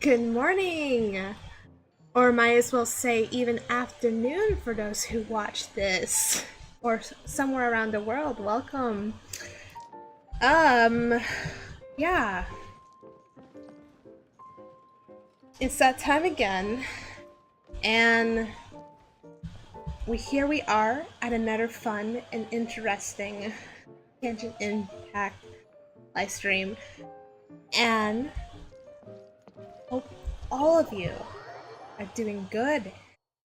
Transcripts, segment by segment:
Good morning! Or might as well say even afternoon for those who watch this. Or somewhere around the world, welcome. Yeah. It's that time again. And here we are at another fun and interesting Genshin Impact livestream. And hope all of you are doing good,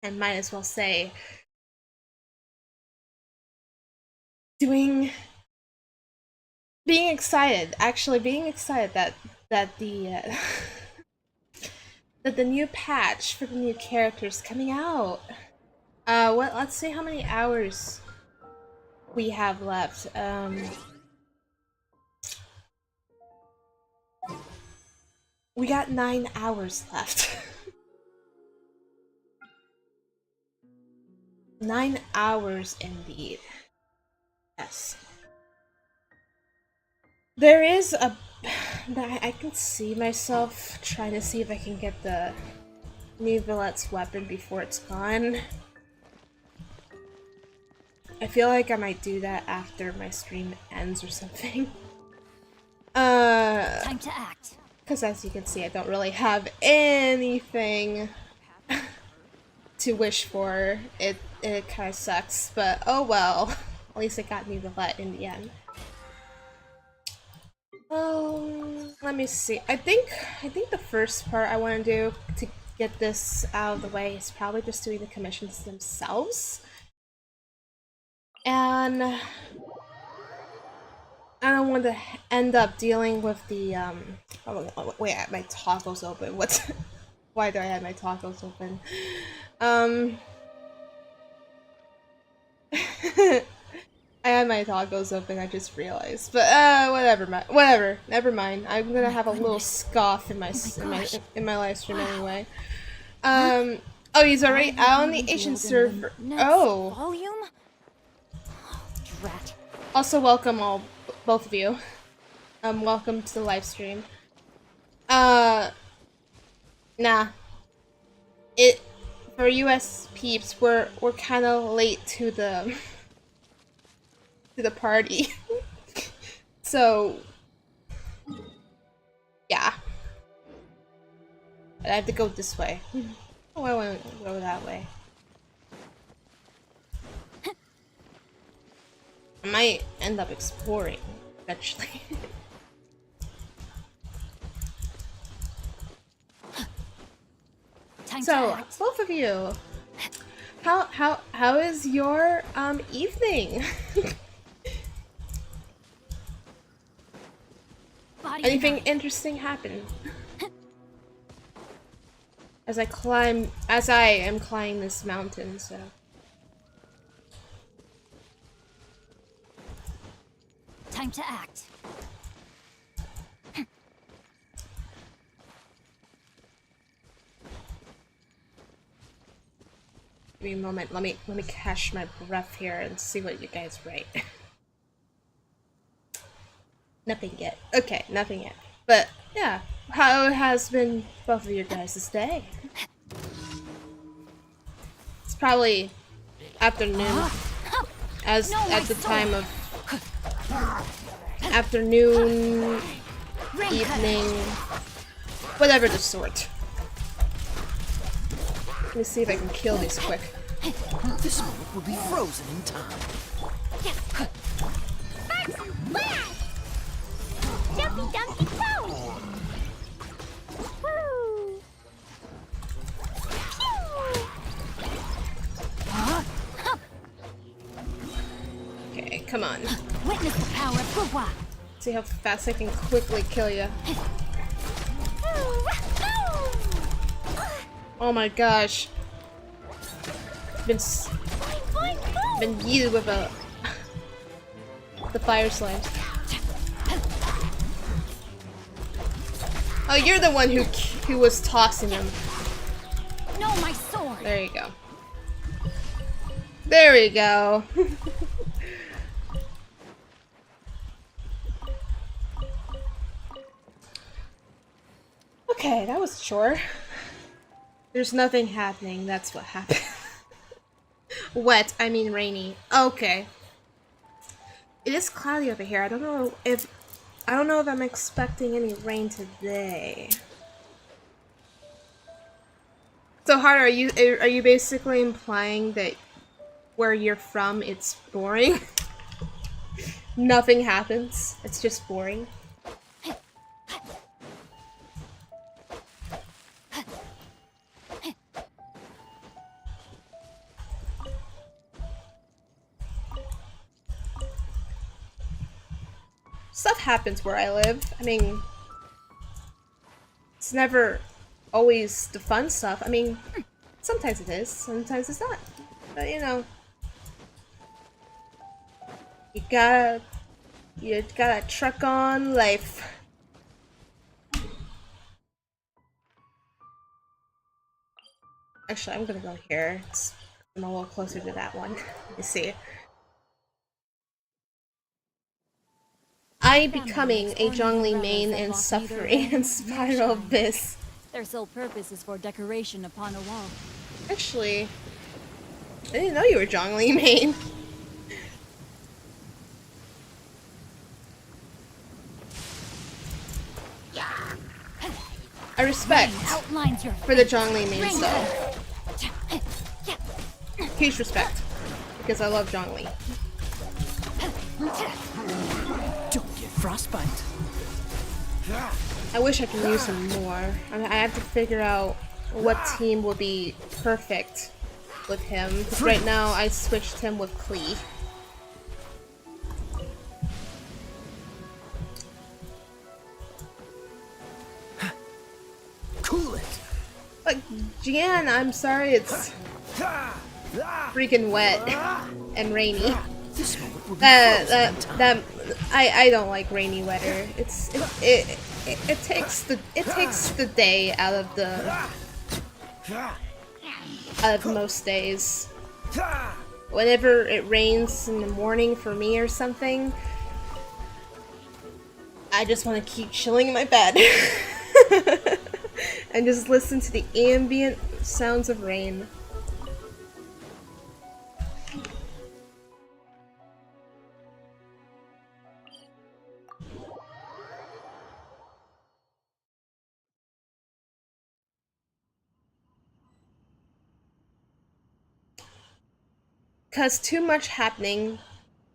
and might as well say being excited that the that the new patch for the new characters coming out. Let's see how many hours we have left. We got 9 hours left. 9 hours indeed. Yes. There is a... I can see myself trying to see if I can get the new Villette's weapon before it's gone. I feel like I might do that after my stream ends or something. Time to act. Because as you can see, I don't really have anything to wish for. It kind of sucks, but oh well. At least I got new Villette in the end. Let me see. I think the first part I want to do to get this out of the way is probably just doing the commissions themselves. And I don't want to end up dealing with the oh, wait, my toggle's open. What's why do I have my toggles open? I had my toggles open, I just realized. But whatever, never mind. I'm gonna have a little scoff in my live stream anyway. Oh, he's already out on the Asian server. Oh. Volume? Drat. Also, welcome both of you. Welcome to the live stream. Nah. For US peeps, we're kind of late to the party. So yeah. I have to go this way. Oh, I want to go that way. I might end up exploring eventually. So, both of you, how is your evening? Anything interesting happen? As I am climbing this mountain, so. Time to act. Give me a moment. Let me catch my breath here and see what you guys write. Nothing yet. Okay, nothing yet. But yeah, how has been both of your guys' day? It's probably afternoon, as at the time of afternoon, evening, whatever the sort. Let me see if I can kill these quick. This moment will be frozen in time. Jumpy dumpy go! Okay, come on. Witness the power of Gugwa. See how fast I can quickly kill you. Oh my gosh. Been yeeted with the fire slime. Oh, you're the one who was tossing him. No, my sword. There you go. There we go. Okay, that was a chore. There's nothing happening, that's what happened. Wet, I mean rainy. Okay. It is cloudy over here. I don't know if I'm expecting any rain today. So Hard, are you basically implying that where you're from it's boring? Nothing happens. It's just boring. Stuff happens where I live. I mean, it's never always the fun stuff. I mean, sometimes it is, sometimes it's not. But you know, you gotta truck on life. Actually, I'm gonna go here. I'm a little closer to that one. Let me see. I becoming a Zhongli main and suffering in Spiral Abyss. Their sole purpose is for decoration upon a wall. Actually, I didn't know you were Zhongli main. I respect for the Zhongli mains though. Huge respect. Because I love Zhongli. Don't get frostbite. I wish I could use him more. I have to figure out what team will be perfect with him. Because right now I switched him with Klee. Cool it. But Jan, I'm sorry, it's freaking wet and rainy. This moment will be frozen in time. I don't like rainy weather. It takes the day out of most days. Whenever it rains in the morning for me or something, I just want to keep chilling in my bed and just listen to the ambient sounds of rain. Cause too much happening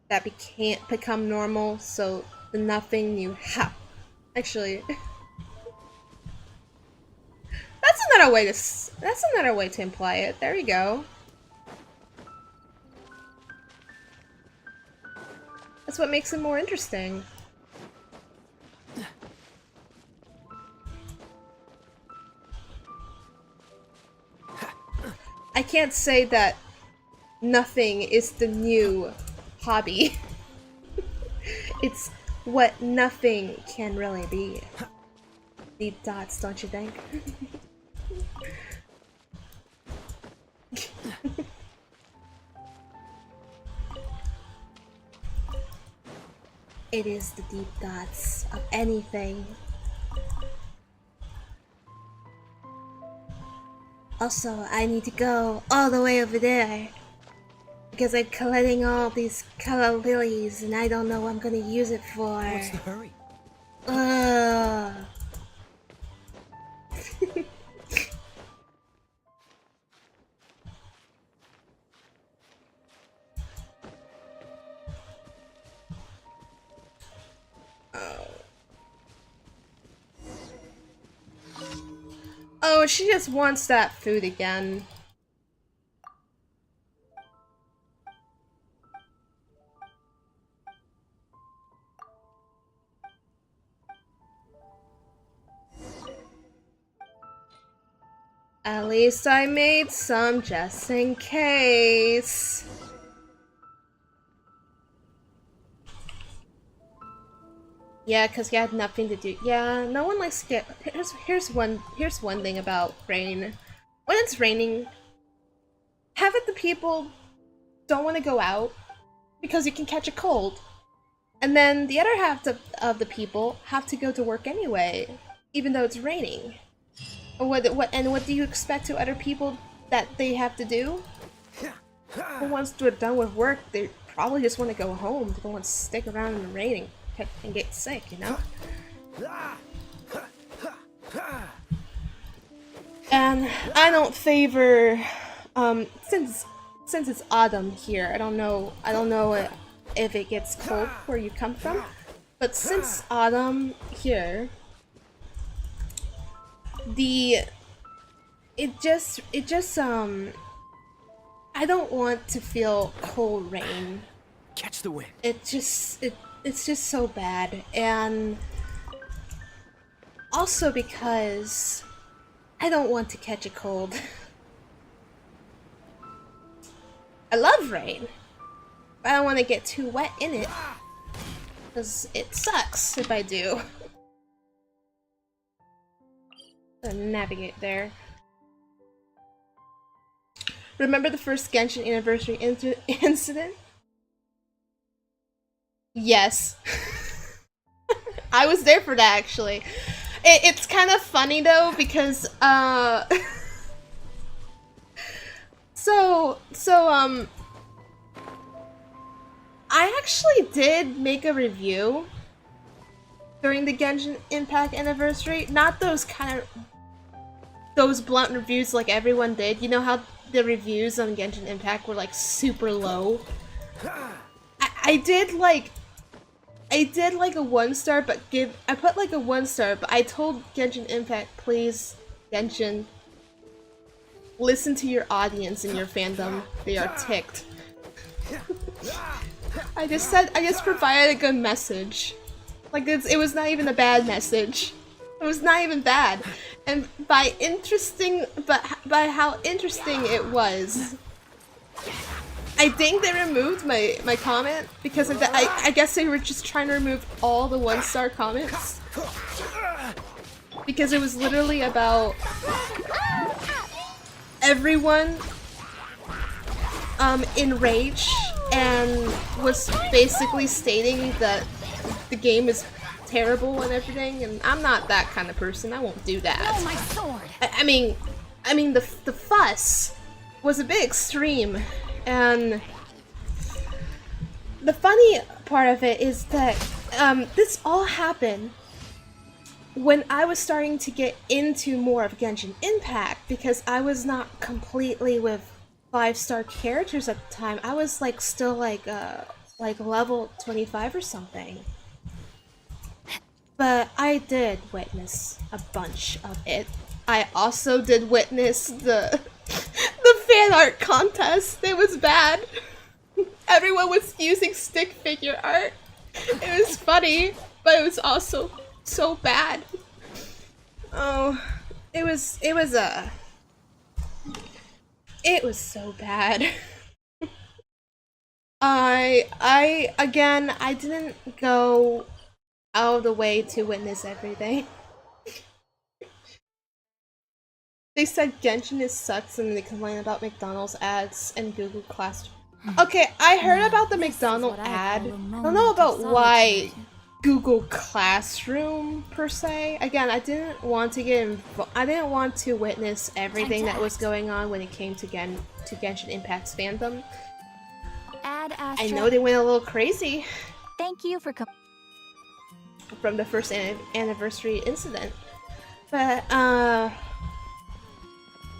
that can't become normal, so nothing new Actually, that's another way to imply it. There you go. That's what makes it more interesting. I can't say that nothing is the new hobby. It's what nothing can really be. Deep dots, don't you think? It is the deep dots of anything. Also, I need to go all the way over there because I'm collecting all these color lilies and I don't know what I'm gonna use it for. What's the hurry? Ugh. Oh, she just wants that food again. At least I made some just in case. Yeah, because you had nothing to do. Yeah, no one likes to get. Here's one thing about rain. When it's raining, half of the people don't want to go out because you can catch a cold, and then the other half of the people have to go to work anyway, even though it's raining. What do you expect to other people that they have to do? But once they're done with work, they probably just want to go home. They don't want to stick around in the rain and get sick, you know? And I don't favor, since it's autumn here, I don't know if it gets cold where you come from, but since autumn here, it just I don't want to feel cold rain. Catch the wind. It's just so bad, and also because I don't want to catch a cold. I love rain, but I don't want to get too wet in it, because it sucks if I do. Navigate there. Remember the first Genshin anniversary incident? Yes. I was there for that, actually. It's kind of funny though, because I actually did make a review during the Genshin Impact anniversary. Not those those blunt reviews like everyone did. You know how the reviews on Genshin Impact were like super low? I did like a 1-star, but I put like a 1-star, but I told Genshin Impact, please, Genshin, listen to your audience and your fandom. They are ticked. I just provided a good message. Like, it was not even a bad message. It was not even bad. And by how interesting it was, I think they removed my comment because of that. I guess they were just trying to remove all the 1-star comments. Because it was literally about everyone enraged and was basically stating that the game is terrible and everything, and I'm not that kind of person. I won't do that. Oh, my sword! I mean the fuss was a bit extreme, and the funny part of it is that this all happened when I was starting to get into more of Genshin Impact, because I was not completely with 5-star characters at the time. I was like still like level 25 or something. But I did witness a bunch of it. I also did witness the fan art contest. It was bad. Everyone was using stick figure art. It was funny, but it was also so bad. Oh, it was so bad. I didn't go out of the way to witness everything. They said Genshin is sucks and they complain about McDonald's ads and Google Class. Okay, I heard about the McDonald's ad. I don't know about why Google Classroom per se. Again, I didn't want to witness everything that was going on when it came to Genshin Impact's fandom. I know they went a little crazy. Thank you for from the first anniversary incident, but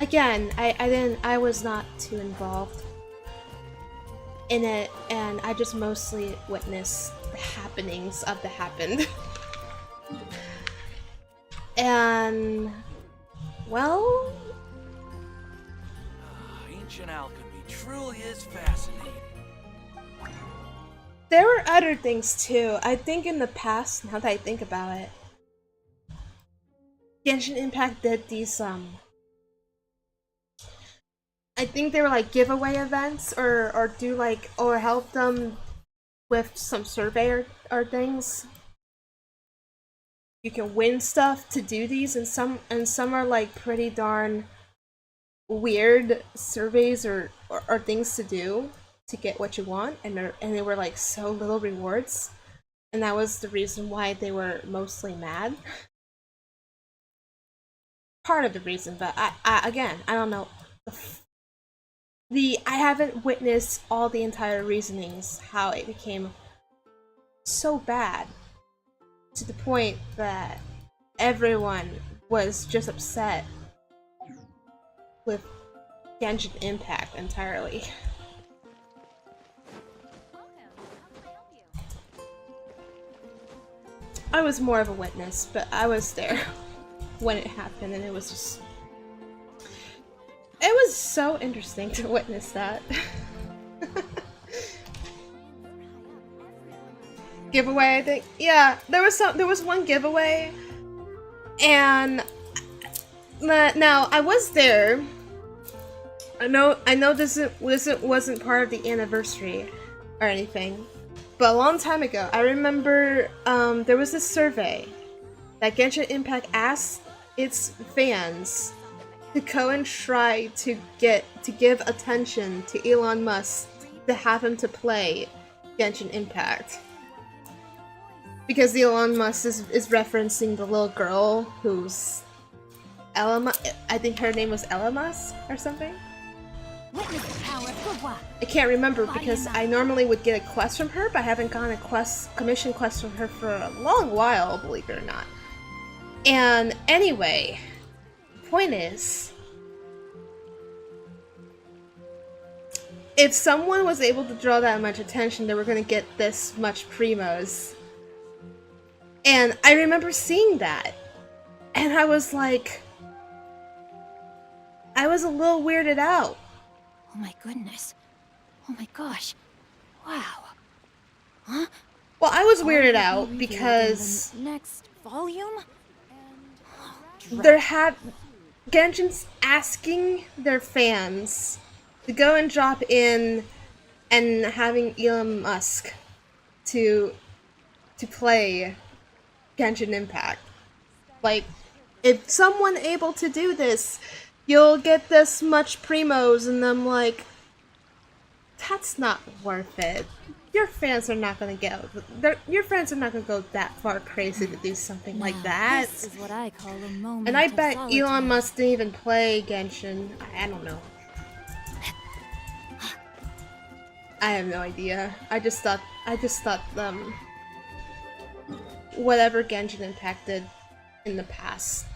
again, I was not too involved in it, and I just mostly witnessed the happenings of the happened. And well, Ancient alchemy truly is fascinating. there were other things too. I think in the past, now that I think about it, Genshin Impact did these I think they were like giveaway events or help them with some survey or things. You can win stuff to do these, and some are like pretty darn weird surveys or things to do to get what you want, and they were like so little rewards, and that was the reason why they were mostly mad. part of the reason, but again, I don't know. I haven't witnessed all the entire reasonings how it became so bad to the point that everyone was just upset with Genshin Impact entirely. I was more of a witness, but I was there when it happened, and it was just... It was so interesting to witness that. Giveaway, I think. Yeah, there was one giveaway, and now I was there. I know this wasn't part of the anniversary or anything, but a long time ago, I remember there was this survey that Genshin Impact asked its fans to go and try to give attention to Elon Musk to have him to play Genshin Impact. Because Elon Musk is referencing the little girl who's I think her name was Ella Musk or something. I can't remember because I normally would get a quest from her, but I haven't gotten a commission quest from her for a long while, believe it or not. And anyway, point is, if someone was able to draw that much attention, they were going to get this much primos. And I remember seeing that, and I was like, I was a little weirded out. Oh my goodness. Oh my gosh. Wow. Huh? Well, I was weirded out because the next volume? there had Genshin's asking their fans to go and drop in and having Elon Musk to play Genshin Impact. Like, if someone able to do this, you'll get this much primos, and I'm like, that's not worth it. Your fans are not gonna your fans are not gonna go that far crazy to do something like that. This is what I call a moment And I of bet solitude. Elon Musk didn't even play Genshin. I don't know. I have no idea. I just thought whatever Genshin Impact did in the past,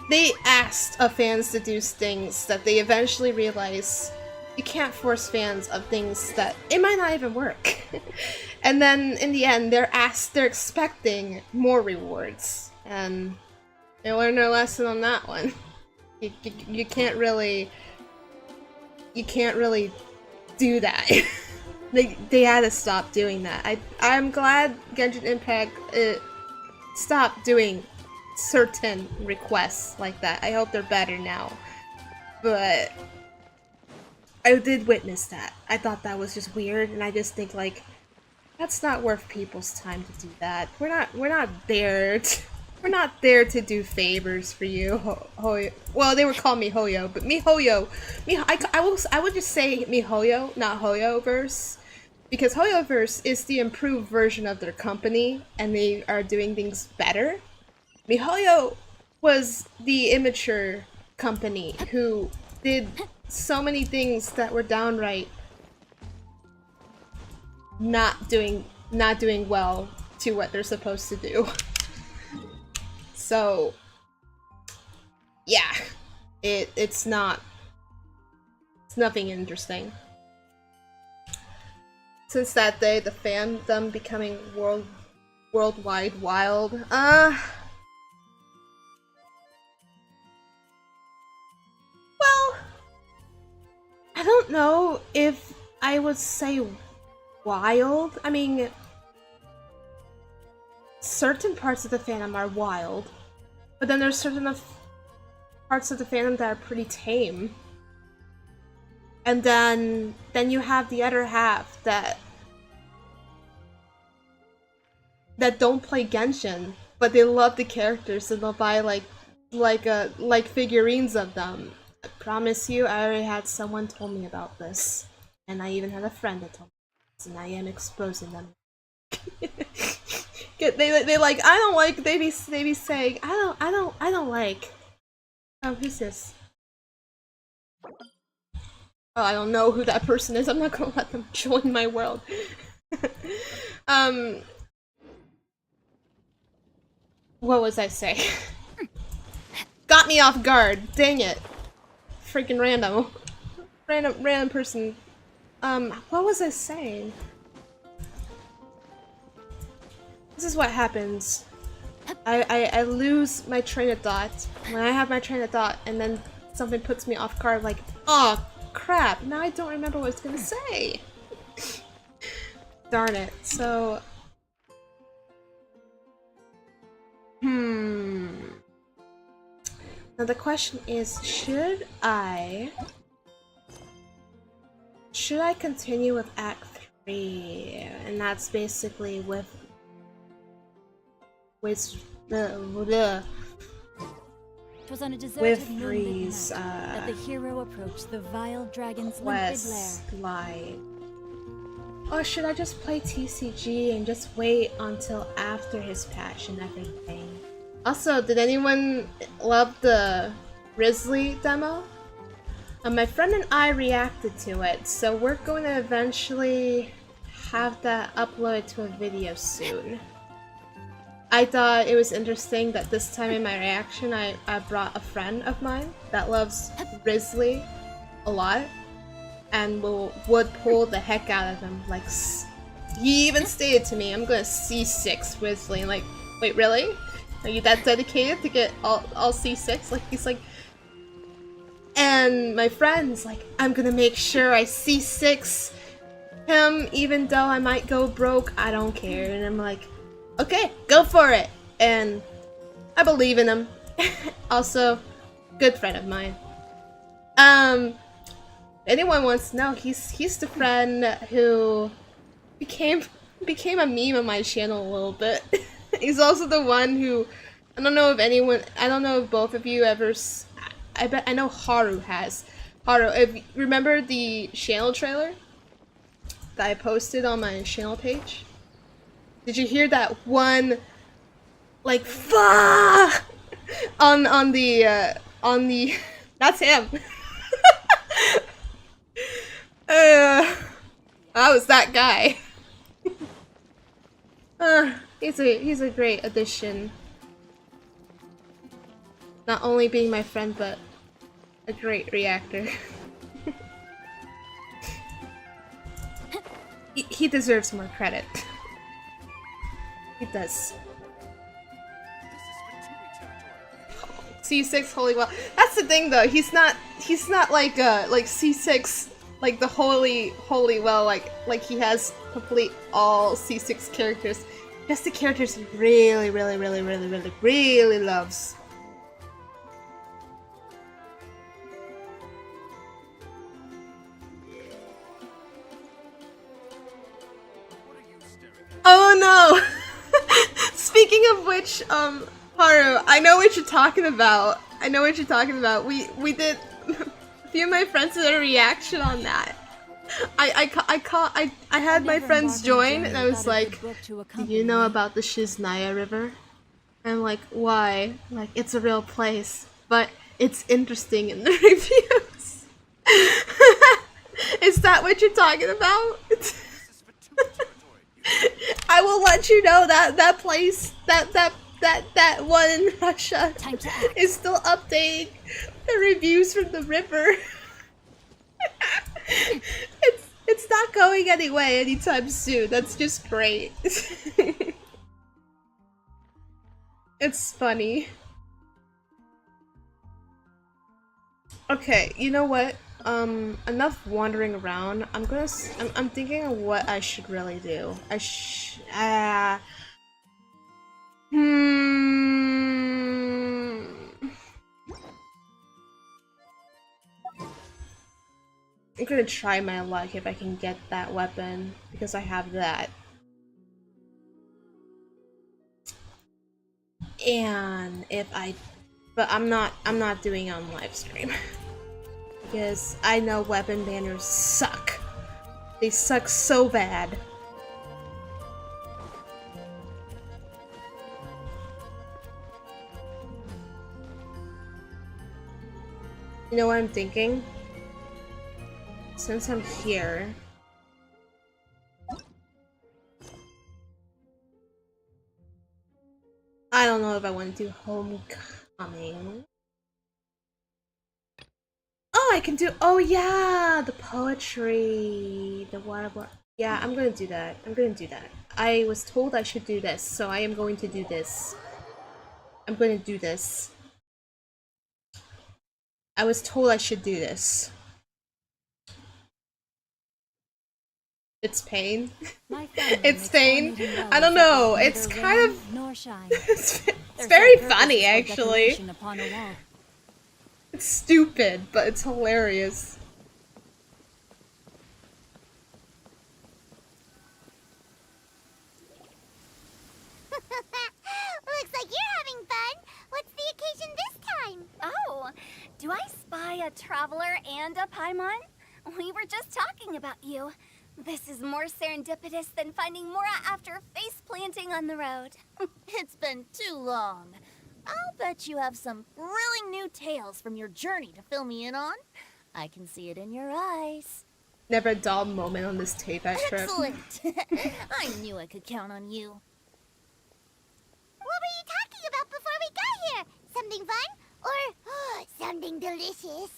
they asked of fans to do things that they eventually realized you can't force fans of things that it might not even work. And then in the end, they're expecting more rewards, and they learned their lesson on that one. You can't really do that. They had to stop doing that. I'm glad Genshin Impact stopped doing certain requests like that. I hope they're better now. But I did witness that. I thought that was just weird, and I just think like that's not worth people's time to do that. We're not there to do favors for you. Well, they would call me Hoyo, but MiHoYo. I would just say MiHoYo, not Hoyoverse. Because Hoyoverse is the improved version of their company, and they are doing things better. MiHoYo was the immature company who did so many things that were downright not doing well to what they're supposed to do. So yeah, it's nothing interesting. Since that day, the fandom becoming worldwide wild. Well, I don't know if I would say wild. I mean, certain parts of the fandom are wild, but then there's certain parts of the fandom that are pretty tame. And then you have the other half that don't play Genshin, but they love the characters and they'll buy like figurines of them. I promise you, I already had someone told me about this, and I even had a friend that told me this, and I am exposing them. They like I don't like they be saying I don't like. Oh, who's this? Oh, I don't know who that person is. I'm not gonna let them join my world. What was I saying? Got me off guard. Dang it. Freaking random. Random person. What was I saying? This is what happens. I lose my train of thought. When I have my train of thought and then something puts me off guard, like, oh crap, now I don't remember what I was gonna say. Darn it. So now the question is, should I continue with Act 3? And that's basically with the 'Twas on a deserted with moonlit Freeze night that the hero approached the vile dragon's limpid lair. Westlight. Or should I just play TCG and just wait until after his patch and everything? Also, did anyone love the Grizzly demo? My friend and I reacted to it, so we're going to eventually have that uploaded to a video soon. I thought it was interesting that this time in my reaction I brought a friend of mine that loves Grizzly a lot and would pull the heck out of him. Like, he even stated to me, I'm gonna C6 Grizzly. And like, wait, really? Are you that dedicated to get all C6? Like, he's like... And my friend's like, I'm gonna make sure I C6 him even though I might go broke, I don't care. And I'm like, okay, go for it! And I believe in him. Also, good friend of mine. Anyone wants to know, he's the friend who became a meme on my channel a little bit. He's also the one who, I don't know if both of you ever, I know Haru has. Haru, if you remember the channel trailer that I posted on my channel page? Did you hear that one, like, fuck on the that's him. That was that guy. He's a great addition. Not only being my friend, but a great reactor. He deserves more credit. He does. C6 holy well. That's the thing though. He's not like C6 like the holy well like he has complete all C6 characters. Just the characters he really loves. Oh no! Speaking of which, Haru, I know what you're talking about. We did. A few of my friends did a reaction on that. I had my friends join, and I was like, "Do you know about the Shiznaya River?" And I'm like, "Why?" I'm like, it's a real place, but it's interesting in the reviews. Is that what you're talking about? I will let you know that place, that one in Russia is still updating the reviews from the river. It's not going anyway anytime soon. That's just great. It's funny. Okay, you know what? Enough wandering around. I'm thinking of what I should really do. I'm gonna try my luck if I can get that weapon, because I have that. And but I'm not doing it on live stream. Because I know weapon banners suck. They suck so bad. You know what I'm thinking? Since I'm here... I don't know if I want to do homecoming. Oh, I can do- oh yeah! The poetry! The water. Yeah, I'm gonna do that. I'm gonna do that. I was told I should do this, so I am going to do this. I'm gonna do this. I was told I should do this. It's pain. It's pain. I don't know. It's kind of... it's very funny, actually. It's stupid, but it's hilarious. Looks like you're having fun. What's the occasion this time? Oh, do I spy a traveler and a Paimon? We were just talking about you. This is more serendipitous than finding Mora after face planting on the road. It's been too long. I'll bet you have some thrilling new tales from your journey to fill me in on. I can see it in your eyes. Never a dull moment on this tape trip. Excellent. I knew I could count on you. What were you talking about before we got here? Something fun? Or something delicious?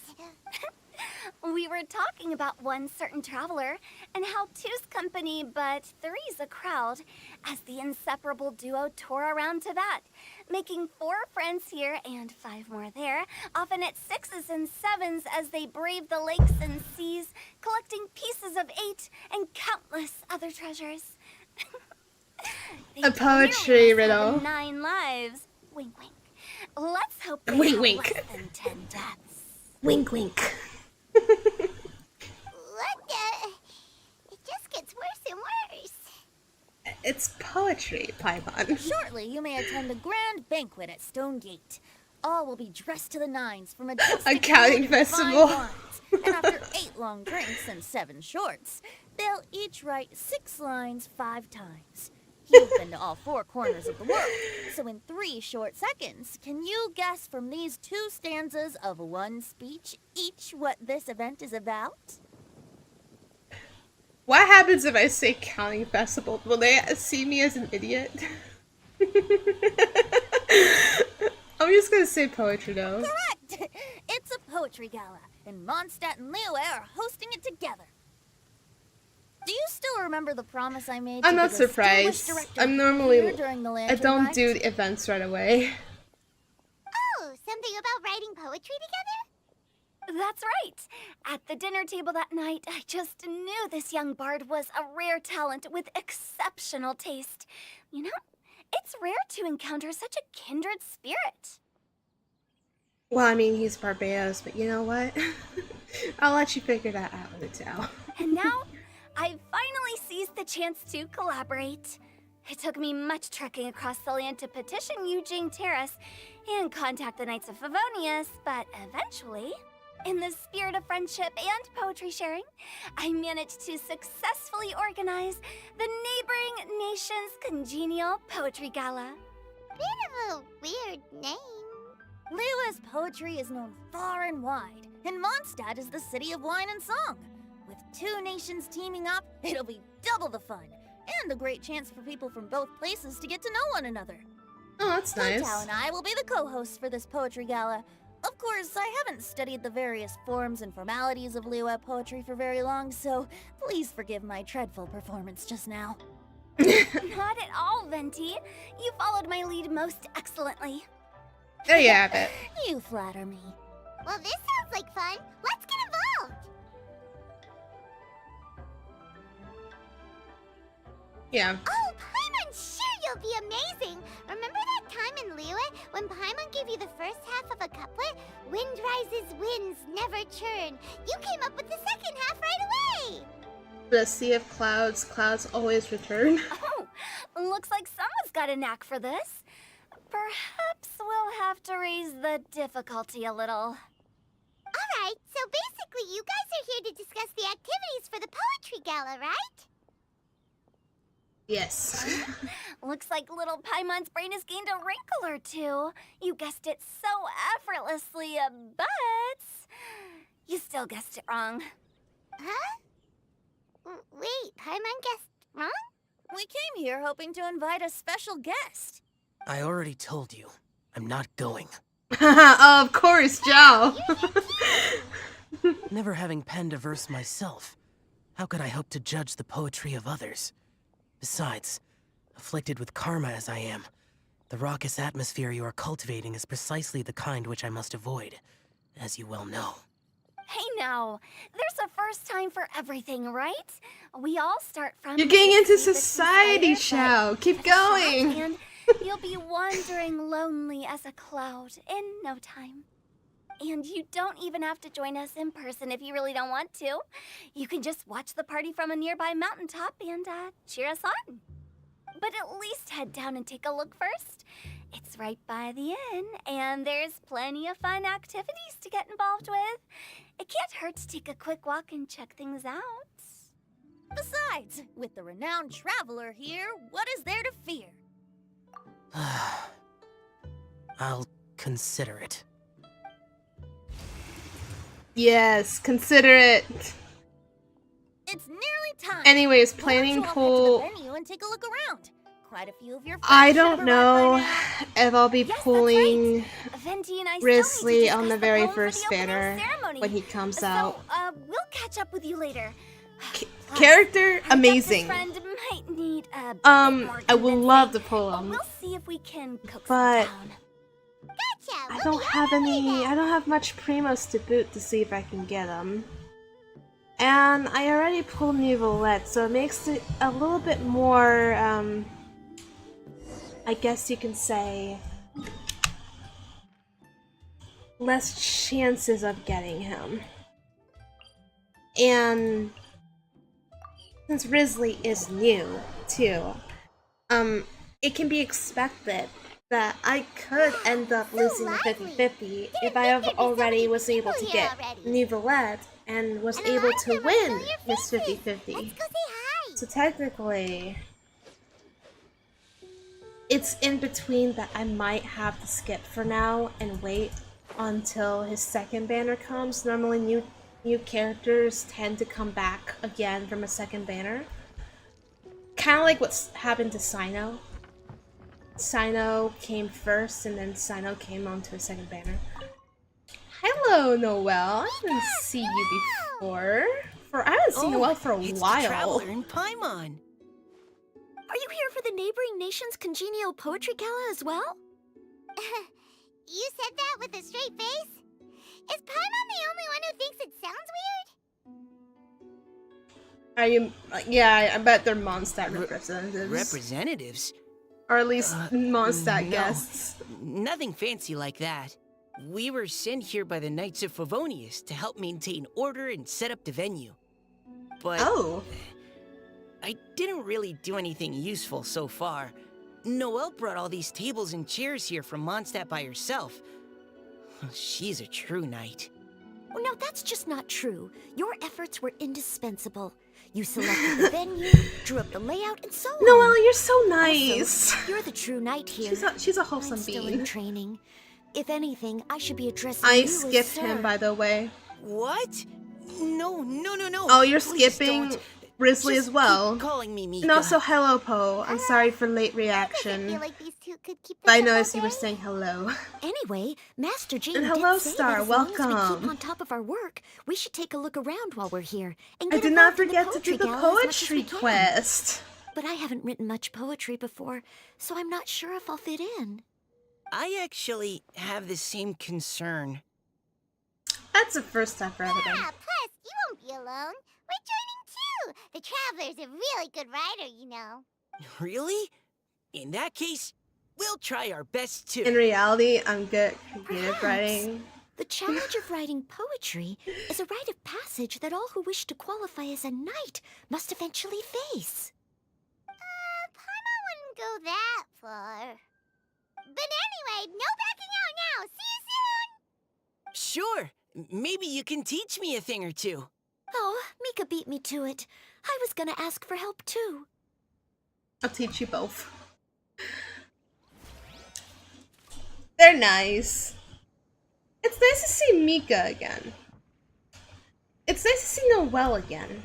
We were talking about one certain traveler, and how two's company, but three's a crowd, as the inseparable duo tore around to that, making 4 friends here and 5 more there, often at 6s and 7s as they braved the lakes and seas, collecting pieces of 8 and countless other treasures. A poetry riddle. 9 lives. Wink, wink. Let's hope they Wink, have wink. less than 10 deaths. Wink, wink. What the? It just gets worse and worse. It's poetry, Paimon. Shortly, you may attend a grand banquet at Stone Gate. All will be dressed to the nines for majestic counting food and fine festival. wines. And after 8 long drinks and 7 shorts, they'll each write 6 lines 5 times. You've been to all 4 corners of the world, so in 3 short seconds, can you guess from these 2 stanzas of 1 speech each what this event is about? What happens if I say counting festival? Will they see me as an idiot? I'm just gonna say poetry though. Correct! It's a poetry gala, and Mondstadt and Liyue are hosting it together. Do you still remember the promise I made? I'm to not the surprised. distinguished director I'm normally here during the I lantern don't night? do the events right away. Oh, something about writing poetry together? That's right. At the dinner table that night, I just knew this young bard was a rare talent with exceptional taste. You know, it's rare to encounter such a kindred spirit. Well, I mean, he's Barbados, but you know what? I'll let you figure that out later. And now, I've finally seized the chance to collaborate. It took me much trekking across the land to petition Eugene Terrace and contact the Knights of Favonius, but eventually, in the spirit of friendship and poetry sharing, I managed to successfully organize the neighboring nation's congenial poetry gala. Bit of a weird name. Liyue's poetry is known far and wide, and Mondstadt is the city of wine and song. With 2 nations teaming up, it'll be double the fun, and a great chance for people from both places to get to know one another. Oh, that's nice. Tao and I will be the co-hosts for this poetry gala. Of course, I haven't studied the various forms and formalities of Liyue poetry for very long, so please forgive my dreadful performance just now. Not at all, Venti. You followed my lead most excellently. There you have it. You flatter me. Well, this sounds like fun. Let's get involved. Yeah. Oh, Paimon, sure you'll be amazing. Remember that time in Liyue when Paimon gave you the first half of a couplet? Wind rises, winds never churn. You came up with the second half right away. The sea of clouds, clouds always return. Oh, looks like someone's got a knack for this. Perhaps we'll have to raise the difficulty a little. All right, so basically you guys are here to discuss the activities for the poetry gala, right? Yes. Looks like little Paimon's brain has gained a wrinkle or two. You guessed it so effortlessly, but still guessed it wrong. Huh? Wait, Paimon guessed wrong? We came here hoping to invite a special guest. I already told you. I'm not going. Of course, Zhao. Never having penned a verse myself, how could I hope to judge the poetry of others? Besides, afflicted with karma as I am, the raucous atmosphere you are cultivating is precisely the kind which I must avoid, as you well know. Hey now, there's a first time for everything, right? We all start from... You're getting into 50 society, spider, but Xiao. Keep give it a shot going. And you'll be wandering lonely as a cloud in no time. And you don't even have to join us in person if you really don't want to. You can just watch the party from a nearby mountaintop and cheer us on. But at least head down and take a look first. It's right by the inn, and there's plenty of fun activities to get involved with. It can't hurt to take a quick walk and check things out. Besides, with the renowned traveler here, what is there to fear? I'll consider it. Yes, consider it. It's nearly time. Anyways, Why don't planning you all head to pool. the venue and take a look around. Quite a few of your I friends should have don't arrived by know now. if I'll be Yes, that's pulling right. Venti and I Risley still need to on the discuss very poem for first the opening banner ceremony. when he comes So, out. we'll catch up with you later. Plus, Character I bet amazing. This friend might need a bit more I would love to convincing, pull but him, we'll see if we can coax but him down. Gotcha! I don't have any. I don't have much primos to boot to see if I can get them. And I already pulled Nivolette, so it makes it a little bit more. I guess you can say less chances of getting him. And since Risley is new too, it can be expected that I could end up losing the 50-50 if I have already was able to get Nivolette and was able to win this 50-50. Let's go say hi! So technically, it's in between that I might have to skip for now and wait until his second banner comes. Normally new characters tend to come back again from a second banner. Kind of like what's happened to Sino. Sino came first and then Sino came onto a second banner. Hello, Noelle. I didn't see you before. I haven't seen Noelle for a it's while. the traveler in Paimon. Are you here for the neighboring nation's congenial poetry gala as well? You said that with a straight face? Is Paimon the only one who thinks it sounds weird? Are you? Yeah, I bet they're Mondstadt representatives. Representatives? Or at least Mondstadt No. guests. Nothing fancy like that. We were sent here by the Knights of Favonius to help maintain order and set up the venue. But Oh. I didn't really do anything useful so far. Noelle brought all these tables and chairs here from Mondstadt by herself. She's a true knight. Well, no, that's just not true. Your efforts were indispensable. You selected the venue, drew up the layout, and so on. Noelle, you're so nice. Also, you're the true knight here. She's a wholesome I'm still in being. training. If anything, I should be addressing I you as skipped sir. him, by the way. What? No. Oh, you're Please skipping don't. Risley Just as well. keep calling me Mika. And also, hello, Poe. I'm sorry for late Doesn't feel reaction. like these two could keep But I this up all noticed you were day. saying hello. Anyway, Master Jane And did hello, say Star. that as long as we Welcome. keep on top of our work, we should take a look around while we're here and I get did not involved in forget to do poetry the gala as much as poetry we can. quest. But I haven't written much poetry before, so I'm not sure if I'll fit in. I actually have the same concern. That's the first time for everything. Yeah, plus, you won't be alone. We're joining too. The Traveler's a really good writer, you know. Really? In that case, we'll try our best too. In reality, I'm good at creative Perhaps. writing. The challenge of writing poetry is a rite of passage that all who wish to qualify as a knight must eventually face. Paimon wouldn't go that far. But anyway, no backing out now. See you soon. Sure. Maybe you can teach me a thing or two. Oh, Mika beat me to it. I was gonna ask for help too. I'll teach you both. They're nice. It's nice to see Mika again. It's nice to see Noelle again.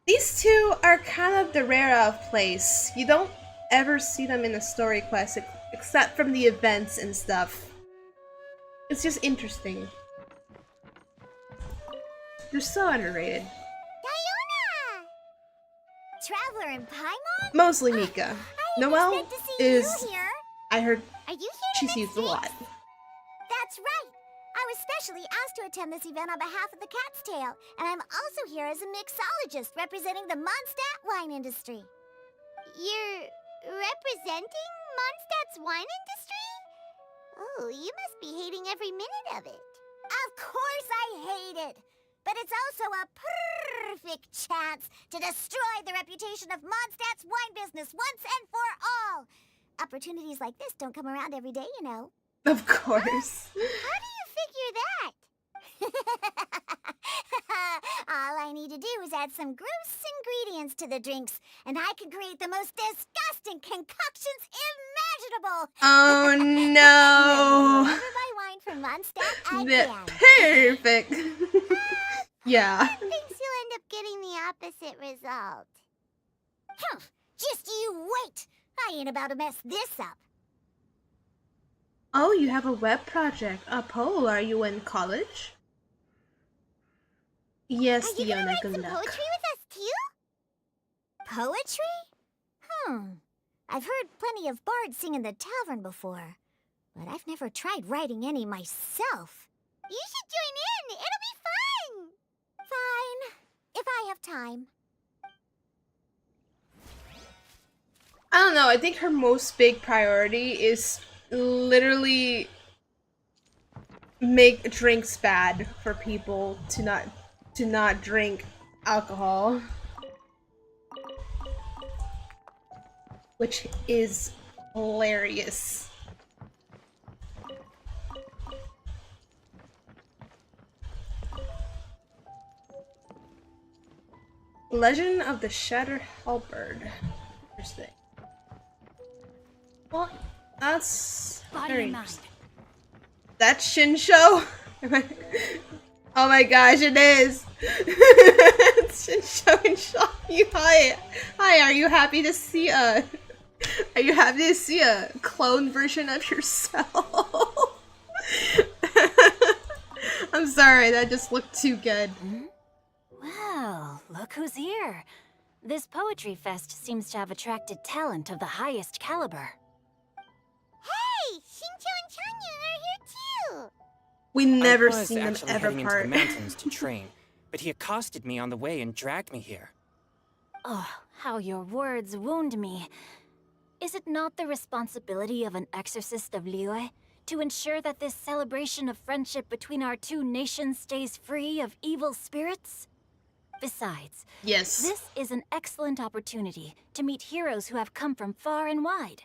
These two are kind of the rare of place. You don't ever see them in the story quest except from the events and stuff. It's just interesting. They're so underrated. Diona! Traveler in Paimon? Mostly Mika. Noelle Expect to see is... you here. I heard Are you here to she's mix used a lot. drinks? That's right. I was specially asked to attend this event on behalf of the Cat's Tail, and I'm also here as a mixologist representing the Mondstadt wine industry. You're representing Mondstadt's wine industry? Oh, you must be hating every minute of it. Of course I hate it! But it's also a perfect chance to destroy the reputation of Mondstadt's wine business once and for all! Opportunities like this don't come around every day, you know. Of course. How do you figure that? All I need to do is add some gross ingredients to the drinks, and I can create the most disgusting concoctions imaginable. Oh no. Never buy wine from Mondstadt again. Perfect. Yeah. Thinks you'll end up getting the opposite result. Just you wait. I ain't about to mess this up. Oh, you have a web project. Paul, are you in college? Yes, Are you gonna Diona, write good some luck. poetry with us too? Poetry? I've heard plenty of bards sing in the tavern before, but I've never tried writing any myself. You should join in. It'll be fun. Fine, if I have time. I don't know, I think her most big priority is literally make drinks bad for people to not drink alcohol. Which is hilarious. Legend of the Shattered Halberd. Interesting. Well, that's very interesting. That Shinsho? Oh my gosh, it is! It's Shinsho and Shami. Hi, are you happy to see a clone version of yourself? I'm sorry, that just looked too good. Well, look who's here. This poetry fest seems to have attracted talent of the highest caliber. Hey, Shincho and Chanya are here too. We never I was seen them actually ever heading part. into the mountains to train, but he accosted me on the way and dragged me here. Oh, how your words wound me. Is it not the responsibility of an exorcist of Liyue to ensure that this celebration of friendship between our two nations stays free of evil spirits? Besides, Yes. this is an excellent opportunity to meet heroes who have come from far and wide.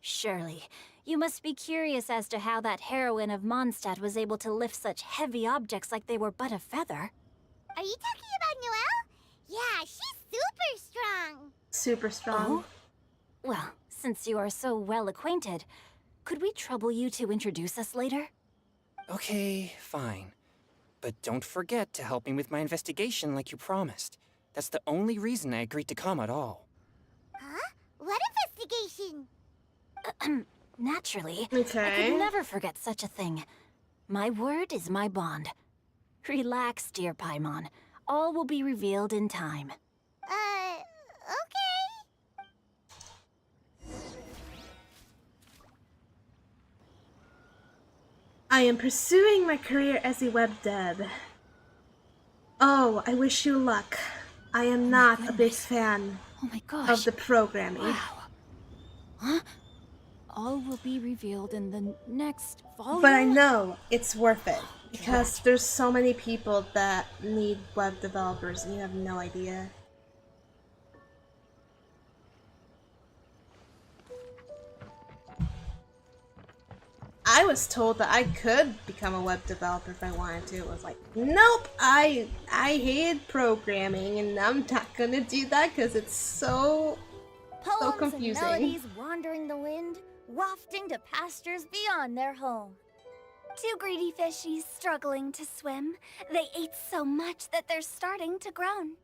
Surely, you must be curious as to how that heroine of Mondstadt was able to lift such heavy objects like they were but a feather. Are you talking about Noelle? Yeah, she's super strong. Super strong. Oh? Well, since you are so well acquainted, could we trouble you to introduce us later? Okay, fine. But don't forget to help me with my investigation like you promised. That's the only reason I agreed to come at all. Huh? What investigation? Naturally. I Okay. could never forget such a thing. My word is my bond. Relax, dear Paimon. All will be revealed in time. Okay. I am pursuing my career as a web dev. Oh, I wish you luck. I am not a big fan Oh my gosh. of the programming. Wow. Huh? All will be revealed in the next volume? But I know it's worth it because there's so many people that need web developers and you have no idea. I was told that I could become a web developer if I wanted to. It was like, nope, I hate programming and I'm not gonna do that because it's so Poems confusing. and melodies wandering the wind, wafting to pastures beyond their home. Two greedy fishies struggling to swim. They ate so much that they're starting to groan.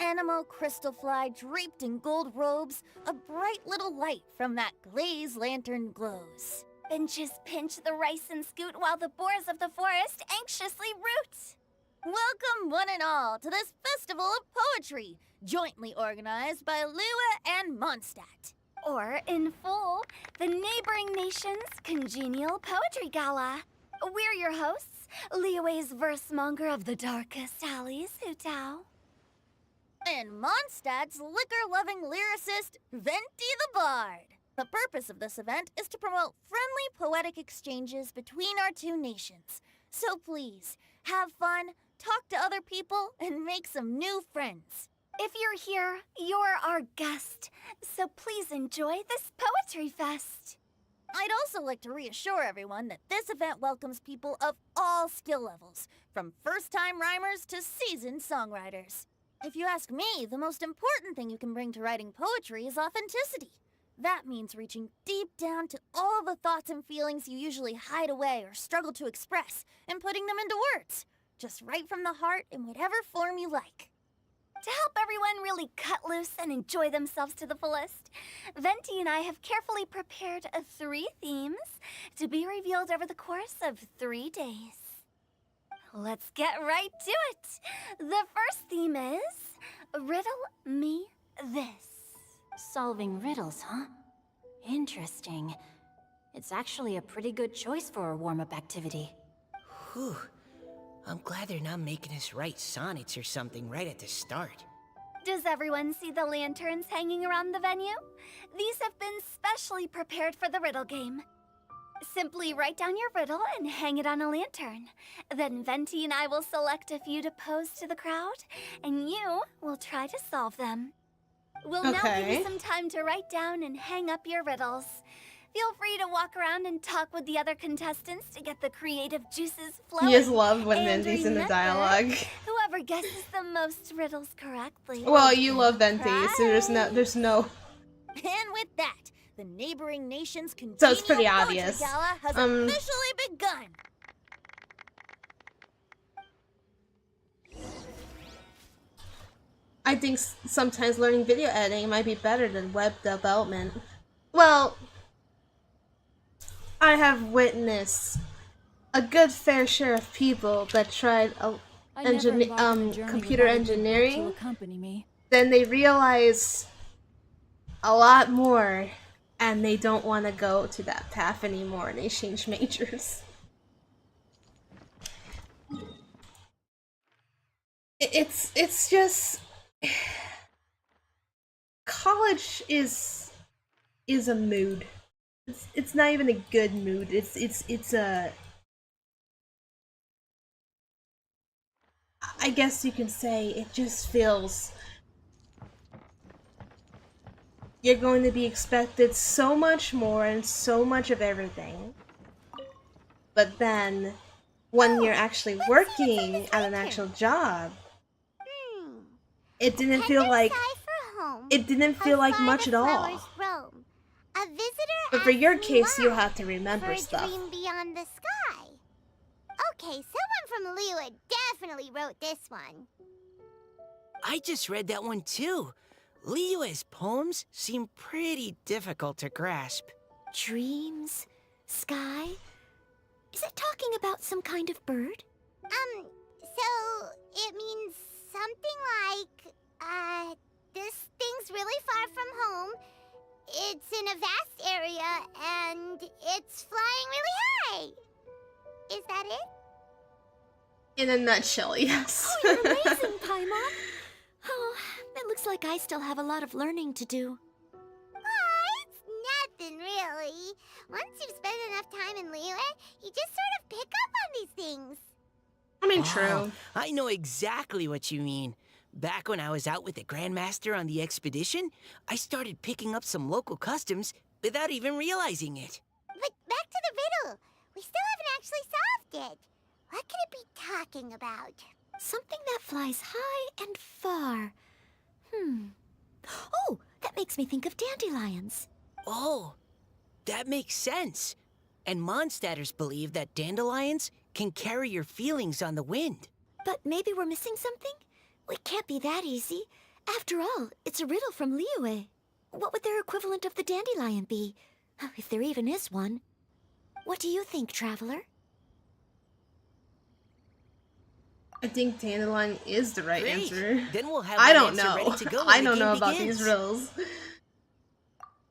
Animal crystal fly draped in gold robes, a bright little light from that glazed lantern glows. Finches pinch the rice and scoot while the boars of the forest anxiously root. Welcome one and all to this festival of poetry, jointly organized by Liyue and Mondstadt. Or, in full, the neighboring nation's congenial poetry gala. We're your hosts, Liyue's verse monger of the darkest alleys, Hutao. And Mondstadt's liquor-loving lyricist, Venti the Bard. The purpose of this event is to promote friendly poetic exchanges between our two nations. So please, have fun, talk to other people, and make some new friends. If you're here, you're our guest, so please enjoy this poetry fest. I'd also like to reassure everyone that this event welcomes people of all skill levels, from first-time rhymers to seasoned songwriters. If you ask me, the most important thing you can bring to writing poetry is authenticity. That means reaching deep down to all the thoughts and feelings you usually hide away or struggle to express, and putting them into words. Just right from the heart in whatever form you like. To help everyone really cut loose and enjoy themselves to the fullest, Venti and I have carefully prepared 3 themes to be revealed over the course of 3 days. Let's get right to it. The first theme is Riddle Me This. Solving riddles, huh? Interesting. It's actually a pretty good choice for a warm-up activity. Whew. I'm glad they're not making us write sonnets or something right at the start. Does everyone see the lanterns hanging around the venue? These have been specially prepared for the riddle game. Simply write down your riddle and hang it on a lantern. Then Venti and I will select a few to pose to the crowd, and you will try to solve them. We'll now give you some time to write down and hang up your riddles. Feel free to walk around and talk with the other contestants to get the creative juices flowing. You just love when And Venti's in the remember, dialogue. Whoever guesses the most riddles correctly. Well, you love Venti, so there's no. And with that, the neighboring nation's congenial So it's pretty poetry obvious. gala has officially begun. I think sometimes learning video editing might be better than web development. Well, I have witnessed a good fair share of people that tried computer engineering, then they realize a lot more, and they don't want to go to that path anymore, and they change majors. It's just college is a mood. It's not even a good mood. It's a, I guess you can say it just feels you're going to be expected so much more and so much of everything. But then when you're actually working at an actual job, it didn't feel like much at all. A visitor But for your asked me case, you why have to remember for a stuff. dream beyond the sky. Okay, someone from Liyue definitely wrote this one. I just read that one too. Liyue's poems seem pretty difficult to grasp. Dreams? Sky? Is it talking about some kind of bird? So it means something like, this thing's really far from home. It's in a vast area, and it's flying really high. Is that it? In a nutshell, yes. Oh, you're amazing, Paimon! Oh, it looks like I still have a lot of learning to do. It's nothing, really. Once you've spent enough time in Liyue, you just sort of pick up on these things. I mean, Oh, true. I know exactly what you mean. Back when I was out with the Grandmaster on the expedition, I started picking up some local customs without even realizing it. But back to the riddle. We still haven't actually solved it. What could it be talking about? Something that flies high and far. Oh, that makes me think of dandelions. Oh, that makes sense. And Mondstadters believe that dandelions can carry your feelings on the wind. But maybe we're missing something? It can't be that easy. After all, it's a riddle from Liyue. What would their equivalent of the dandelion be? If there even is one. What do you think, Traveler? I think dandelion is the right Great. answer. Then we'll have I that don't answer know. ready to go when I the don't game know about begins. these riddles.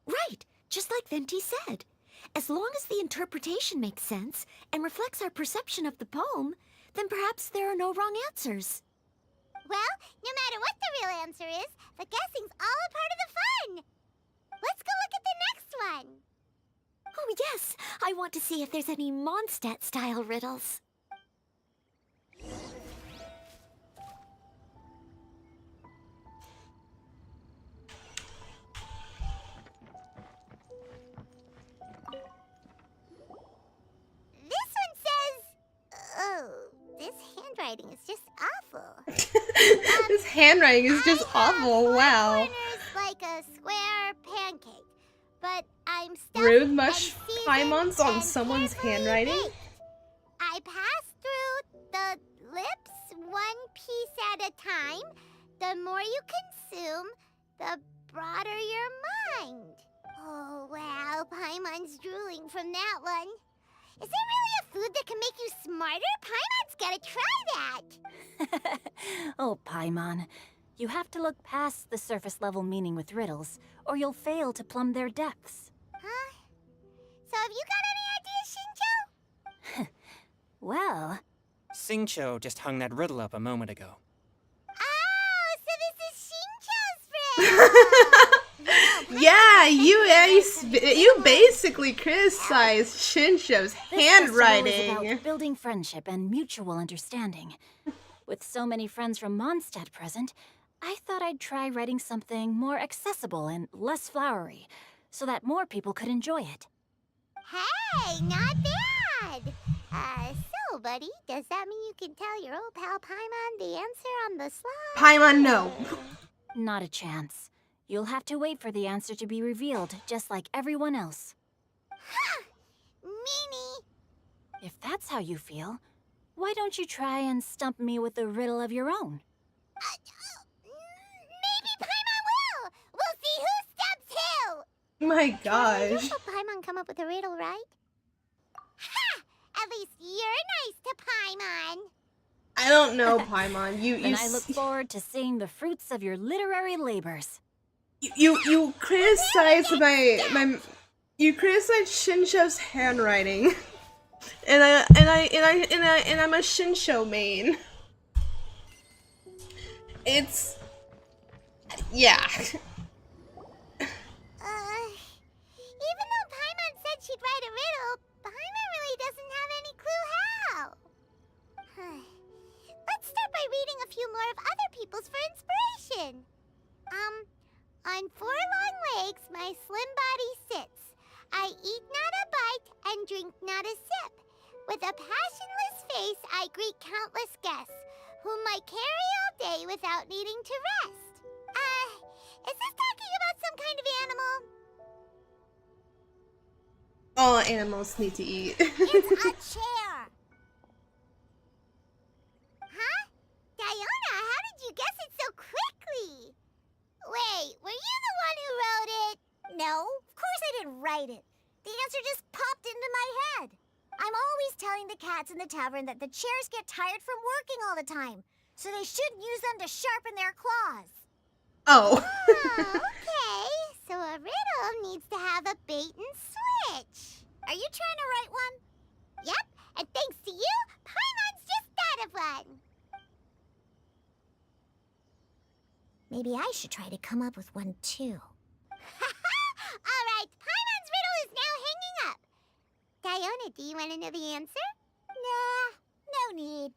Right, just like Venti said. As long as the interpretation makes sense and reflects our perception of the poem, then perhaps there are no wrong answers. Well, no matter what the real answer is, the guessing's all a part of the fun. Let's go look at the next one. Oh yes, I want to see if there's any Mondstadt-style riddles. This one says, oh, this handwriting is just awful. This handwriting is just awful. Four Wow. corners like a square pancake, but I'm stuck Rude mush and seasoned paimons on and someone's carefully handwriting? baked. I pass through the lips one piece at a time. The more you consume, the broader your mind. Oh, wow, Paimon's drooling from that one. Is there really a food that can make you smarter? Paimon's gotta try that. Oh, Paimon. You have to look past the surface-level meaning with riddles, or you'll fail to plumb their depths. Huh? So have you got any ideas, Shinjo? Well, Xingqiu just hung that riddle up a moment ago. Oh, so this is Shinjo's friend. Yeah, you basically criticized Shincho's this festival is handwriting. about building friendship and mutual understanding. With so many friends from Mondstadt present, I thought I'd try writing something more accessible and less flowery, so that more people could enjoy it. Hey, not bad. So, buddy, does that mean you can tell your old pal Paimon the answer on the slide? Paimon, no. Not a chance. You'll have to wait for the answer to be revealed, just like everyone else. Meanie. If that's how you feel, why don't you try and stump me with a riddle of your own? Maybe Paimon will. We'll see who stumps who. My You gosh. help Paimon come up with a riddle, right? Ha! At least you're nice to Paimon. I don't know, Paimon. Then I look forward to seeing the fruits of your literary labors. You criticized you criticized Shincho's handwriting, and I'm a Shincho main. It's yeah. Even though Paimon said she'd write a riddle, Paimon really doesn't have any clue how. Let's start by reading a few more of other people's for inspiration. On four long legs, my slim body sits. I eat not a bite and drink not a sip. With a passionless face, I greet countless guests, whom I carry all day without needing to rest. Is this talking about some kind of animal? All animals need to eat. It's a chair. Huh? Diona, how did you guess it so quickly? Wait, were you the one who wrote it? No, of course I didn't write it. The answer just popped into my head. I'm always telling the cats in the tavern that the chairs get tired from working all the time, so they shouldn't use them to sharpen their claws. Oh. Oh, okay. So a riddle needs to have a bait and switch. Are you trying to write one? Yep, and thanks to you, Paimon's just thought of one. Maybe I should try to come up with one too. All right, Paimon's riddle is now hanging up. Diona, do you want to know the answer? Nah, no need.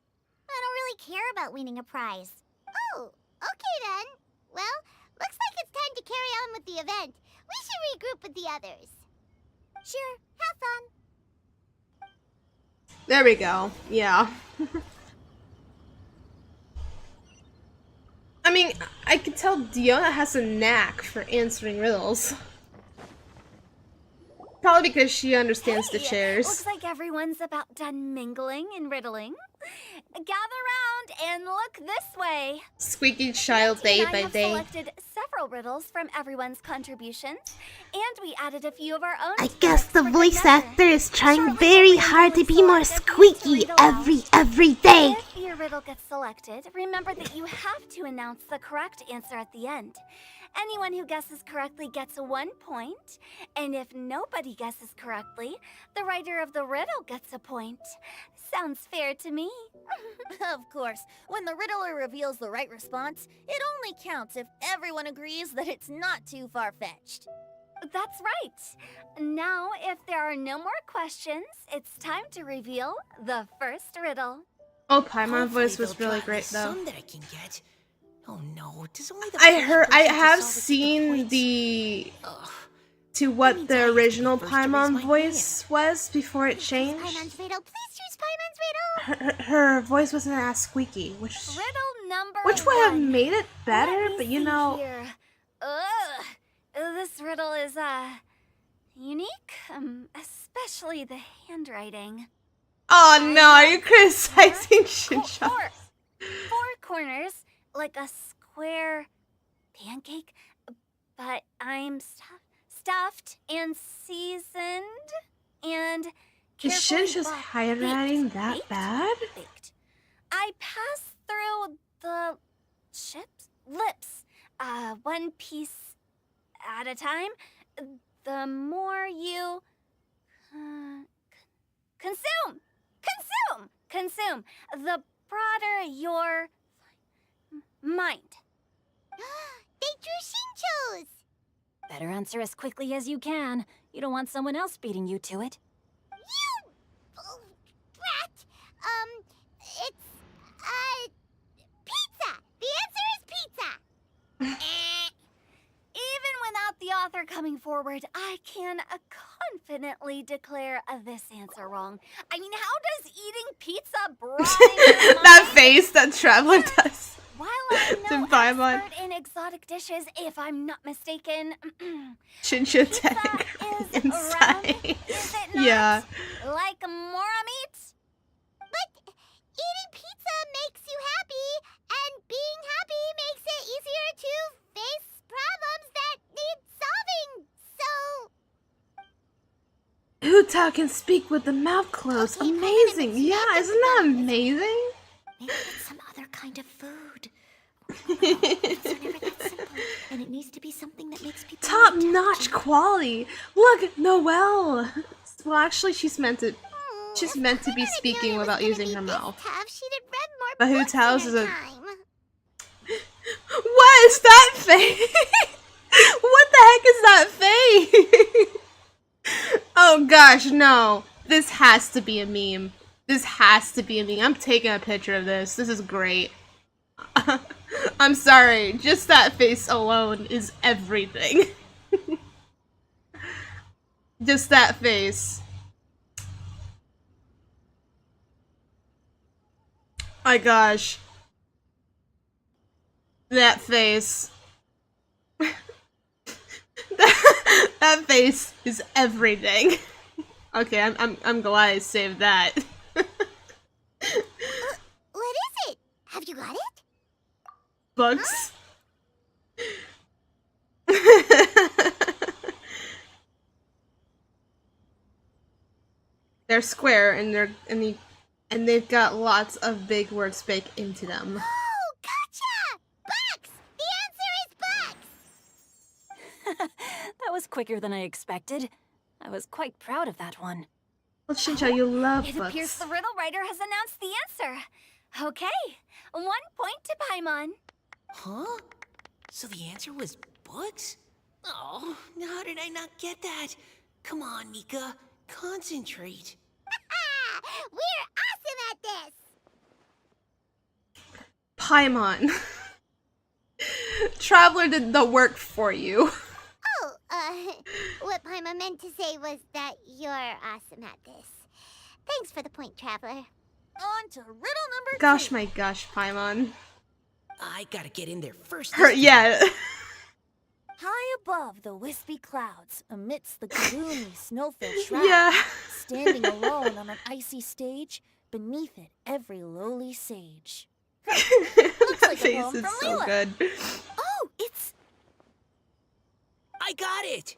I don't really care about winning a prize. Oh, okay then. Well, looks like it's time to carry on with the event. We should regroup with the others. Sure, have fun. There we go. Yeah. I mean, I can tell Diona has a knack for answering riddles. Probably because she understands the Hey, chairs. looks like everyone's about done mingling and riddling. Gather round and look this way. Squeaky child Nancy day and I by have day. selected several riddles from everyone's contributions, and we added a few of our own. I to guess mix the for good voice measure. actor is trying Shortly, very we'll hard to randomly be more select a few to squeaky read aloud. every day. If your riddle gets selected, remember that you have to announce the correct answer at the end. Anyone who guesses correctly gets 1 point, and if nobody guesses correctly, the writer of the riddle gets a point. Sounds fair to me. Of course, when the riddler reveals the right response, it only counts if everyone agrees that it's not too far-fetched. That's right. Now, if there are no more questions, it's time to reveal the first riddle. Oh, Paimon Hopefully voice was they'll really draw great the though. sum that I can get. Oh no, does only the I first person to have solve it get seen points? the Ugh. to That what means the I have to be original first to raise Paimon my voice was before it Choose changed. Paimon's riddle. Please choose Paimon's riddle. Her voice wasn't as squeaky, which Riddle number would have 1. made it better, Let me but you see know, here. Ugh. This riddle is unique, especially the handwriting. oh no, are you criticizing Shinsha? Four corners, like a square pancake, but I'm stuffed and seasoned and Is carefully Shinsha's baked. handwriting that Baked? bad? Baked. I pass through the lips, one piece at a time. The more you consume, the broader your mind. They drew Shincho's. Better answer as quickly as you can. You don't want someone else beating you to it. You brat. It's pizza. The answer is pizza. Even without the author coming forward, I can confidently declare this answer wrong. I mean, how does eating pizza broaden your That mind? face that Traveler does. While I'm To no Paimon. expert in exotic dishes, if I'm not mistaken, Shinsha pizza tag is inside. round, is it not? Yeah. Like mora meat? But eating pizza makes you happy, and being happy makes it easier to face problems that need solving. So Uta can speak with the mouth closed. Okay, Amazing. Paimon, Yeah, isn't that amazing? maybe it's some other kind of food. It's never that simple, and it needs to be something that makes people Top more notch intelligent. quality. Look, Noelle. Well, actually, she's meant to If be Paimon had speaking known it was without gonna using be her this mouth. tough, she'd have read more But books Hoot's house in is her a- time. What is that face? What the heck is that face? Oh gosh, no. This has to be a meme. This has to be a meme. I'm taking a picture of this. This is great. I'm sorry. Just that face alone is everything. Just that face. My gosh. That face. that face is everything. Okay, I'm glad I saved that. What is it? Have you got it? Books. They're square and they've got lots of big words baked into them. Oh, gotcha! Bucks! The answer is bucks! That was quicker than I expected. I was quite proud of that one. Well, Shinsha, you love It appears books. the riddle writer has announced the answer. Okay, 1 point to Paimon. Huh? So the answer was books? Oh, how did I not get that? Come on, Mika. Concentrate. We're awesome at this! Paimon. Traveler did the work for you. Oh, what Paimon meant to say was that you're awesome at this. Thanks for the point, Traveler. On to riddle number Gosh, 2. my gosh, Paimon. I gotta get in there first. Her, this time. yeah. High above the wispy clouds, amidst the gloomy snow-filled shroud, Yeah. standing alone on an icy stage, beneath it every lowly sage. Looks That like a face poem is from so Leela. good. Oh, it's... I got it!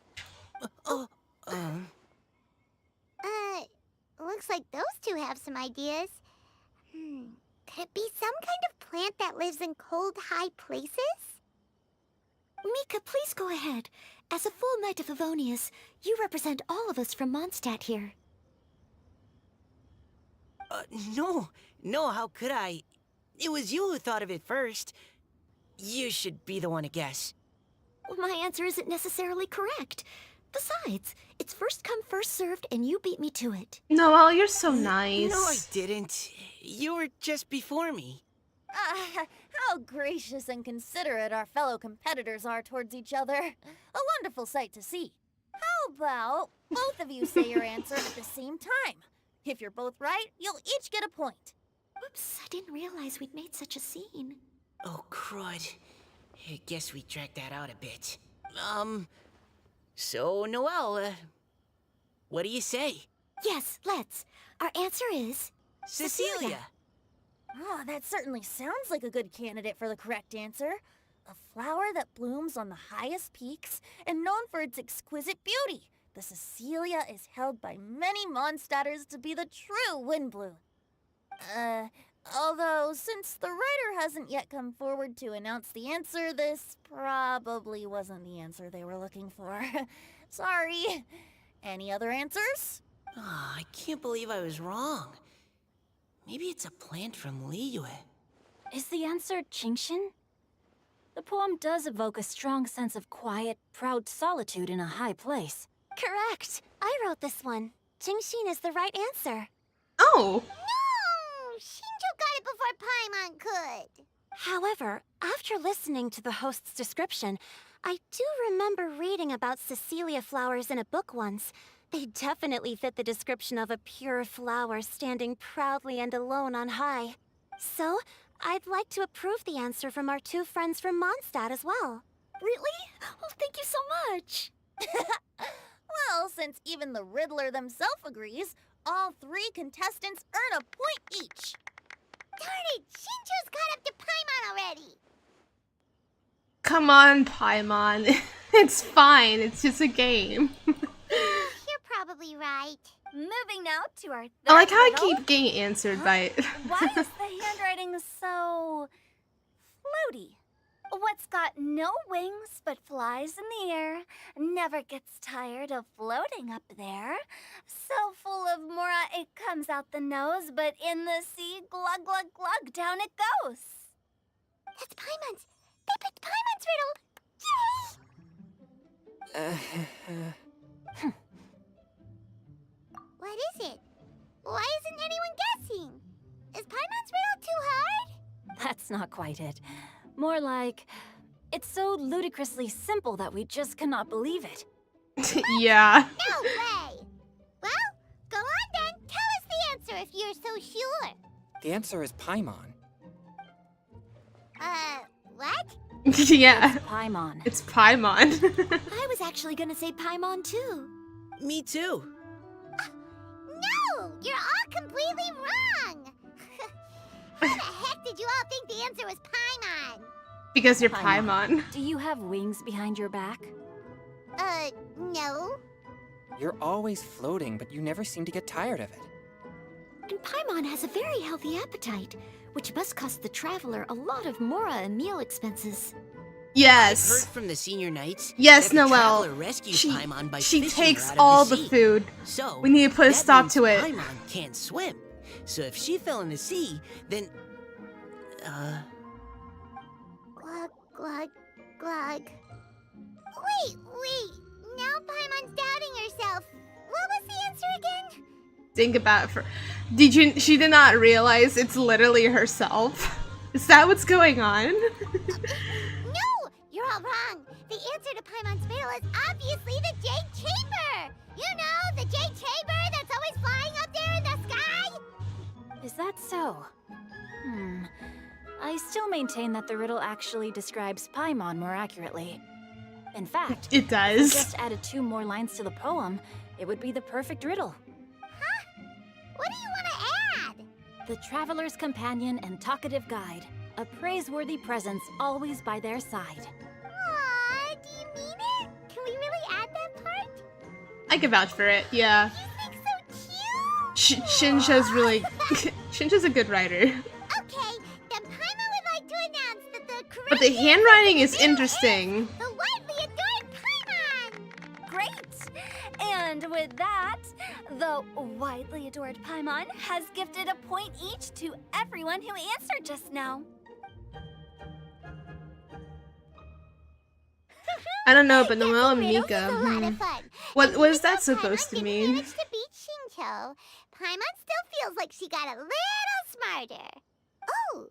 Looks like those two have some ideas. Could it be some kind of plant that lives in cold, high places? Mika, please go ahead. As a full Knight of Favonius, you represent all of us from Mondstadt here. No, how could I? It was you who thought of it first. You should be the one to guess. Well, my answer isn't necessarily correct. Besides, it's first come, first served, and you beat me to it. Noelle, you're so nice. No, I didn't. You were just before me. How gracious and considerate our fellow competitors are towards each other. A wonderful sight to see. How about both of you say your answer at the same time? If you're both right, you'll each get a point. Whoops, I didn't realize we'd made such a scene. Oh, crud. I guess we dragged that out a bit. So, Noelle, what do you say? Yes, let's. Our answer is... Cecilia! Oh, that certainly sounds like a good candidate for the correct answer. A flower that blooms on the highest peaks and known for its exquisite beauty. The Cecilia is held by many Mondstadters to be the true Windbloom. Although, since the writer hasn't yet come forward to announce the answer, this probably wasn't the answer they were looking for. Sorry. Any other answers? Oh, I can't believe I was wrong. Maybe it's a plant from Liyue. Is the answer Qingxin? The poem does evoke a strong sense of quiet, proud solitude in a high place. Correct. I wrote this one. Qingxin is the right answer. Oh. No! Shinjo got it before Paimon could. However, after listening to the host's description, I do remember reading about Cecilia flowers in a book once. They definitely fit the description of a pure flower standing proudly and alone on high. So, I'd like to approve the answer from our two friends from Mondstadt as well. Really? Oh, thank you so much. Well, since even the Riddler themselves agrees, all three contestants earn a point each. Darn it! Shinjo's caught up to Paimon already! Come on, Paimon. It's fine. It's just a game. You're probably right. Moving now to our third I like how I riddle. keep getting answered by... Why is the handwriting so floaty? What's got no wings but flies in the air, never gets tired of floating up there. So full of mora it comes out the nose, but in the sea, glug glug glug, down it goes. That's Paimon's. They picked Paimon's riddle. Yay! What is it? Why isn't anyone guessing? Is Paimon's riddle too hard? That's not quite it. More like, it's so ludicrously simple that we just cannot believe it. Yeah. No way! Well, go on then. Tell us the answer if you're so sure. The answer is Paimon. What? Yeah. Paimon. It's Paimon. I was actually gonna say Paimon too. Me too. No! You're all completely wrong! How the heck did you all think the answer was Paimon? Because you're Paimon. Paimon. Do you have wings behind your back? No. You're always floating, but you never seem to get tired of it. And Paimon has a very healthy appetite, which must cost the traveler a lot of mora and meal expenses. I've heard Yes. from the senior knights Yes, that the Noelle. traveler rescues She, Paimon by she fishing her takes out of all the the sea. food. So We need to put a that stop means to it. Paimon can't swim. So if she fell in the sea, then Glug, glug, glug. Wait. Now Paimon's doubting herself. What was the answer again? Think about it for... She did not realize it's literally herself? Is that what's going on? No! You're all wrong. The answer to Paimon's riddle is obviously the Jade Chamber! You know, the Jade Chamber that's always flying up there in the sky? Is that so? I still maintain that the riddle actually describes Paimon more accurately. In fact, It if does. you just added 2 more lines to the poem, it would be the perfect riddle. What do you want to add? The traveler's companion and talkative guide, a praiseworthy presence always by their side. Aw, do you mean it? Can we really add that part? I can vouch for it, yeah. You think so cute? Shinsha's really... Shinsha's a good writer. Okay, then Paimon would like to announce that the correct But the answer handwriting to is the riddle interesting. the widely adored Paimon! Great! And with that, the widely adored Paimon has gifted a point each to everyone who answered just now. I don't know, but Noelle and Riddles Mika... is a lot of fun. What And is even that though supposed to Paimon mean? didn't manage to beat Shinto, Paimon still feels like she got a little smarter. Oh,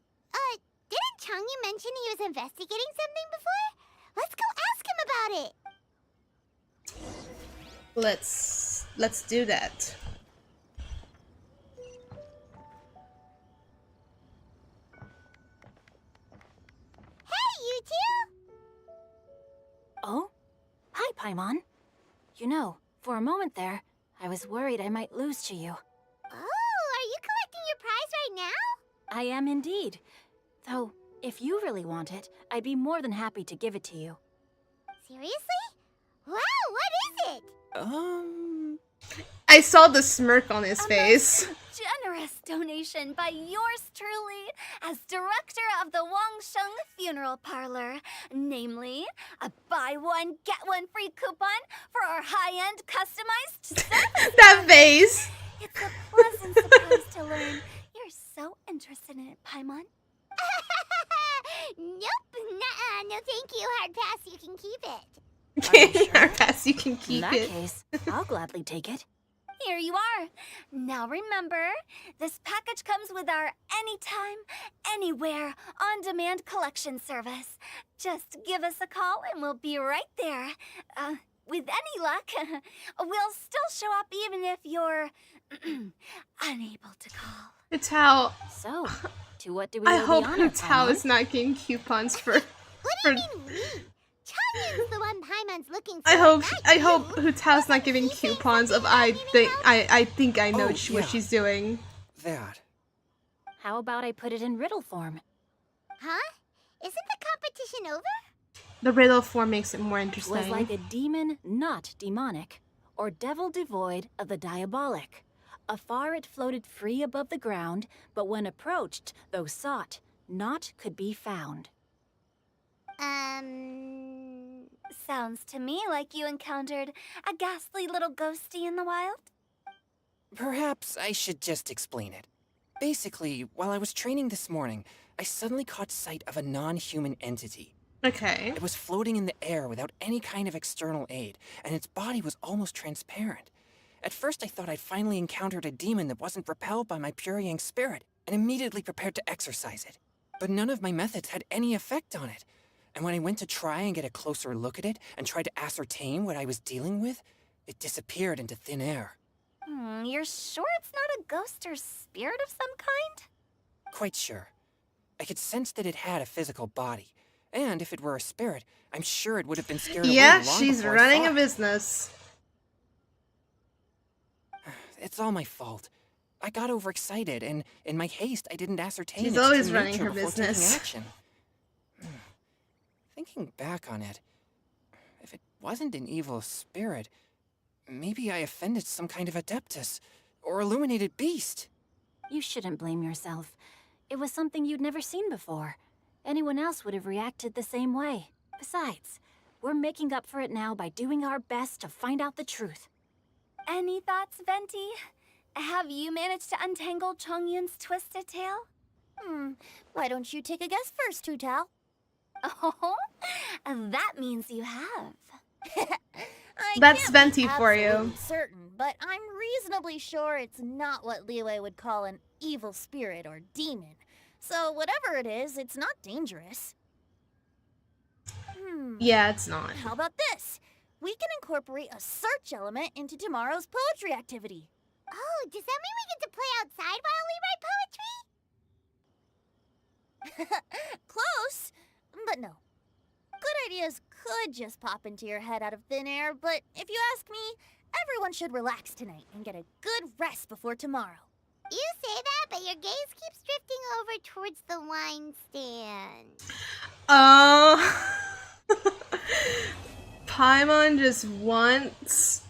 didn't Changyu mention he was investigating something before? Let's go ask him about it. Let's do that. Hey, you two! Oh? Hi, Paimon. You know, for a moment there, I was worried I might lose to you. Oh, are you collecting your prize right now? I am indeed. Though, if you really want it, I'd be more than happy to give it to you. Seriously? Wow, what is it? I saw the smirk on his face. Generous donation by yours truly as director of the Wangsheng Funeral Parlor, namely a buy one get one free coupon for our high-end customized service. That face! It's a pleasant surprise to learn you're so interested in it, Paimon. Nope, nuh-uh, no thank you, hard pass, you can keep it. Our pass, you can In keep that it. case, I'll gladly take it. Here you are. Now remember, this package comes with our anytime, anywhere, on-demand collection service. Just give us a call and we'll be right there. With any luck, we'll still show up even if you're unable to call. Hutao, So, to what do we I owe hope the honor, Hutao Paimon? is not getting coupons for... What do you for mean we? Changyun's the one Paimon's looking for. I hope not you. Hutao's not giving coupons of I think I know Oh, what yeah. she's doing. That. How about I put it in riddle form? Huh? Isn't the competition over? The riddle form makes it more Was interesting. like a demon not demonic, or devil devoid of the diabolic. Afar it floated free above the ground, but when approached, though sought, naught could be found. Sounds to me like you encountered a ghastly little ghosty in the wild. Perhaps I should just explain it. Basically, while I was training this morning, I suddenly caught sight of a non-human entity. Okay. It was floating in the air without any kind of external aid, and its body was almost transparent. At first I thought I'd finally encountered a demon that wasn't repelled by my pure yang spirit, and immediately prepared to exorcise it. But none of my methods had any effect on it. And when I went to try and get a closer look at it and tried to ascertain what I was dealing with, it disappeared into thin air. You're sure it's not a ghost or spirit of some kind? Quite sure. I could sense that it had a physical body, and if it were a spirit, I'm sure it would have been scared away Yeah, long she's before I running saw a it. business. It's all my fault. I got overexcited, and in my haste, I didn't ascertain She's its always true running nature her before taking business. action. Thinking back on it, if it wasn't an evil spirit, maybe I offended some kind of adeptus or illuminated beast. You shouldn't blame yourself. It was something you'd never seen before. Anyone else would have reacted the same way. Besides, we're making up for it now by doing our best to find out the truth. Any thoughts, Venti? Have you managed to untangle Chongyun's twisted tail? Why don't you take a guess first, Hutao? Oh, that means you have. I That's can't Venti be for you. absolutely certain, but I'm reasonably sure it's not what Liyue would call an evil spirit or demon. So whatever it is, it's not dangerous. Yeah, it's not. How about this? We can incorporate a search element into tomorrow's poetry activity. Oh, does that mean we get to play outside while we write poetry? Close, but no. Good ideas could just pop into your head out of thin air, but if you ask me, everyone should relax tonight and get a good rest before tomorrow. You say that, but your gaze keeps drifting over towards the wine stand. Paimon just wants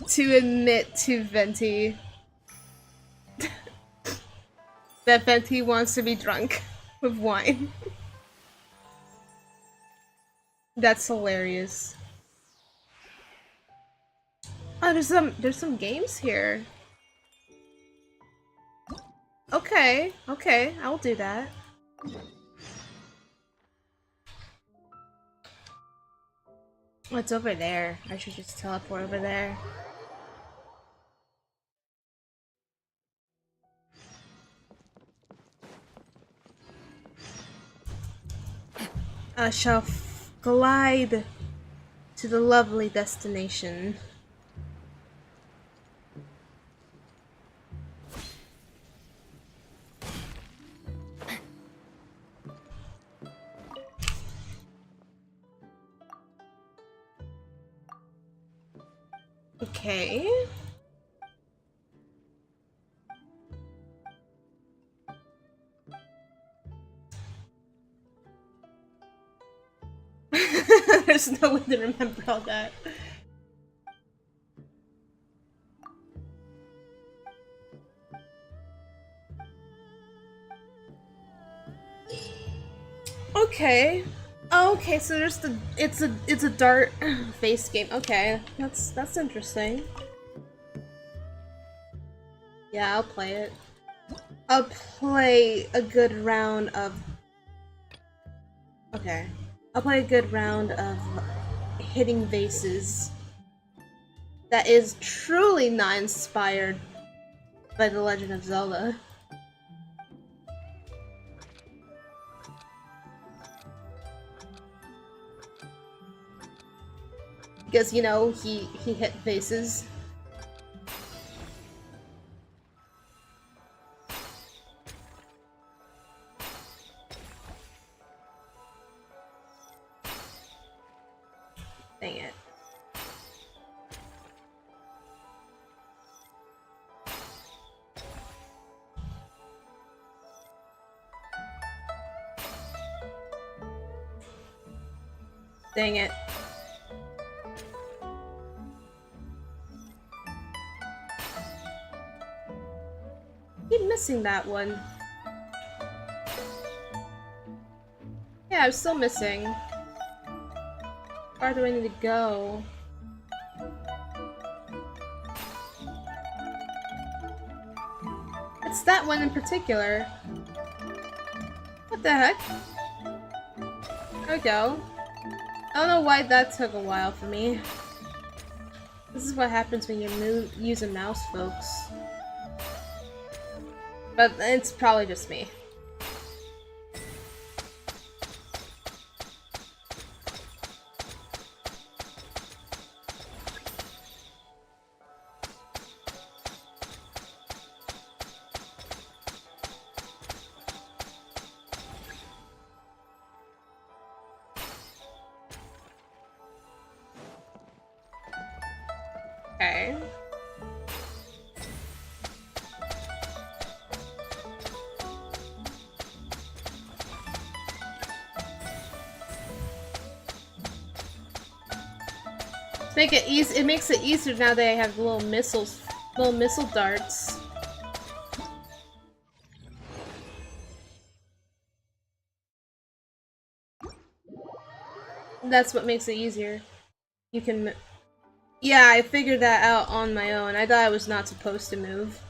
to admit to Venti that Venti wants to be drunk with wine. That's hilarious. Oh, there's some games here. Okay, I'll do that. What's over there? I should just teleport over there. I shall glide to the lovely destination. Okay. There's no way to remember all that. Okay. Oh, okay, so there's it's a dart face game. Okay, that's interesting. Yeah, I'll play it. I'll play a good round of. Okay, I'll play a good round of hitting vases. That is truly not inspired by The Legend of Zelda. Because, you know, he hit faces. Dang it. Dang it. Keep missing that one. Yeah, I'm still missing. Where do I need to go? It's that one in particular. What the heck? There we go. I don't know why that took a while for me. This is what happens when you use a mouse, folks. But it's probably just me. Okay. Make it easy. It makes it easier now that I have little missile darts. That's what makes it easier. You can. Yeah, I figured that out on my own. I thought I was not supposed to move.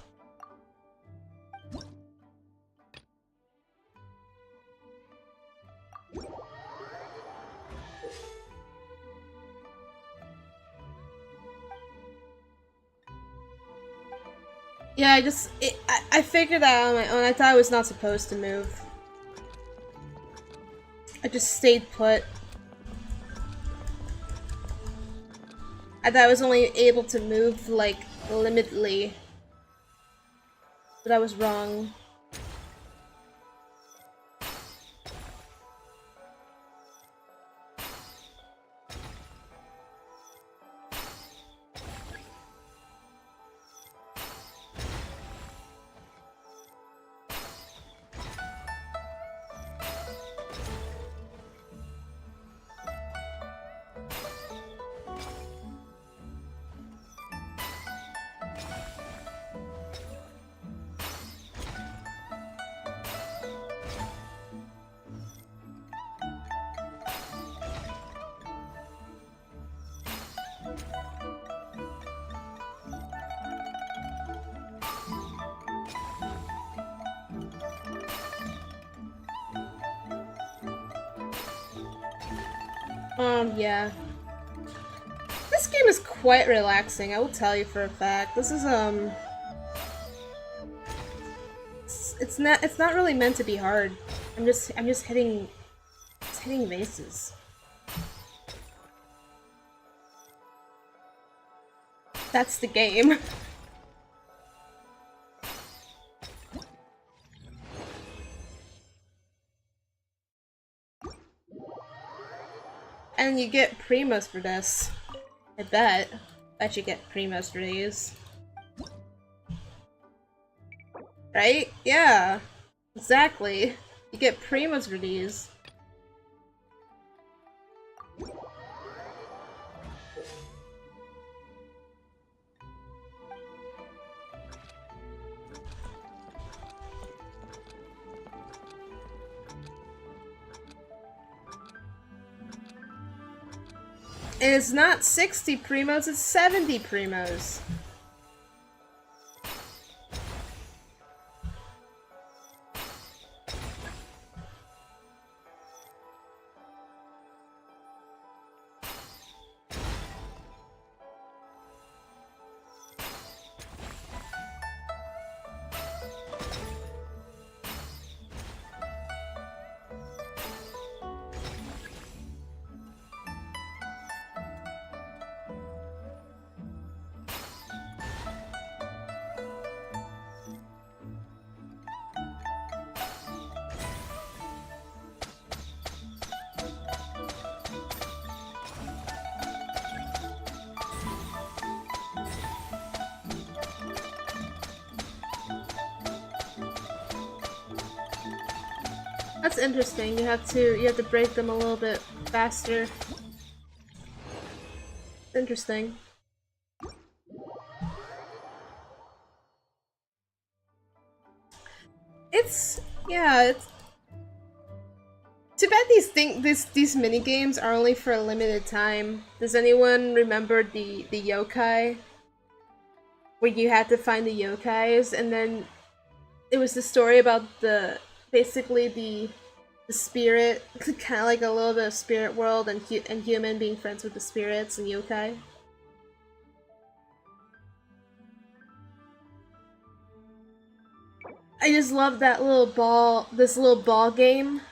Yeah, I figured that out on my own. I thought I was not supposed to move. I just stayed put. I thought I was only able to move, like, limitedly. But I was wrong. Yeah. This game is quite relaxing, I will tell you for a fact. This is, it's not really meant to be hard. I'm just hitting vases. That's the game. And you get primos for this. I bet. Bet you get primos for these. Right? Yeah. Exactly. You get primos for these. And it's not 60 primos, it's 70 primos. That's interesting. You have to break them a little bit faster. Interesting. It's too bad these mini games are only for a limited time. Does anyone remember the yokai? Where you had to find the yokais, and then it was the story about basically the spirit, kind of like a little bit of spirit world and human being friends with the spirits and yokai. I just love that this little ball game.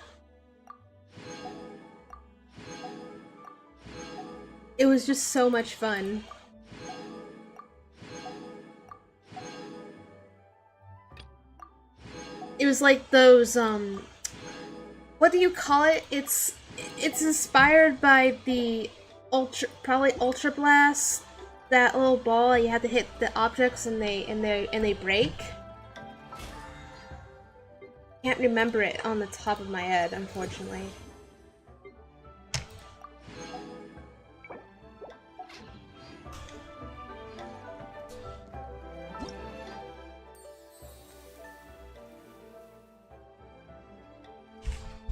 It was just so much fun. It was like those, what do you call it? It's inspired by the probably Ultra Blast, that little ball. You have to hit the objects and they break. Can't remember it on the top of my head, unfortunately.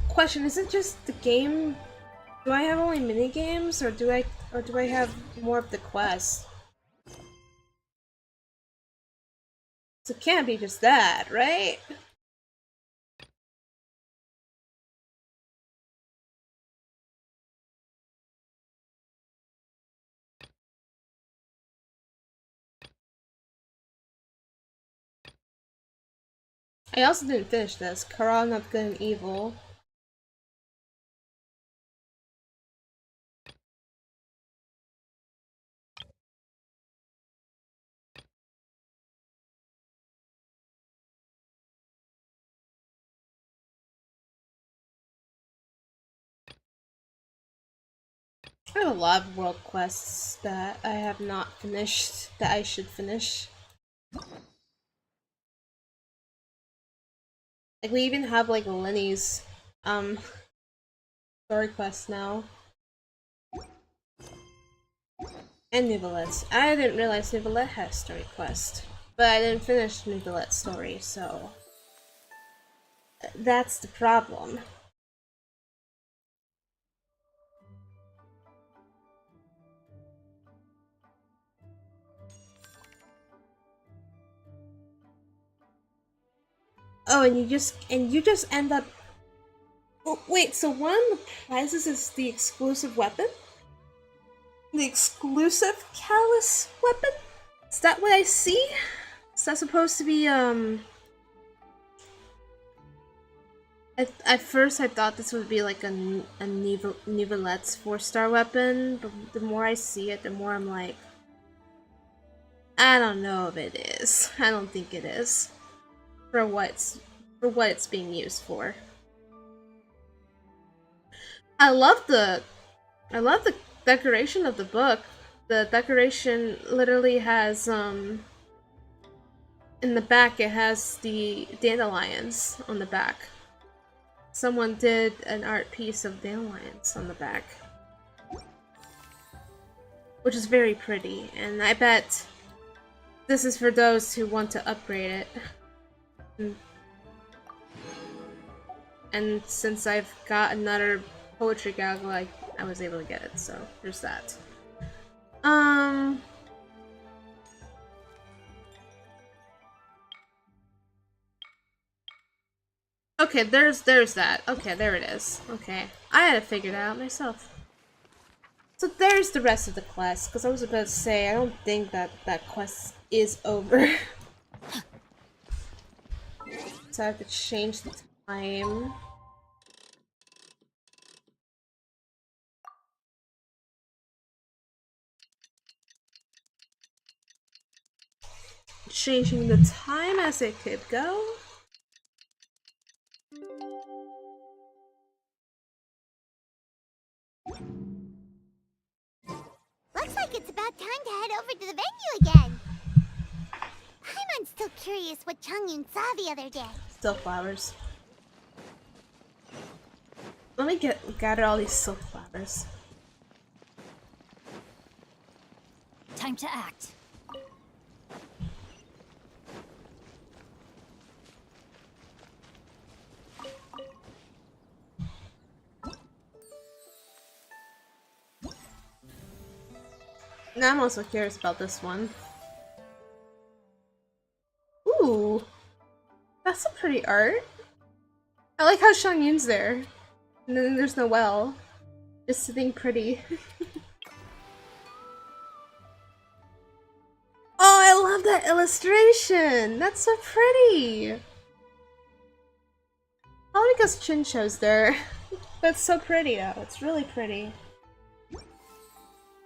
Question, is it just the game? Do I have only mini games, or do I have more of the quests? So it can't be just that, right? I also didn't finish this. Karan of Good and Evil. I have a lot of world quests that I have not finished that I should finish. Like, we even have like Lenny's story quests now. And Nivelette's. I didn't realize Nivelette had a story quest. But I didn't finish Nivelette's story, so that's the problem. Oh, and you just end up. Oh, wait, so one of the prizes is the exclusive weapon? The exclusive callus weapon? Is that what I see? Is that supposed to be, At first I thought this would be like a Nivelette's 4-star weapon, but the more I see it, the more I'm like, I don't know if it is. I don't think it is. For what it's being used for. I love the decoration of the book. The decoration literally has in the back it has the dandelions on the back. Someone did an art piece of dandelions on the back, which is very pretty, and I bet this is for those who want to upgrade it. And since I've got another poetry goggle, I was able to get it, so there's that. Okay, there's that. Okay, there it is. Okay, I had to figure that out myself. So there's the rest of the quest, because I was about to say, I don't think that quest is over. So I have to change the time. Changing the time as it could go. Looks like it's about time to head over to the venue again. I'm still curious what Changyun saw the other day. Still flowers. Let me gather all these silk flowers. Time to act. Now I'm also curious about this one. Ooh, that's some pretty art. I like how Changyun's there. And then there's Noelle. Just sitting pretty. Oh, I love that illustration! That's so pretty! Probably because Chincho's there. That's so pretty though, it's really pretty.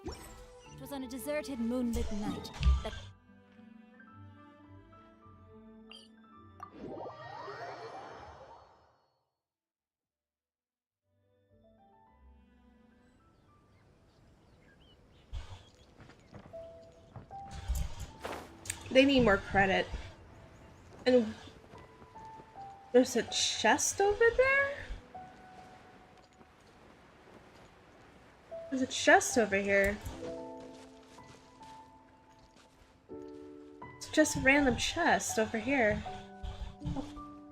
It was on a deserted moonlit night that They need more credit. And there's a chest over there? There's a chest over here. It's just a random chest over here.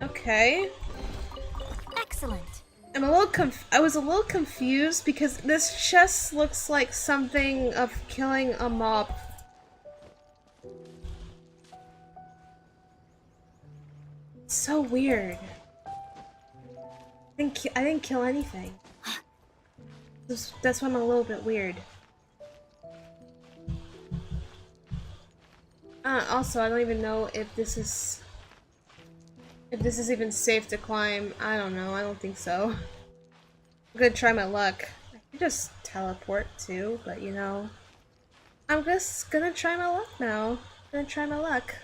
Okay. excellent. I was a little confused because this chest looks like something of killing a mob. It's so weird. I didn't kill anything. That's why I'm a little bit weird. Also, I don't even know if this is even safe to climb. I don't know. I don't think so. I'm gonna try my luck. I could just teleport too, but you know, I'm just gonna try my luck now. I'm gonna try my luck.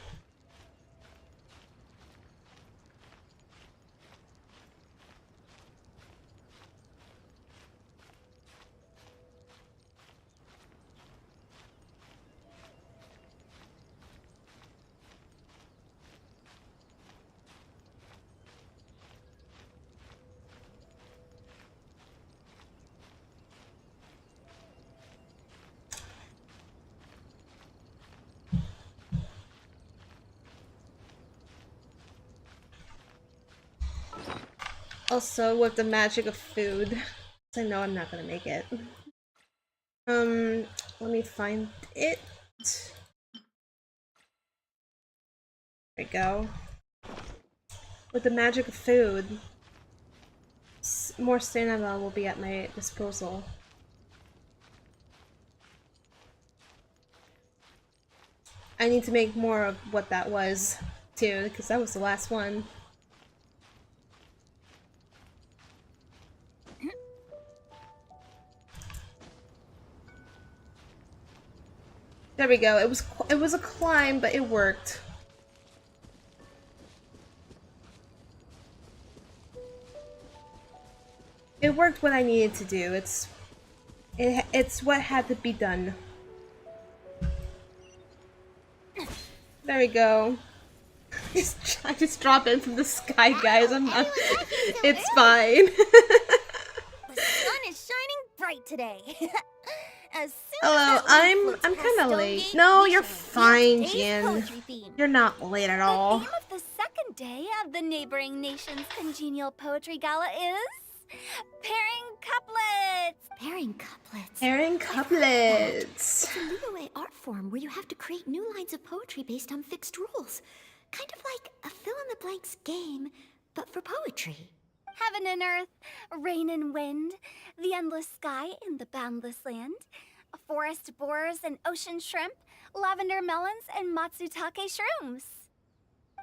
Also, with the magic of food, I know I'm not gonna make it. Let me find it. There we go. With the magic of food, more stamina will be at my disposal. I need to make more of what that was, too, because that was the last one. There we go. It was a climb, but it worked. It worked what I needed to do. It's what had to be done. There we go. I just dropped in from the sky, guys. I'm not. It's fine. The sun is shining bright today. As soon Hello, as that wind floats I'm past kind of Stone late. Gate, No, we you're shall fine, reveal today's Jen. poetry theme. You're not late at all. The theme of the second day of the neighboring nation's congenial poetry gala is pairing couplets. Pairing couplets. Pairing couplets. It's a Liyue art form where you have to create new lines of poetry based on fixed rules. Kind of like a fill-in-the-blanks game, but for poetry. Heaven and earth, rain and wind, the endless sky and the boundless land, forest borers and ocean shrimp, lavender melons and matsutake shrooms.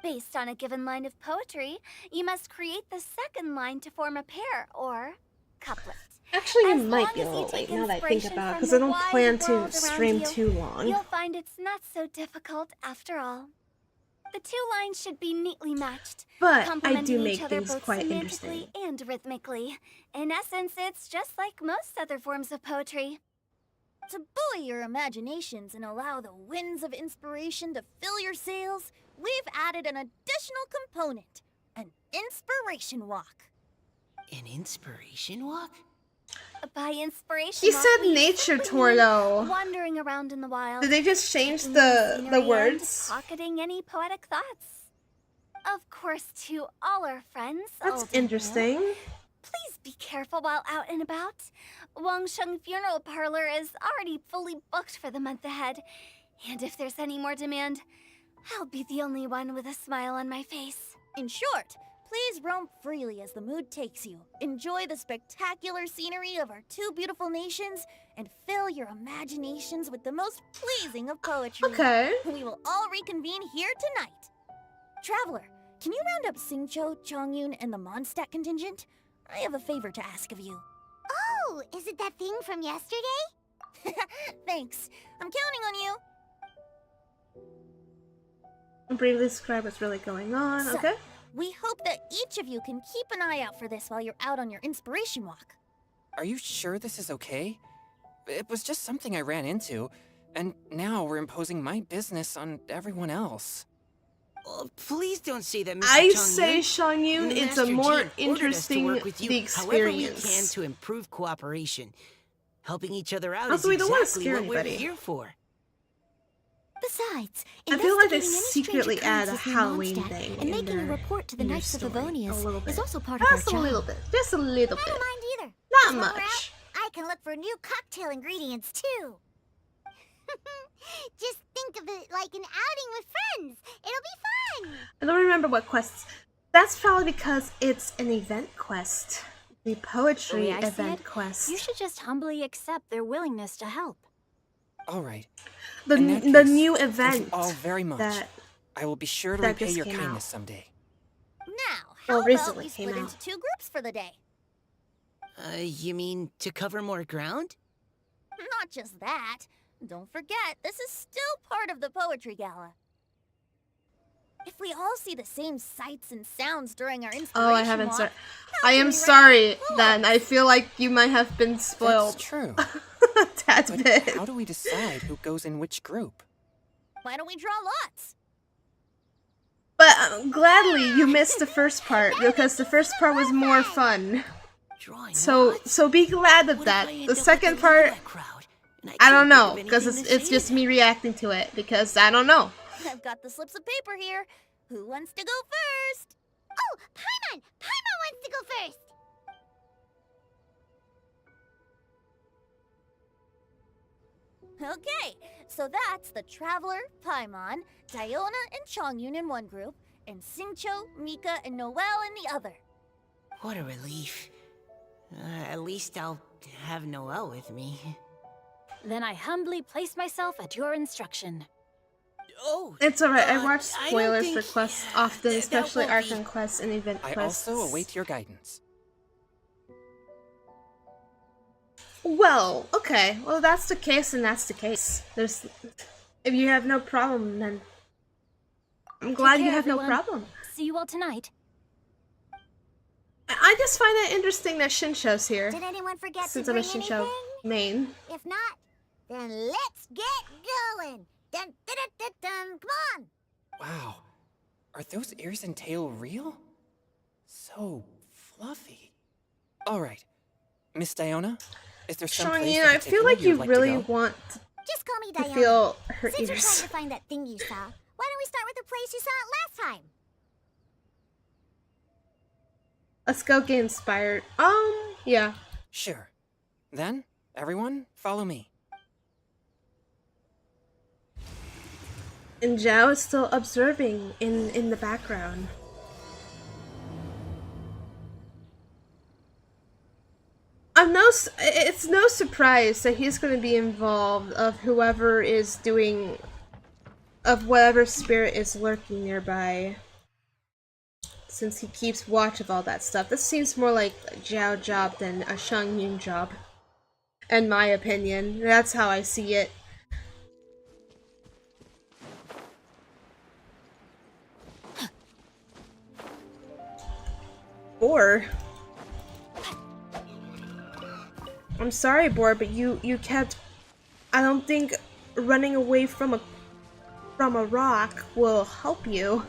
Based on a given line of poetry, you must create the second line to form a pair, or couplet. Actually, you As might long be a as you little take late now that I think inspiration about it, from because the I don't wide plan to world around stream you, too long. You'll find it's not so difficult after all. The two lines should be neatly matched, But I do complementing make each other things both quite semantically interesting. and rhythmically. In essence, it's just like most other forms of poetry. To buoy your imaginations and allow the winds of inspiration to fill your sails, we've added an additional component, an inspiration walk. An inspiration walk? By inspiration, He walk, said we nature simply tour, mean though. wandering around in the wild. Did they just change taking in the scenery and words? pocketing any poetic thoughts. Of course, to all our friends, That's old and new, interesting. please be careful while out and about. Wangsheng Funeral Parlor is already fully booked for the month ahead. And if there's any more demand, I'll be the only one with a smile on my face. In short, please roam freely as the mood takes you. Enjoy the spectacular scenery of our two beautiful nations, and fill your imaginations with the most pleasing of poetry. Okay. We will all reconvene here tonight. Traveler, can you round up Xingqiu, Chongyun, and the Mondstadt contingent? I have a favor to ask of you. Oh, is it that thing from yesterday? Thanks. I'm counting on you. Briefly describe what's really going on. So, Okay. we hope that each of you can keep an eye out for this while you're out on your inspiration walk. Are you sure this is okay? It was just something I ran into, and now we're imposing my business on everyone else. Oh, please don't say that, Mr. I Chongyun. say, Shanyun, it's a Master more Jin ordered us to interesting work with you the however we can experience. to improve cooperation. Helping each other out Also, is we don't wanna exactly scare what we're anybody. here for. Besides, I feel like they investigating any strange secretly add a occurrences near Halloween Mondstadt thing and in making a their- report to the in their Knights of story, Favonius a little bit. is also part of our Just a job. little bit. Just a little I bit. don't mind either. Not Just while we're much. out, I can look for new cocktail ingredients too. Just think of it like an outing with friends. It'll be fun. I don't remember what quests. That's probably because it's an event quest. The poetry The way I see event it, quest. You should just humbly accept their willingness to help. All right. The In that the case, new thank event you all very much. that I will be sure to that repay just your came kindness out. someday. Now, Well, how about recently we came split out. into two groups for the day? You mean to cover more ground? Not just that. Don't forget, this is still part of the Poetry Gala. If we all see the same sights and sounds during our inspiration Oh, I haven't walk, started. how I can am we write sorry, poems? then. I feel like you might have been That's spoiled. true. A tad But bit. how do we decide who goes in which group? Why don't we draw lots? But gladly you missed the first part because the first part was more fun. Drawing So lots? so be glad of What if that. I end The up with second the part, Lilac crowd, and I can't don't think know of because anything it's to just say? me reacting to it because I don't know. I've got the slips of paper here. Who wants to go first? Oh, Paimon! Paimon wants to go first. Okay, so that's the Traveler, Paimon, Diona, and Chongyun in one group, and Xingqiu, Mika, and Noelle in the other. What a relief. At least I'll have Noelle with me. Then I humbly place myself at your instruction. Oh, It's alright, I watch I don't spoilers for think quests often, that especially won't be- Archon quests and event I quests. also await your guidance. Well, okay. Well, that's the case, and that's the case. There's... If you have no problem, then... I'm glad you care, have no everyone. problem. See you all tonight. I just find it interesting that Shinsho's here. Did anyone forget to Since I'm a bring Shinsho anything? main. If not, then let's get going. Dun, dun, dun, dun, dun. Come on. Wow. Are those ears and tail real? So fluffy. Alright. Miss Diona, is there some place Shangyin, in I feel like particular you you'd really to go? Just want call me to Diana. feel her Since you're ears. trying to find that thing you saw, why don't we start with the place you saw it last time? Let's go get inspired. Yeah. Sure. Then, everyone, follow me. And Zhao is still observing in the background. It's no surprise that he's going to be involved of whoever is doing, of whatever spirit is lurking nearby. Since he keeps watch of all that stuff. This seems more like a Zhao job than a Shang-Yun job. In my opinion. That's how I see it. Boar. I'm sorry, Boar, but you kept... I don't think running away from a rock will help you.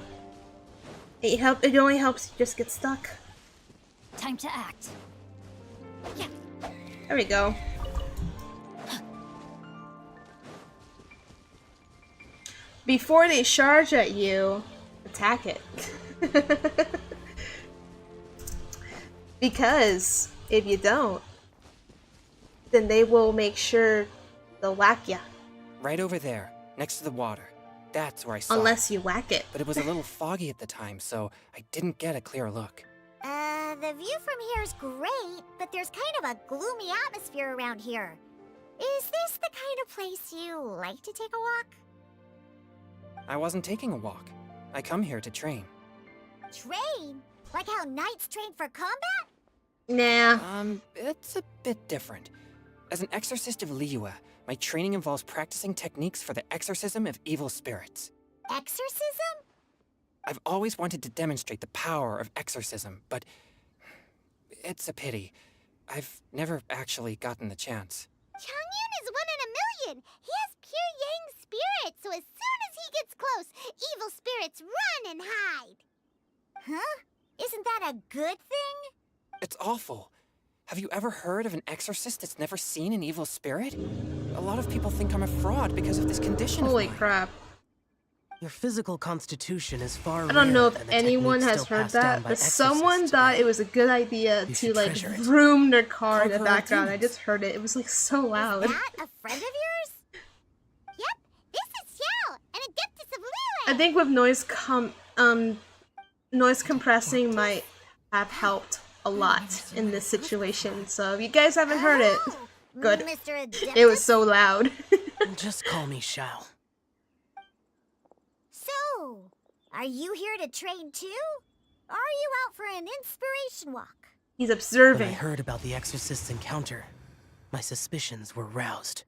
It only helps you just get stuck. Time to act. There we go. Before they charge at you, attack it. Because if you don't, then they will make sure they'll whack ya. Right over there, next to the water. That's where I saw Unless it. you whack it. But it was a little foggy at the time, so I didn't get a clear look. The view from here is great, but there's kind of a gloomy atmosphere around here. Is this the kind of place you like to take a walk? I wasn't taking a walk. I come here to train. Train? Like how knights train for combat? Nah. It's a bit different. As an exorcist of Liyue, my training involves practicing techniques for the exorcism of evil spirits. Exorcism? I've always wanted to demonstrate the power of exorcism, but it's a pity. I've never actually gotten the chance. Changyun is 1 in a million. He has pure yang spirit, so as soon as he gets close, evil spirits run and hide. Huh? Isn't that a good thing? It's awful. Have you ever heard of an exorcist that's never seen an evil spirit? A lot of people think I'm a fraud because of this condition of Holy mine. crap. Your physical constitution is far I don't know rarer if than the anyone techniques has still heard passed down that, by but someone exorcists thought today. it was a good idea You to should like treasure it. vroom their car in the Conquer our background. I demons. just heard it. It was like so loud. Is that a friend of yours? Yep, this is Xiao, an adeptus of Liyue. I think with noise compressing might have helped a lot in this situation. So if you guys haven't heard it, Oh, good. Mr. Adeptus? It was so loud. Just call me Shao. So, are you here to train too? Or are you out for an inspiration walk? He's When I observing. heard about the exorcist's encounter, my suspicions were roused.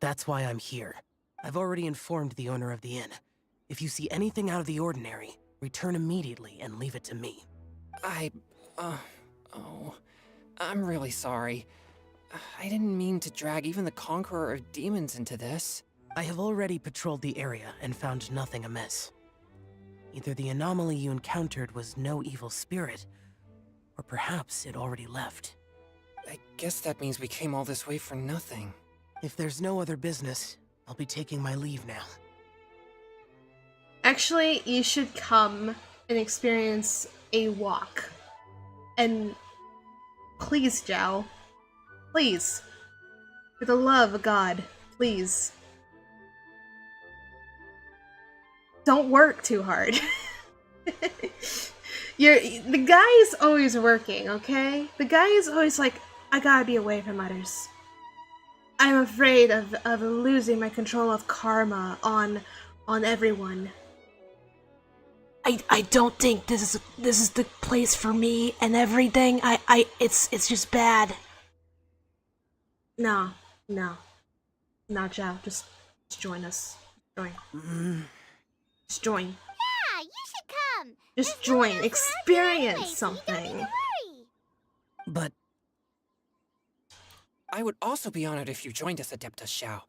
That's why I'm here. I've already informed the owner of the inn. If you see anything out of the ordinary, return immediately and leave it to me. I'm really sorry. I didn't mean to drag even the Conqueror of Demons into this. I have already patrolled the area and found nothing amiss. Either the anomaly you encountered was no evil spirit, or perhaps it already left. I guess that means we came all this way for nothing. If there's no other business, I'll be taking my leave now. Actually, you should come and experience a walk. And please, Zhao. Please. For the love of God, please. Don't work too hard. The guy is always working, okay? The guy is always like, I gotta be away from others. I'm afraid of losing my control of karma on everyone. I don't think this is the place for me and everything. It's just bad. No. Not Zhao. Just join us. Just join. Yeah, you should come. Just There's no one join. else around here Experience anyway, so you don't need something. to worry. But I would also be honored if you joined us, Adeptus Xiao.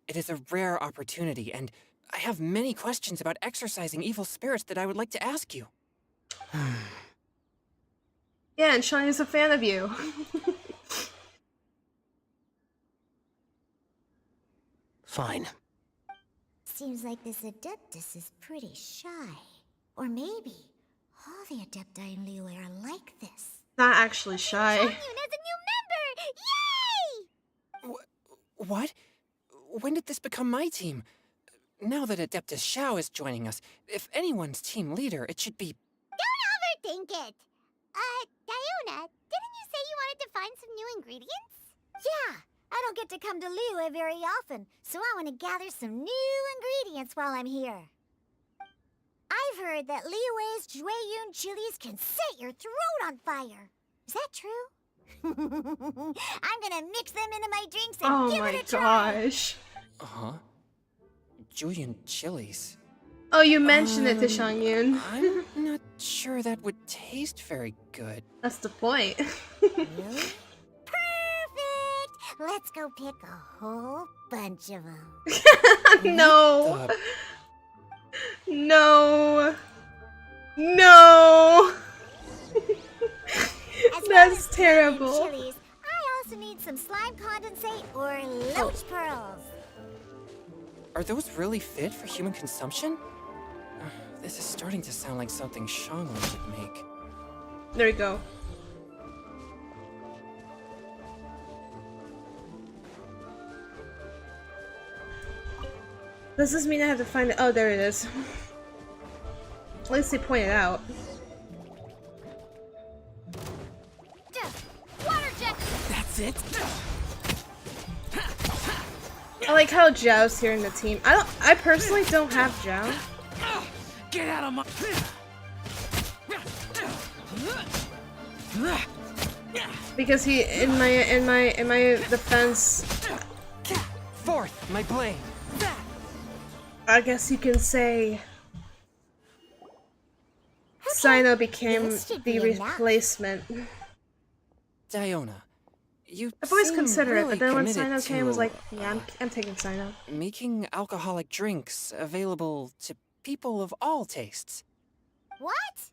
It is a rare opportunity, and I have many questions about exorcising evil spirits that I would like to ask you. Yeah, and Shani is a fan of you. Fine. Seems like this Adeptus is pretty shy. Or maybe all the Adepti in Liyue are like this. Not actually shy. Shanyun as a new member! Yay! What? When did this become my team? Now that Adeptus Xiao is joining us, if anyone's team leader, it should be... Don't overthink it. Diona, didn't you say you wanted to find some new ingredients? Yeah, I don't get to come to Liyue very often, so I want to gather some new ingredients while I'm here. I've heard that Liyue's Jueyun chilies can set your throat on fire. Is that true? I'm gonna mix them into my drinks and Oh give my it a try. gosh. Uh-huh. Julian chilies. Oh, you mentioned it to Shanyun. I'm not sure that would taste very good. That's the point. Really? Perfect! Let's go pick a whole bunch of them. No. The- No. No. As well That's as terrible. chilies, I also need some slime condensate or loach pearls. Are those really fit for human consumption? This is starting to sound like something Shangwen would make. There we go. Does this mean I have to find it? Oh, there it is. At least they pointed out. Water jet! That's it? I like how Zhao's here in the team. I personally don't have Zhao. Get out of my... Because he in my defense, Forth, my blade! I guess you can say Sino became this should the be enough. replacement. Diona, you I've always seem considered really it, but then when committed Sino came, I was to, like, yeah, I'm taking Sino. making alcoholic drinks available to people of all tastes. What?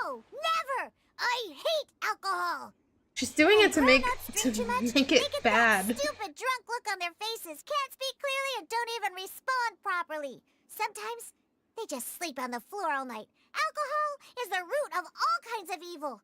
No, never! I hate alcohol! She's doing it to make Grown-ups drink too much, make it that bad. stupid drunk look on their faces, can't speak clearly, and don't even respond properly. Sometimes they just sleep on the floor all night. Alcohol is the root of all kinds of evil.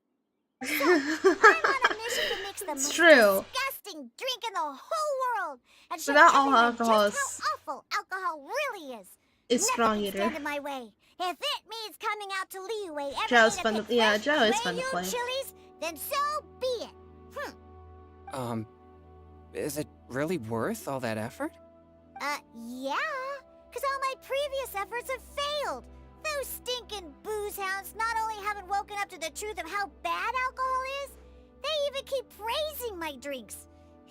So, I'm on a mission to mix the most true. disgusting drink in the whole world and show But not all everyone alcohol just is- how awful alcohol really is. It's strong Nothing can stand eater. in my way. If it means coming out to Liyue every Zhao's day to fun to- pick yeah, fresh Zhao is fun to Jueyun play. chilies, then so be it. Is it really worth all that effort? Yeah. Because all my previous efforts have failed. Those stinking booze hounds not only haven't woken up to the truth of how bad alcohol is, they even keep praising my drinks.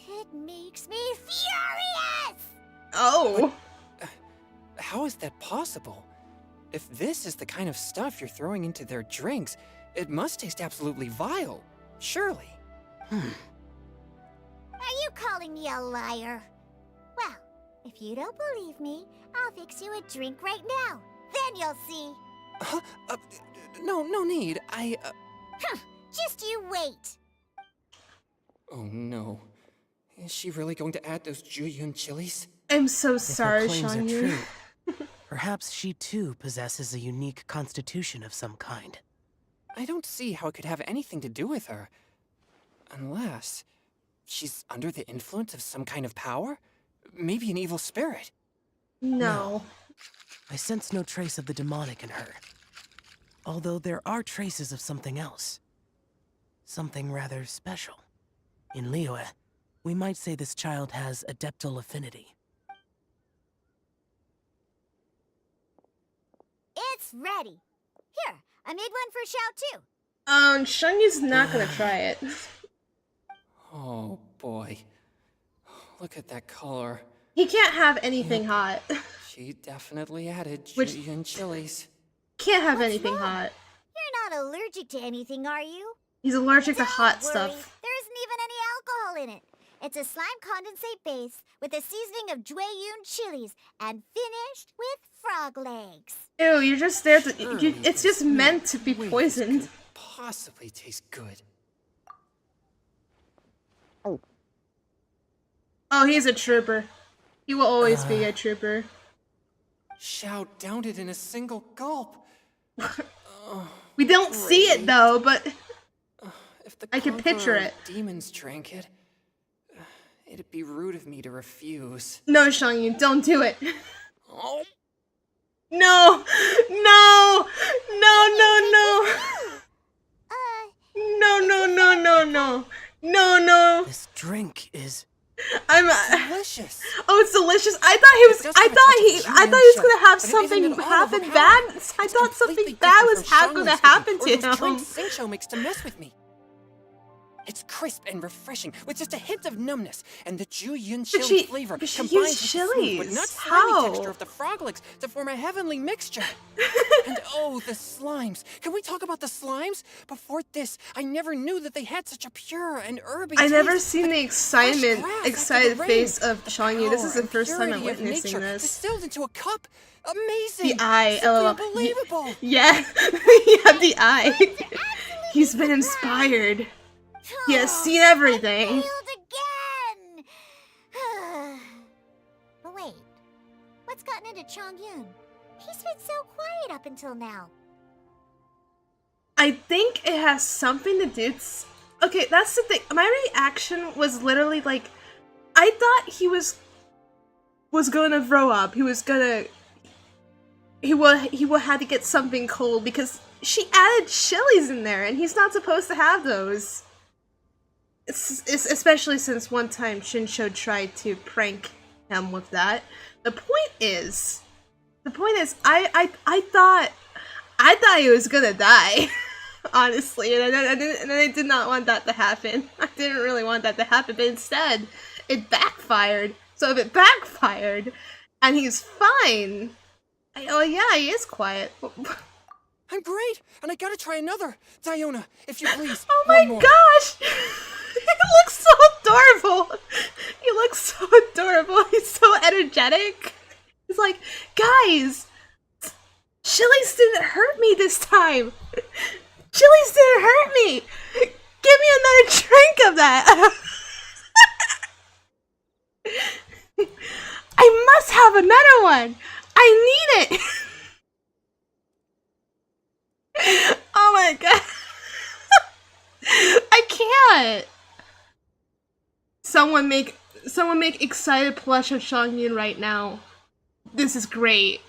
It makes me furious! Oh. How is that possible? If this is the kind of stuff you're throwing into their drinks, it must taste absolutely vile. Surely. Are you calling me a liar? Well, if you don't believe me, I'll fix you a drink right now. Then you'll see. Huh? No need. Just you wait. Oh no. Is she really going to add those Jueyun chilies? I'm so If her sorry, claims are Shangyu. true, perhaps she too possesses a unique constitution of some kind. I don't see how it could have anything to do with her. Unless she's under the influence of some kind of power? Maybe an evil spirit. No. I sense no trace of the demonic in her. Although there are traces of something else. Something rather special. In Liyue, we might say this child has adeptal affinity. It's ready. Here, I made one for Xiao too. Shungyu's not gonna try it. Oh boy. Look at that color. He can't have anything hot. She definitely added Which- Julian chilies. Can't have What's anything wrong? hot. You're not allergic to anything, are you? He's allergic to Don't hot worry, stuff. there isn't even any alcohol in it. It's a slime condensate base with a seasoning of Jueyun chilies and finished with frog legs. Ew, you're just there to. Surely It's just there's no meant to be way this poisoned. could possibly taste good. Oh, he's a trooper. He will always be a trooper. Xiao downed it in a single gulp. We don't see it though, but If the I can picture Conqueror it. of Demons drank it, it'd be rude of me to refuse. no, Shangyu, don't do it. Oh, No, no, no, no, no, no, no, no, no, no, no. This drink is... I'm. delicious. Oh, it's delicious. I thought he was. It does I have thought such a he. I Julian thought he was shell, gonna have but it something isn't at all happen bad. overpowering. I It's thought completely something different bad was from gonna Xiaoyun's happen cooking, to or those him. drinks Xingqiu makes to mess with me. It's crisp and refreshing, with just a hint of numbness, and the Jueyun chili she- flavor but she combines used with the smooth but chilies. not slimy How? texture of the frog legs to form a heavenly mixture. And oh, the slimes! Can we talk about the slimes? Before this, I never knew that they had such a pure and herby I never taste, seen like the excitement, fresh grass excited after the face rain. of The Shangyu. This is power the first time I'm and purity of witnessing nature this. distilled into a cup. Amazing! The eye, Simply LOL. unbelievable! Yeah, yeah, the eye. He's been inspired. He has seen everything. Failed again! But wait, what's gotten into Chongyun? He's been so quiet up until now. I think it has something to do. Okay, that's the thing. My reaction was literally like, I thought he was gonna throw up. He was gonna. He will have to get something cold because she added chilies in there, and he's not supposed to have those. It's especially since one time Shinsho tried to prank him with that. The point is, I thought he was gonna die, honestly, and I did not want that to happen. I didn't really want that to happen, but instead, it backfired. So if it backfired, and he's fine, oh yeah, he is quiet. I'm great, and I gotta try another. Diona, if you please. Oh one my more. gosh! He looks so adorable! He looks so adorable. He's so energetic. He's like, guys, chilies didn't hurt me this time. Chilies didn't hurt me. Give me another drink of that. I must have another one. I need it. Oh my god. I can't. Someone make excited plush of Shongyun right now. This is great.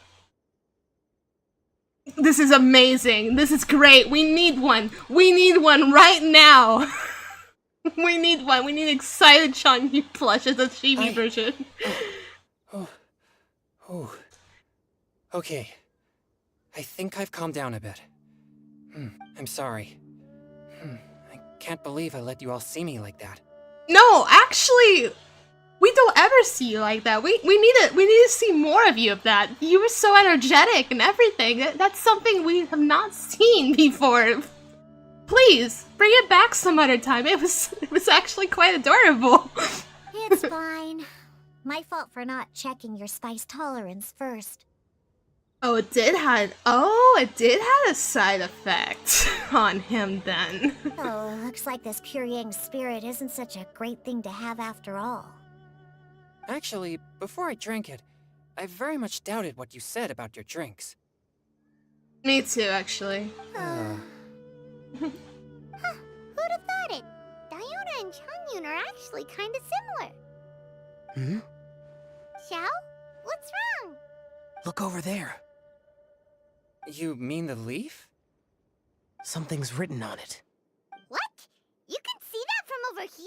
This is amazing. This is great. We need one. We need one right now. We need one. We need excited Shongyun plush as a chibi version. Oh. Okay. I think I've calmed down a bit. I'm sorry. I can't believe I let you all see me like that. No, actually, we don't ever see you like that. We need it. We need to see more of you of that. You were so energetic and everything. That's something we have not seen before. Please bring it back some other time. It was actually quite adorable. It's fine. My fault for not checking your spice tolerance first. Oh, it did have a side effect on him then. Oh, looks like this pure yang spirit isn't such a great thing to have after all. Actually, before I drank it, I very much doubted what you said about your drinks. Me too, actually. Who'd have thought it? Diona and Chongyun are actually kind of similar. Xiao? What's wrong? Look over there. You mean the leaf? Something's written on it. What? You can see that from over here?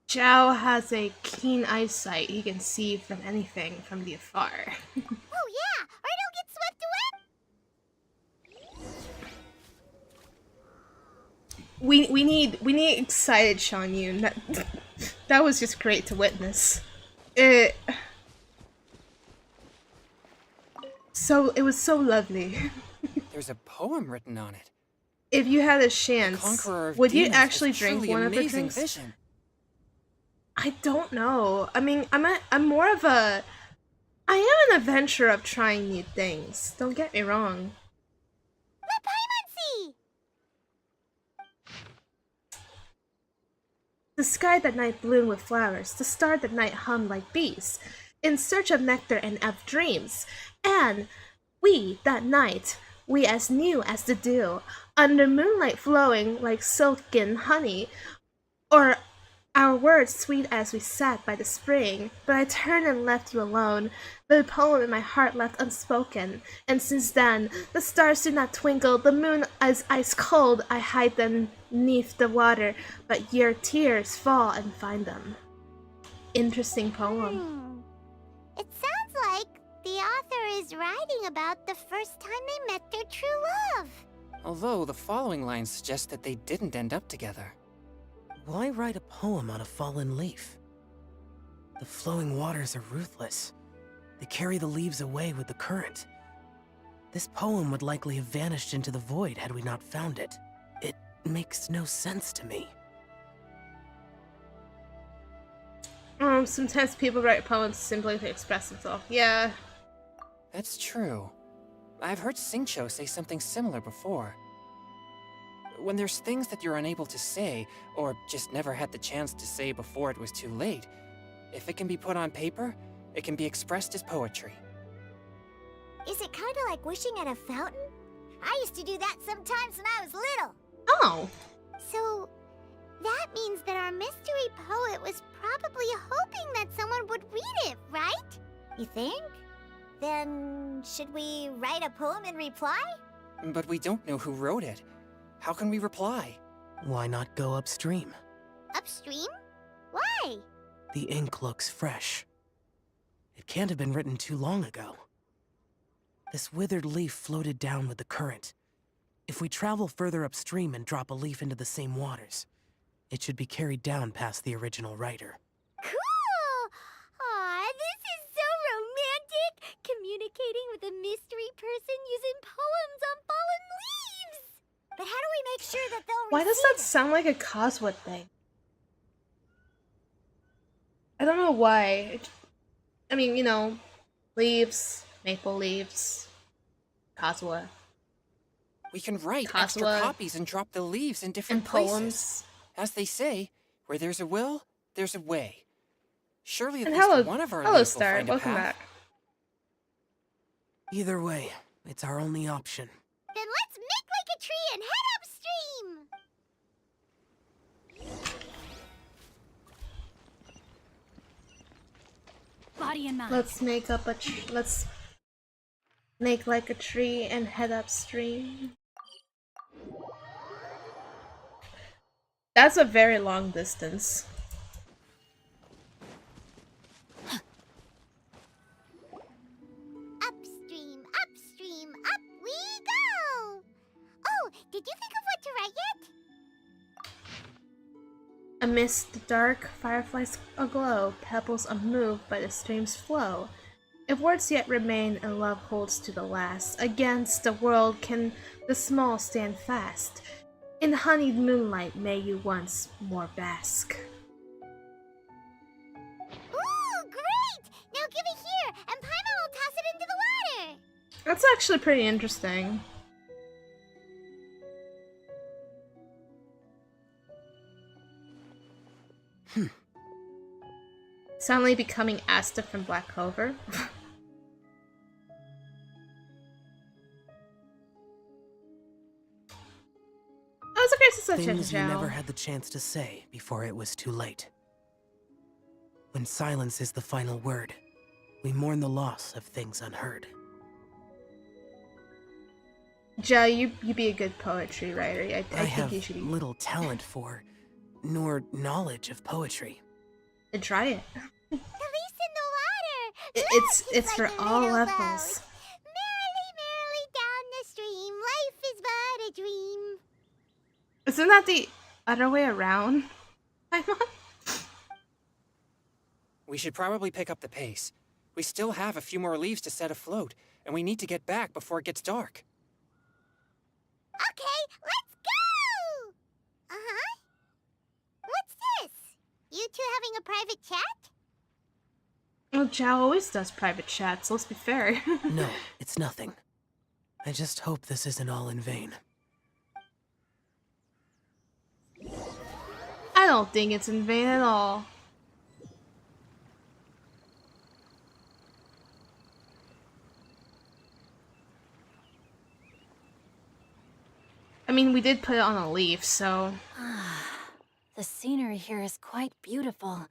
Zhao has a keen eyesight. He can see from anything from the afar. Oh yeah, or it'll get swept away. We need excited Sean Yoon. That was just great to witness. It was so lovely. There's a poem written on it. If you had a chance, Conqueror of would you Demons actually has drink truly one of her amazing drinks? vision. I don't know. I mean, I'm more of a... I am an adventurer of trying new things. Don't get me wrong. Let Paimon see! The sky that night bloomed with flowers, the star that night hummed like bees, in search of nectar and of dreams. And we, that night, we as new as the dew, under moonlight flowing like silken honey, or our words sweet as we sat by the spring. But I turned and left you alone, the poem in my heart left unspoken. And since then, the stars do not twinkle, the moon is ice cold. I hide them 'neath the water, but your tears fall and find them. Interesting poem. It sounds like the author is writing about the first time they met their true love. Although the following lines suggest that they didn't end up together. Why write a poem on a fallen leaf? The flowing waters are ruthless. They carry the leaves away with the current. This poem would likely have vanished into the void had we not found it. It makes no sense to me. Sometimes people write poems simply to express themselves. Yeah. That's true. I've heard Singcho say something similar before. When there's things that you're unable to say, or just never had the chance to say before it was too late, if it can be put on paper, it can be expressed as poetry. Is it kind of like wishing at a fountain? I used to do that sometimes when I was little. Oh. So, that means that our mystery poet was probably hoping that someone would read it, right? You think? Then, should we write a poem in reply? But we don't know who wrote it. How can we reply? Why not go upstream? Upstream? Why? The ink looks fresh. It can't have been written too long ago. This withered leaf floated down with the current. If we travel further upstream and drop a leaf into the same waters, it should be carried down past the original writer. Cool! Aw, this is so romantic! Communicating with a mystery person using poems on fallen leaves! But how do we make sure that they'll Why does receive that sound like a Coswood thing? I don't know why. I mean, you know, leaves, maple leaves, Coswood. We can write extra Kazuha. copies and drop the leaves in different And places. poems. As they say, where there's a will, there's a way. Surely at And least one of our hello, leaves will Star. find a Welcome path. back. Either way, it's our only option. Then let's make like a tree and head upstream! Body and mind. Let's make up let's make like a tree and head upstream. That's a very long distance. Upstream, upstream, up we go! Oh, did you think of what to write yet? Amidst the dark, fireflies aglow, pebbles unmoved by the stream's flow. If words yet remain and love holds to the last, against the world can the small stand fast. In honeyed moonlight may you once more bask. Ooh, great! Now give it here, and Paimon will toss it into the water! That's actually pretty interesting. Suddenly becoming Asta from Black Clover. That was a great suggestion, Things we Zhao. never had the chance to say before it was too late. When silence is the final word, we mourn the loss of things unheard. Joe, you be a good poetry writer. I I think have you should be. little talent for, nor knowledge of poetry. And try it. The leaf's in the water. It's for like a all little levels. boat. Merrily, merrily down the stream. Life is but a dream. Isn't that the other way around? We should probably pick up the pace. We still have a few more leaves to set afloat, and we need to get back before it gets dark. Okay, let's go! Uh-huh. What's this? You two having a private chat? Well, Joe always does private chats. Let's be fair. No, it's nothing. I just hope this isn't all in vain. I don't think it's in vain at all. I mean, we did put it on a leaf, so... The scenery here is quite beautiful.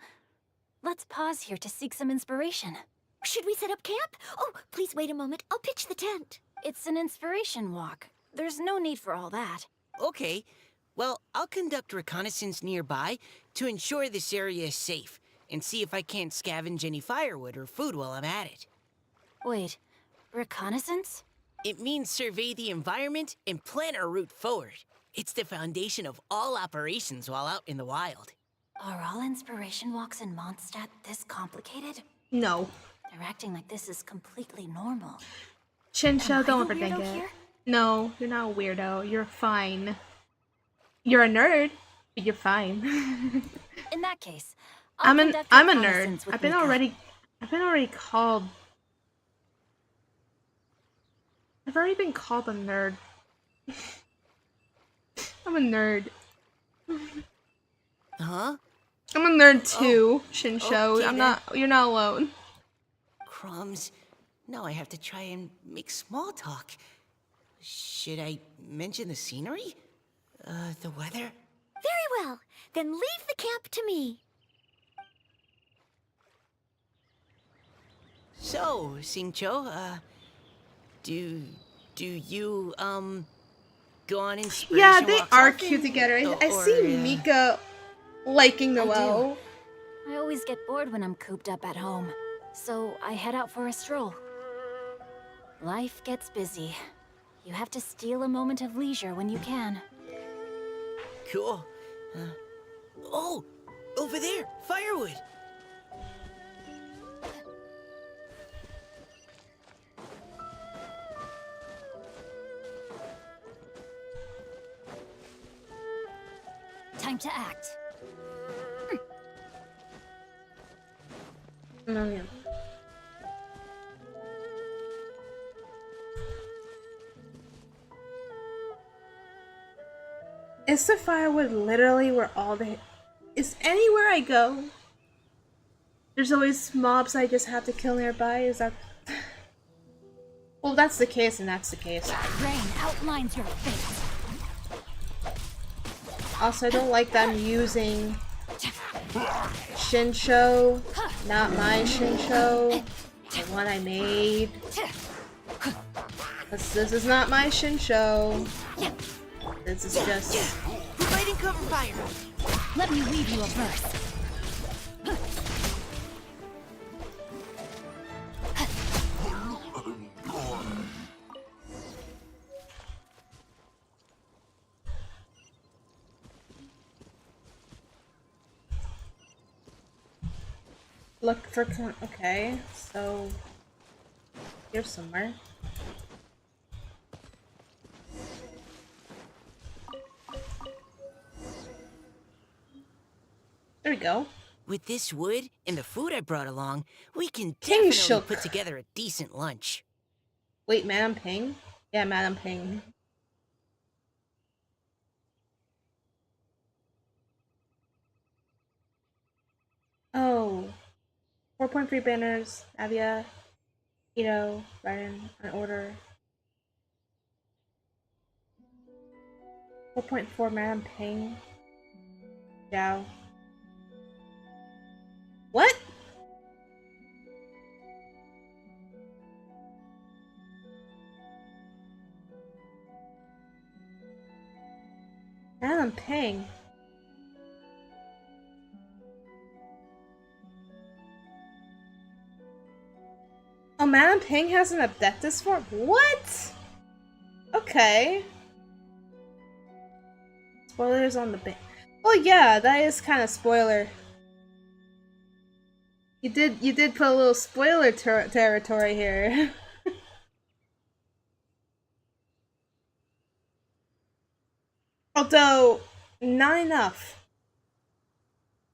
Let's pause here to seek some inspiration. Should we set up camp? Oh, please wait a moment. I'll pitch the tent. It's an inspiration walk. There's no need for all that. Okay. Well, I'll conduct reconnaissance nearby to ensure this area is safe and see if I can't scavenge any firewood or food while I'm at it. Wait, reconnaissance? It means survey the environment and plan our route forward. It's the foundation of all operations while out in the wild. Are all inspiration walks in Mondstadt this complicated? No. They're acting like this is completely normal. Shinsho, Am I don't the overthink weirdo it. here? No, you're not a weirdo. You're fine. You're a nerd, but you're fine. In that case, I'm a nerd. reconnaissance with I've been Mika. already called. I've already been called a nerd. I'm a nerd. Huh? I'm a nerd too, Shinsho. okay I'm then. not. You're not alone. Crumbs. Now I have to try and make small talk. Should I mention the scenery? The weather? Very well. Then leave the camp to me. So, Singcho, do you, go on inspiration Yeah, they walks are often? cute together. I Or, see Mika liking Noelle. I always get bored when I'm cooped up at home, so I head out for a stroll. Life gets busy. You have to steal a moment of leisure when you can. Cool. Oh! Over there! Firewood! Time to act. No, yeah. Is the firewood literally where all the... Is anywhere I go, there's always mobs I just have to kill nearby? Is that... Well, that's the case, and that's the case. Rain outlines your fate. Also, I don't like them using Shinsho, not my Shinsho, the one I made. This is not my Shinsho. This is just... Providing cover fire! Let me weave you a verse. Look for... Okay, so... Here somewhere. There we go. With this wood and the food I brought along, we can King definitely Shook. put together a decent lunch. Wait, Madam Ping? Yeah, Madam Ping. Oh. 4.3 banners, Avia, Ito, Ryan, on order. 4.4 Madam Ping. Zhao. What? Madame Ping. Oh, Madame Ping has an Adeptus form? What? Okay. Spoilers on the bit. Oh yeah, that is kind of spoiler. You did put a little spoiler territory here. Although, not enough.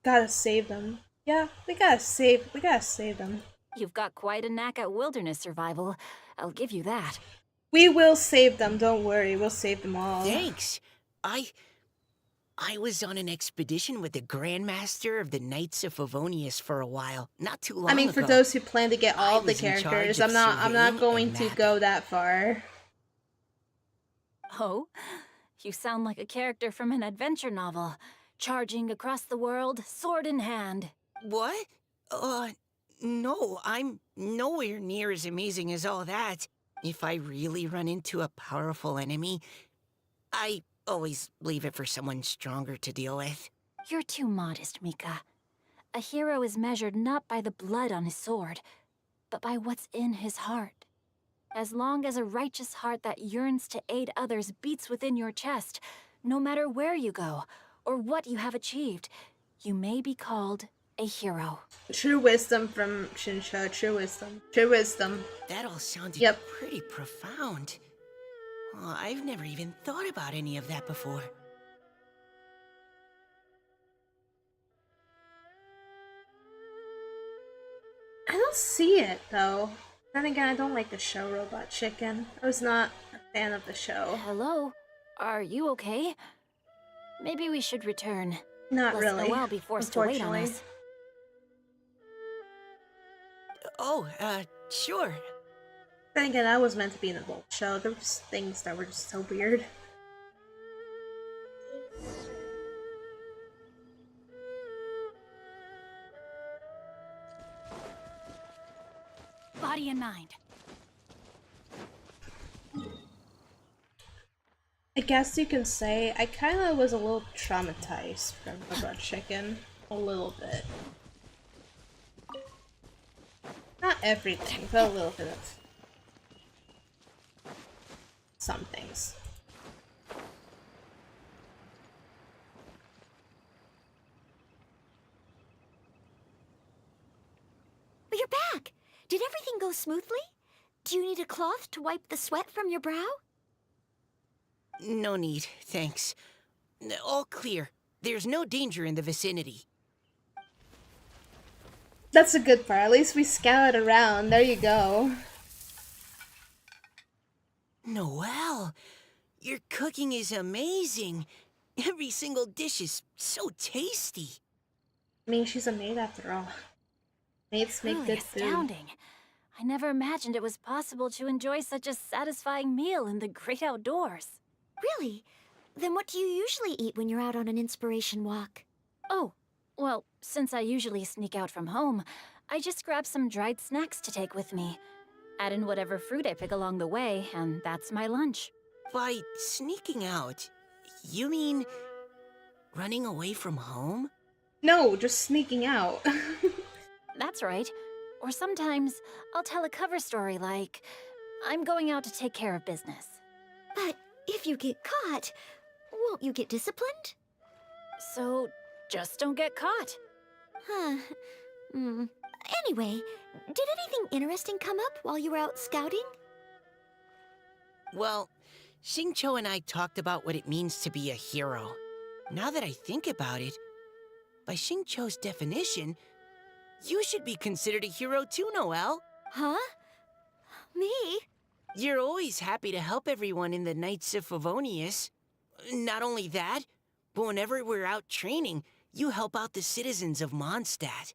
Gotta save them. Yeah, we gotta save them. You've got quite a knack at wilderness survival. I'll give you that. We will save them, don't worry. We'll save them all. Thanks. I was on an expedition with the Grandmaster of the Knights of Favonius for a while, not too long ago. I mean, for those who plan to get all of the was in charge characters, of I'm not surveying going and to mapping. go that far. Oh? You sound like a character from an adventure novel. Charging across the world, sword in hand. What? No, I'm nowhere near as amazing as all that. If I really run into a powerful enemy, I always leave it for someone stronger to deal with. You're too modest, Mika. A hero is measured not by the blood on his sword, but by what's in his heart. As long as a righteous heart that yearns to aid others beats within your chest, no matter where you go or what you have achieved, you may be called a hero. True wisdom from Shinsho. True wisdom. True wisdom. That all sounded Yep. pretty profound. Oh, I've never even thought about any of that before. I don't see it though. Then again, I don't like the show Robot Chicken. I was not a fan of the show. Hello? Are you okay? Maybe we should return. Not Lest really. Noelle be forced to wait on Unfortunately. us. Oh, sure. Then again, that was meant to be an adult show. There was things that were just so weird. Body and mind. I guess you can say I kind of was a little traumatized from Robot Chicken. A little bit. Not everything, but a little bit of some things. But you're back! Did everything go smoothly? Do you need a cloth to wipe the sweat from your brow? No need, thanks. All clear. There's no danger in the vicinity. That's a good part. At least we scouted around. There you go. Noelle, your cooking is amazing. Every single dish is so tasty. I mean, she's a maid after all. Maids make Truly good food. astounding. I never imagined it was possible to enjoy such a satisfying meal in the great outdoors. Really? Then what do you usually eat when you're out on an inspiration walk? Oh, well, since I usually sneak out from home, I just grab some dried snacks to take with me. Add in whatever fruit I pick along the way, and that's my lunch. By sneaking out, you mean running away from home? No, just sneaking out. That's right. Or sometimes I'll tell a cover story like, I'm going out to take care of business. But if you get caught, won't you get disciplined? So just don't get caught. Huh. Anyway, did anything interesting come up while you were out scouting? Well, Xingqiu and I talked about what it means to be a hero. Now that I think about it, by Xingqiu's definition, you should be considered a hero too, Noelle. Huh? Me? You're always happy to help everyone in the Knights of Favonius. Not only that, but whenever we're out training, you help out the citizens of Mondstadt.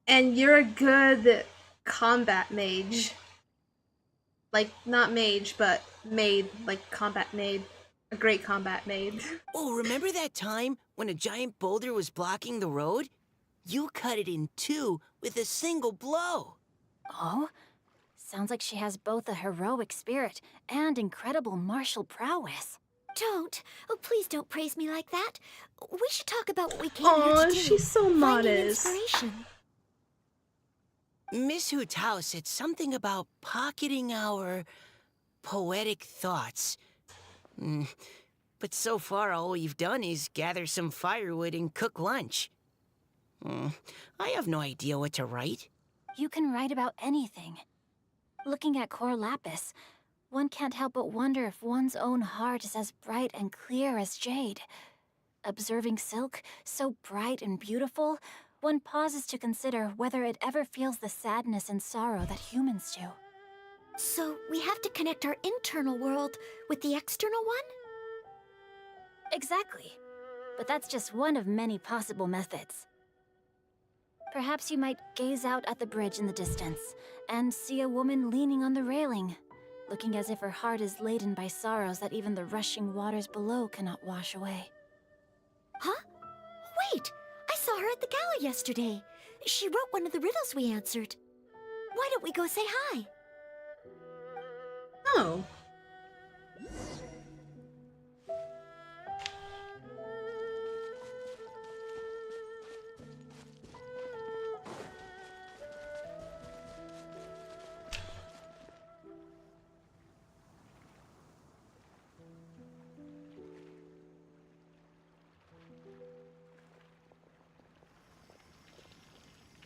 And you're a good combat mage. Like, not mage, but maid. Like, combat maid. A great combat maid. Oh, remember that time when a giant boulder was blocking the road? You cut it in two with a single blow. Oh? Sounds like she has both a heroic spirit and incredible martial prowess. Don't. Oh, please don't praise me like that. We should talk about what we came here Aw, to do. she's so Finding modest. inspiration. Miss Hu Tao said something about pocketing our poetic thoughts. But so far, all we've done is gather some firewood and cook lunch. I have no idea what to write. You can write about anything. Looking at Core Lapis, one can't help but wonder if one's own heart is as bright and clear as jade. Observing silk, so bright and beautiful, one pauses to consider whether it ever feels the sadness and sorrow that humans do. So we have to connect our internal world with the external one? Exactly. But that's just one of many possible methods. Perhaps you might gaze out at the bridge in the distance and see a woman leaning on the railing, looking as if her heart is laden by sorrows that even the rushing waters below cannot wash away. Huh? Wait! I saw her at the gala yesterday. She wrote one of the riddles we answered. Why don't we go say hi? Oh.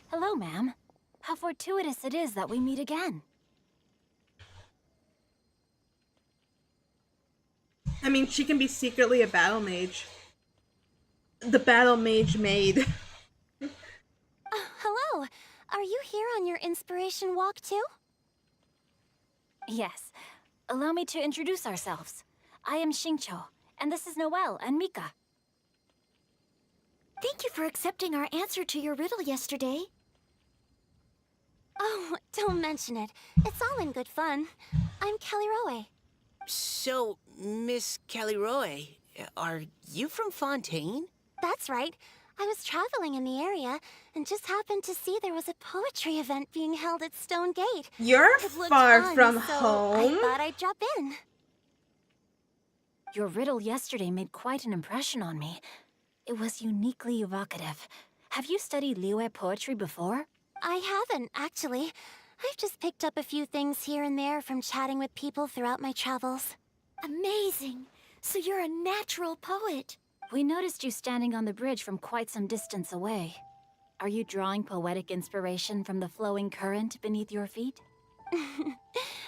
Hello, ma'am. How fortuitous it is that we meet again. I mean, she can be secretly a battle mage. The battle mage maid. Hello. Are you here on your inspiration walk too? Yes. Allow me to introduce ourselves. I am Xingqiu, and this is Noelle and Mika. Thank you for accepting our answer to your riddle yesterday. Oh, don't mention it. It's all in good fun. I'm Kelly Rowe. So, Miss Caliroe, are you from Fontaine? That's right. I was traveling in the area and just happened to see there was a poetry event being held at Stone Gate. You're It looked far fun, from so home. I thought I'd drop in. Your riddle yesterday made quite an impression on me. It was uniquely evocative. Have you studied Liyue poetry before? I haven't, actually. I've just picked up a few things here and there from chatting with people throughout my travels. Amazing! So you're a natural poet. We noticed you standing on the bridge from quite some distance away. Are you drawing poetic inspiration from the flowing current beneath your feet?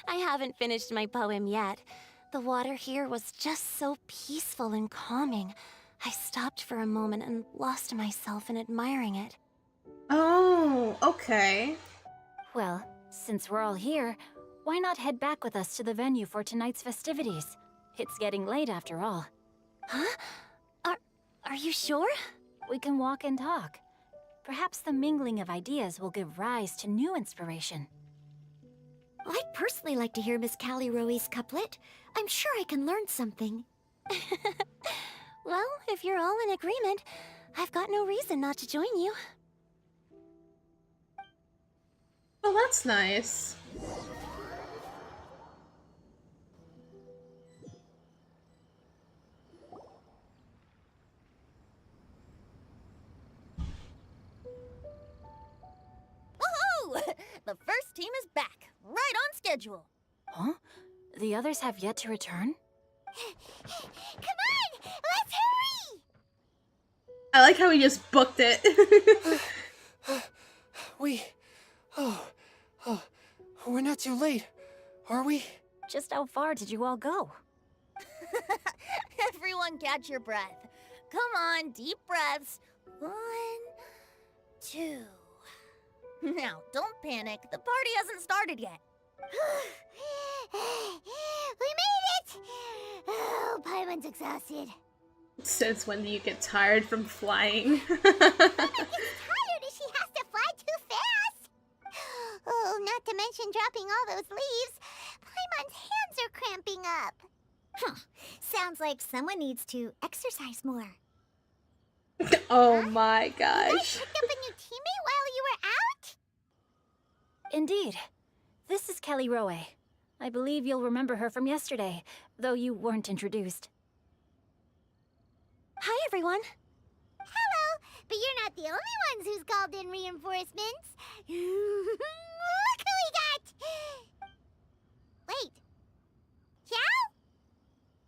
I haven't finished my poem yet. The water here was just so peaceful and calming. I stopped for a moment and lost myself in admiring it. Oh, okay. Well, since we're all here, why not head back with us to the venue for tonight's festivities? It's getting late after all. Huh? Are you sure? We can walk and talk. Perhaps the mingling of ideas will give rise to new inspiration. I'd personally like to hear Miss Callie Rowe's couplet. I'm sure I can learn something. Well, if you're all in agreement, I've got no reason not to join you. Well, that's nice. Woohoo! The first team is back, right on schedule. Huh? The others have yet to return? Come on! Let's hurry! I like how he just booked it. We're not too late, are we? Just how far did you all go? Everyone catch your breath. Come on, deep breaths. 1, 2. Now, don't panic. The party hasn't started yet. We made it! Oh, Paimon's exhausted. Since when do you get tired from flying? Paimon gets tired if she has to fly too fast. Oh, not to mention dropping all those leaves. Paimon's hands are cramping up. Huh. Sounds like someone needs to exercise more. Oh my You guys gosh. picked up a new teammate while you were out? Indeed. This is Kelly Rowe. I believe you'll remember her from yesterday, though you weren't introduced. Hi, everyone. Hello, but you're not the only ones who's called in reinforcements. Look who we got! Wait. Chow?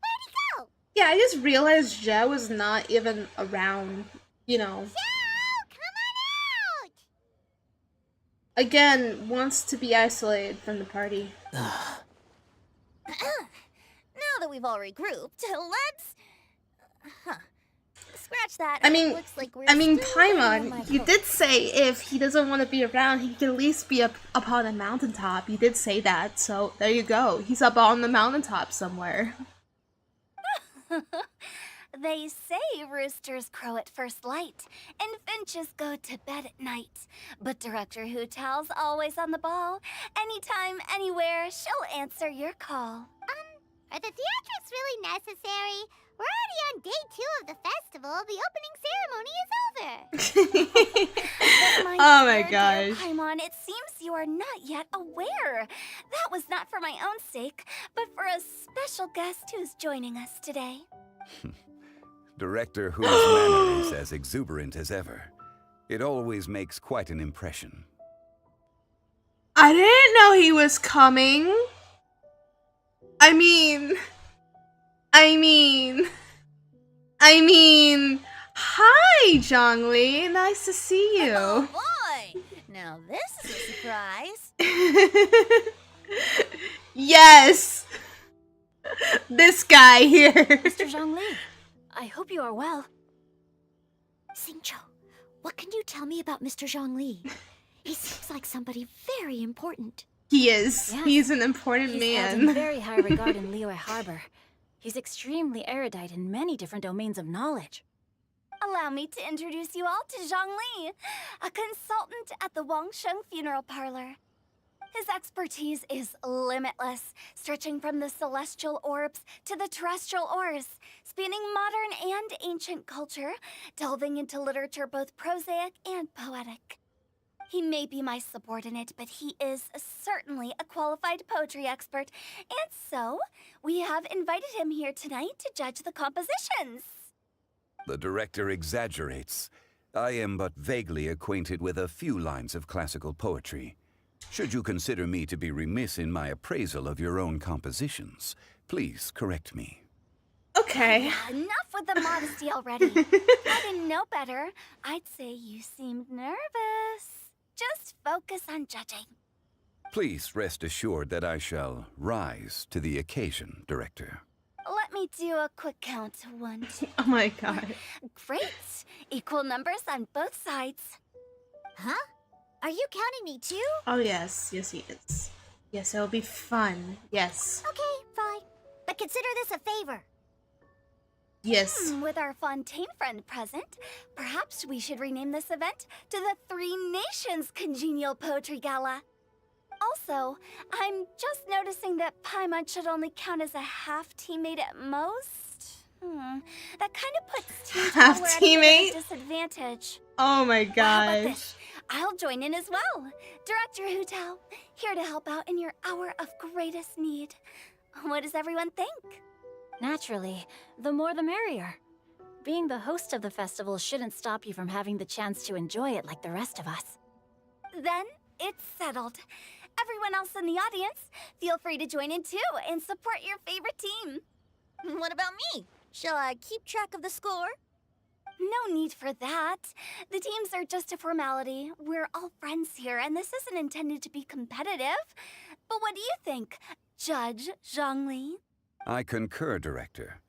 Where'd he go? Yeah, I just realized Joe is not even around, you know. Chow, come on out! Again, wants to be isolated from the party. Now that we've all regrouped, let's... Scratch that. I mean, Looks like we're I mean, still waiting on my Paimon, you coat. did say if he doesn't want to be around, he can at least be up on a mountaintop. You did say that, so there you go. He's up on the mountaintop somewhere. They say roosters crow at first light, and finches go to bed at night. But Director Hu Tao's always on the ball. Anytime, anywhere, she'll answer your call. Are the theatrics really necessary? We're already on day 2 of the festival. The opening ceremony is over. But Oh my dear gosh. Paimon, it seems you are not yet aware. That was not for my own sake, but for a special guest who's joining us today. Director whose manner is as exuberant as ever. It always makes quite an impression. I didn't know he was coming. I mean, hi, Zhongli. Nice to see Oh you. boy! Now this is a surprise. Yes, this guy here. Mr. Zhongli, I hope you are well. Xingqiu, what can you tell me about Mr. Zhongli? He seems like somebody very important. He is. Yes. He's an important He's held in man. very high regard in Liyue Harbor. He's extremely erudite in many different domains of knowledge. Allow me to introduce you all to Zhang Li, a consultant at the Wangsheng Funeral Parlor. His expertise is limitless, stretching from the celestial orbs to the terrestrial ores, spanning modern and ancient culture, delving into literature both prosaic and poetic. He may be my subordinate, but he is certainly a qualified poetry expert, and so we have invited him here tonight to judge the compositions. The director exaggerates. I am but vaguely acquainted with a few lines of classical poetry. Should you consider me to be remiss in my appraisal of your own compositions, please correct me. Okay. Enough with the modesty already. If I didn't know better, I'd say you seemed nervous. Just focus on judging. Please rest assured that I shall rise to the occasion, Director. Let me do a quick count. 1, 2. Oh my god. Great. Equal numbers on both sides. Huh? Are you counting me too? Oh yes, yes he is. Yes, it'll be fun. Yes. Okay, fine. But consider this a favor. Yes. With our Fontaine friend present, perhaps we should rename this event to the Three Nations Congenial Poetry Gala. Also, I'm just noticing that Paimon should only count as a half teammate at most. That kind of puts Team Half Tower at a teammate? bit of a disadvantage. Oh my How about gosh. this? I'll join in as well. Director Hu Tao, here to help out in your hour of greatest need. What does everyone think? Naturally, the more the merrier. Being the host of the festival shouldn't stop you from having the chance to enjoy it like the rest of us. Then it's settled. Everyone else in the audience, feel free to join in too and support your favorite team. What about me? Shall I keep track of the score? No need for that. The teams are just a formality. We're all friends here, and this isn't intended to be competitive. But what do you think, Judge Zhongli? I concur, Director.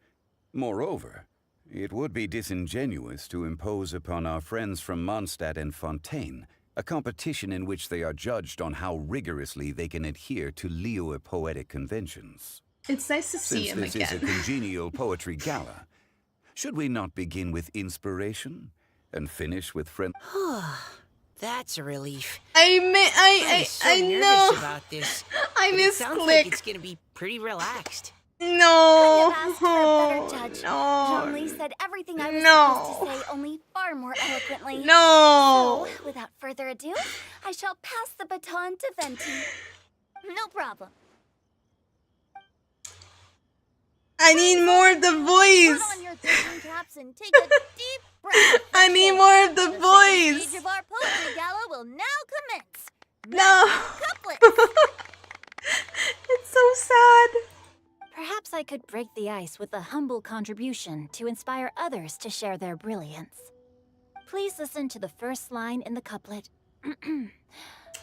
Moreover, it would be disingenuous to impose upon our friends from Mondstadt and Fontaine a competition in which they are judged on how rigorously they can adhere to Liyue poetic conventions. It's nice to see him Since this again. is a congenial poetry gala, should we not begin with inspiration and finish with friend? That's a relief. I was so I nervous know. about this. I but it miss sounds like Click. it's gonna be pretty relaxed. No. Couldn't have asked for a better judge. No. Zhongli said everything I was No. supposed to say, only far more eloquently. No. So, without further ado, I shall pass the baton to Venti. No problem. I need more of the Put voice. on your thinking caps and take a deep breath. I need more of the The voice. second stage of our poetry gala will now commence. No. Couplets. It's so sad. Perhaps I could break the ice with a humble contribution to inspire others to share their brilliance. Please listen to the first line in the couplet.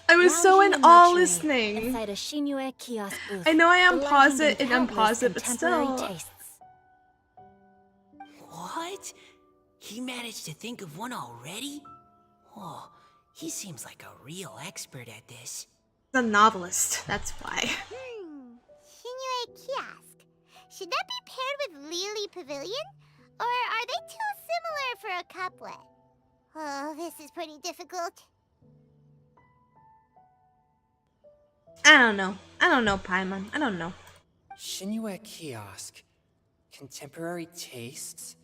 I was so Lounging in in awe luxury listening. Inside a Shinue kiosk booth. I know I delighting unpause in it and countless unpause it, but contemporary still. tastes. What? He managed to think of one already? Oh, he seems like a real expert at this. He's a novelist, that's why. Shinue Kiosk. Should that be paired with Lily Pavilion? Or are they too similar for a couplet? Oh, this is pretty difficult. I don't know, Paimon. I don't know. Shinue Kiosk. Contemporary tastes?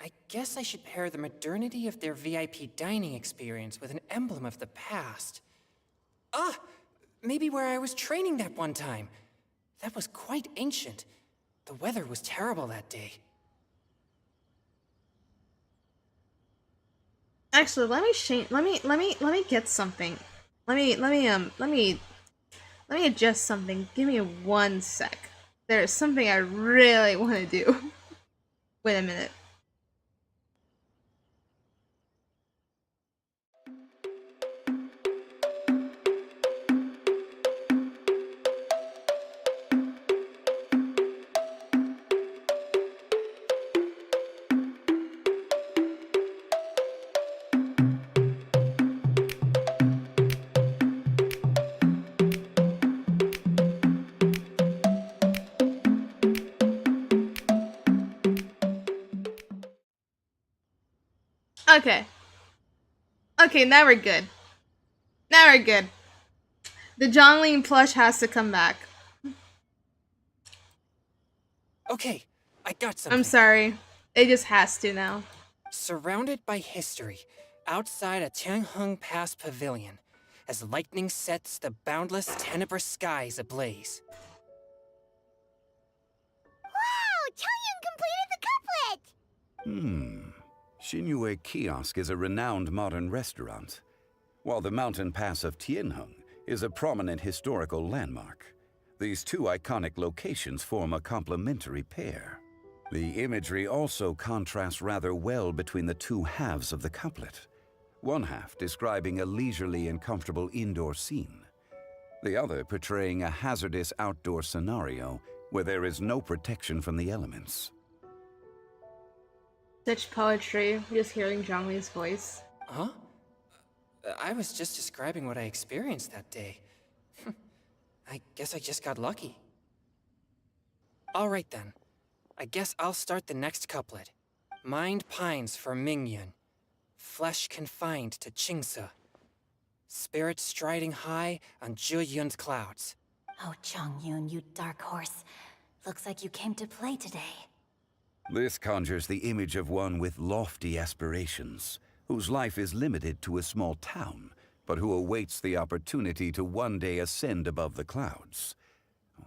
I guess I should pair the modernity of their VIP dining experience with an emblem of the past. Ah! Maybe where I was training that one time. That was quite ancient. The weather was terrible that day. Actually, let me get something. Let me adjust something. Give me 1 sec. There's something I really want to do. Wait a minute. Okay. Okay, now we're good. Now we're good. The Zhongling plush has to come back. Okay, I got something. I'm sorry. It just has to now. Surrounded by history, outside a Tianheng Pass pavilion, as lightning sets the boundless tenebrous skies ablaze. Wow! Chongyun completed the couplet! Shinue Kiosk is a renowned modern restaurant, while the mountain pass of Tianheng is a prominent historical landmark. These two iconic locations form a complementary pair. The imagery also contrasts rather well between the two halves of the couplet. One half describing a leisurely and comfortable indoor scene, the other portraying a hazardous outdoor scenario where there is no protection from the elements. Such poetry, just hearing Zhongling's voice. Huh? I was just describing what I experienced that day. I guess I just got lucky. Alright then. I guess I'll start the next couplet. Mind pines for Mingyun. Flesh confined to Qingse. Spirit striding high on Zheyun's clouds. Oh, Chongyun, you dark horse. Looks like you came to play today. This conjures the image of one with lofty aspirations, whose life is limited to a small town, but who awaits the opportunity to one day ascend above the clouds.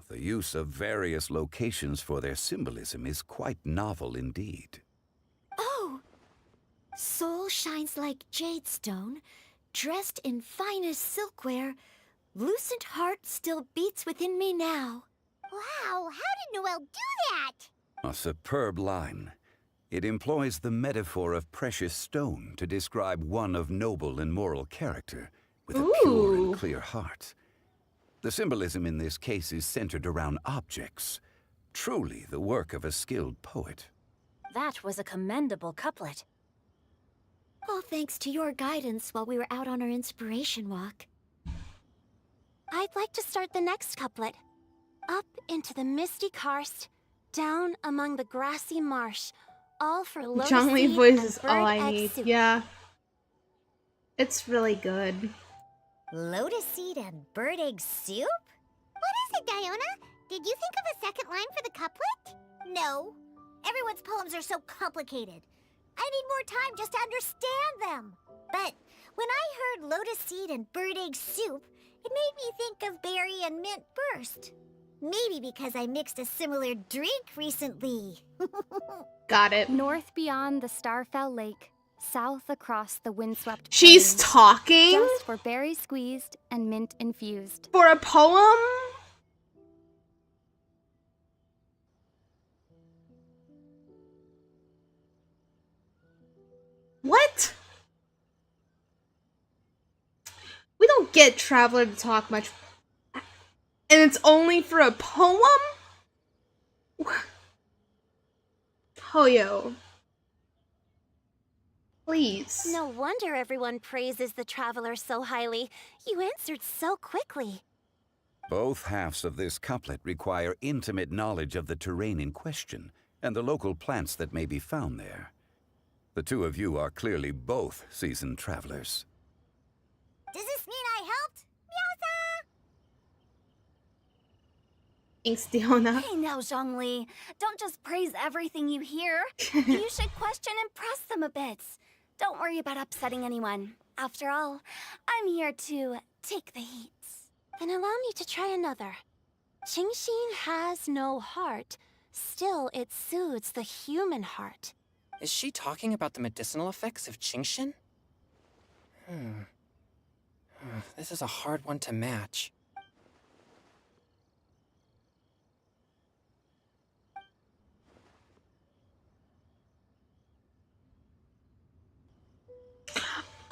The use of various locations for their symbolism is quite novel indeed. Oh! Soul shines like jade stone, dressed in finest silkware. Lucent heart still beats within me now. Wow, how did Noelle do that? A superb line. It employs the metaphor of precious stone to describe one of noble and moral character, with a pure and clear heart. The symbolism in this case is centered around objects, truly the work of a skilled poet. That was a commendable couplet. All thanks to your guidance while we were out on our inspiration walk. I'd like to start the next couplet. Up into the misty karst, down among the grassy marsh, all for lotus Zhongli seed voice and is all I bird egg need. soup. Yeah. It's really good. Lotus seed and bird egg soup? What is it, Diona? Did you think of a second line for the couplet? No. Everyone's poems are so complicated. I need more time just to understand them. But when I heard lotus seed and bird egg soup, it made me think of berry and mint burst. Maybe because I mixed a similar drink recently. Got it. North beyond the Starfell Lake, south across the windswept She's plains, talking just for berry squeezed and mint infused. for a poem? What? We don't get Traveler to talk much. And it's only for a poem? Hoyo. Please. No wonder everyone praises the Traveler so highly. You answered so quickly. Both halves of this couplet require intimate knowledge of the terrain in question and the local plants that may be found there. The two of you are clearly both seasoned travelers. Does this mean I helped? Meowsa! Thanks, Diona. Hey now, Zhongli. Don't just praise everything you hear. You should question and press them a bit. Don't worry about upsetting anyone. After all, I'm here to take the heat. Then allow me to try another. Qingxin has no heart. Still, it soothes the human heart. Is she talking about the medicinal effects of Qingxin? This is a hard one to match.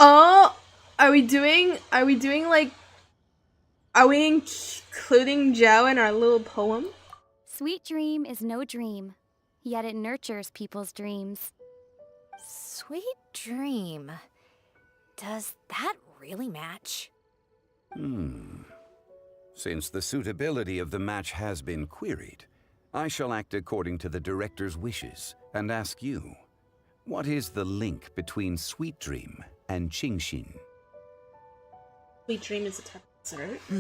Oh, are we including Zhao in our little poem? Sweet dream is no dream, yet it nurtures people's dreams. Sweet dream. Does that really match? Since the suitability of the match has been queried, I shall act according to the director's wishes and ask you, what is the link between Sweet Dream and Qingxin? Sweet Dream is a type of dessert. Oh,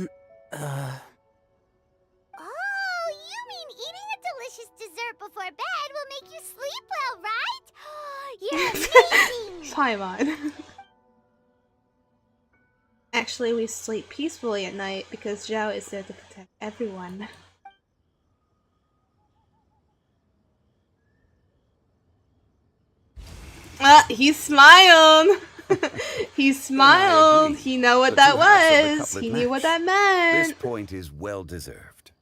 you mean eating a delicious dessert before bed will make you sleep well, right? You're amazing! Paimon. Actually, we sleep peacefully at night because Zhao is there to protect everyone. He smiled! He smiled! He know what that was! He knew what that meant! This point is well deserved.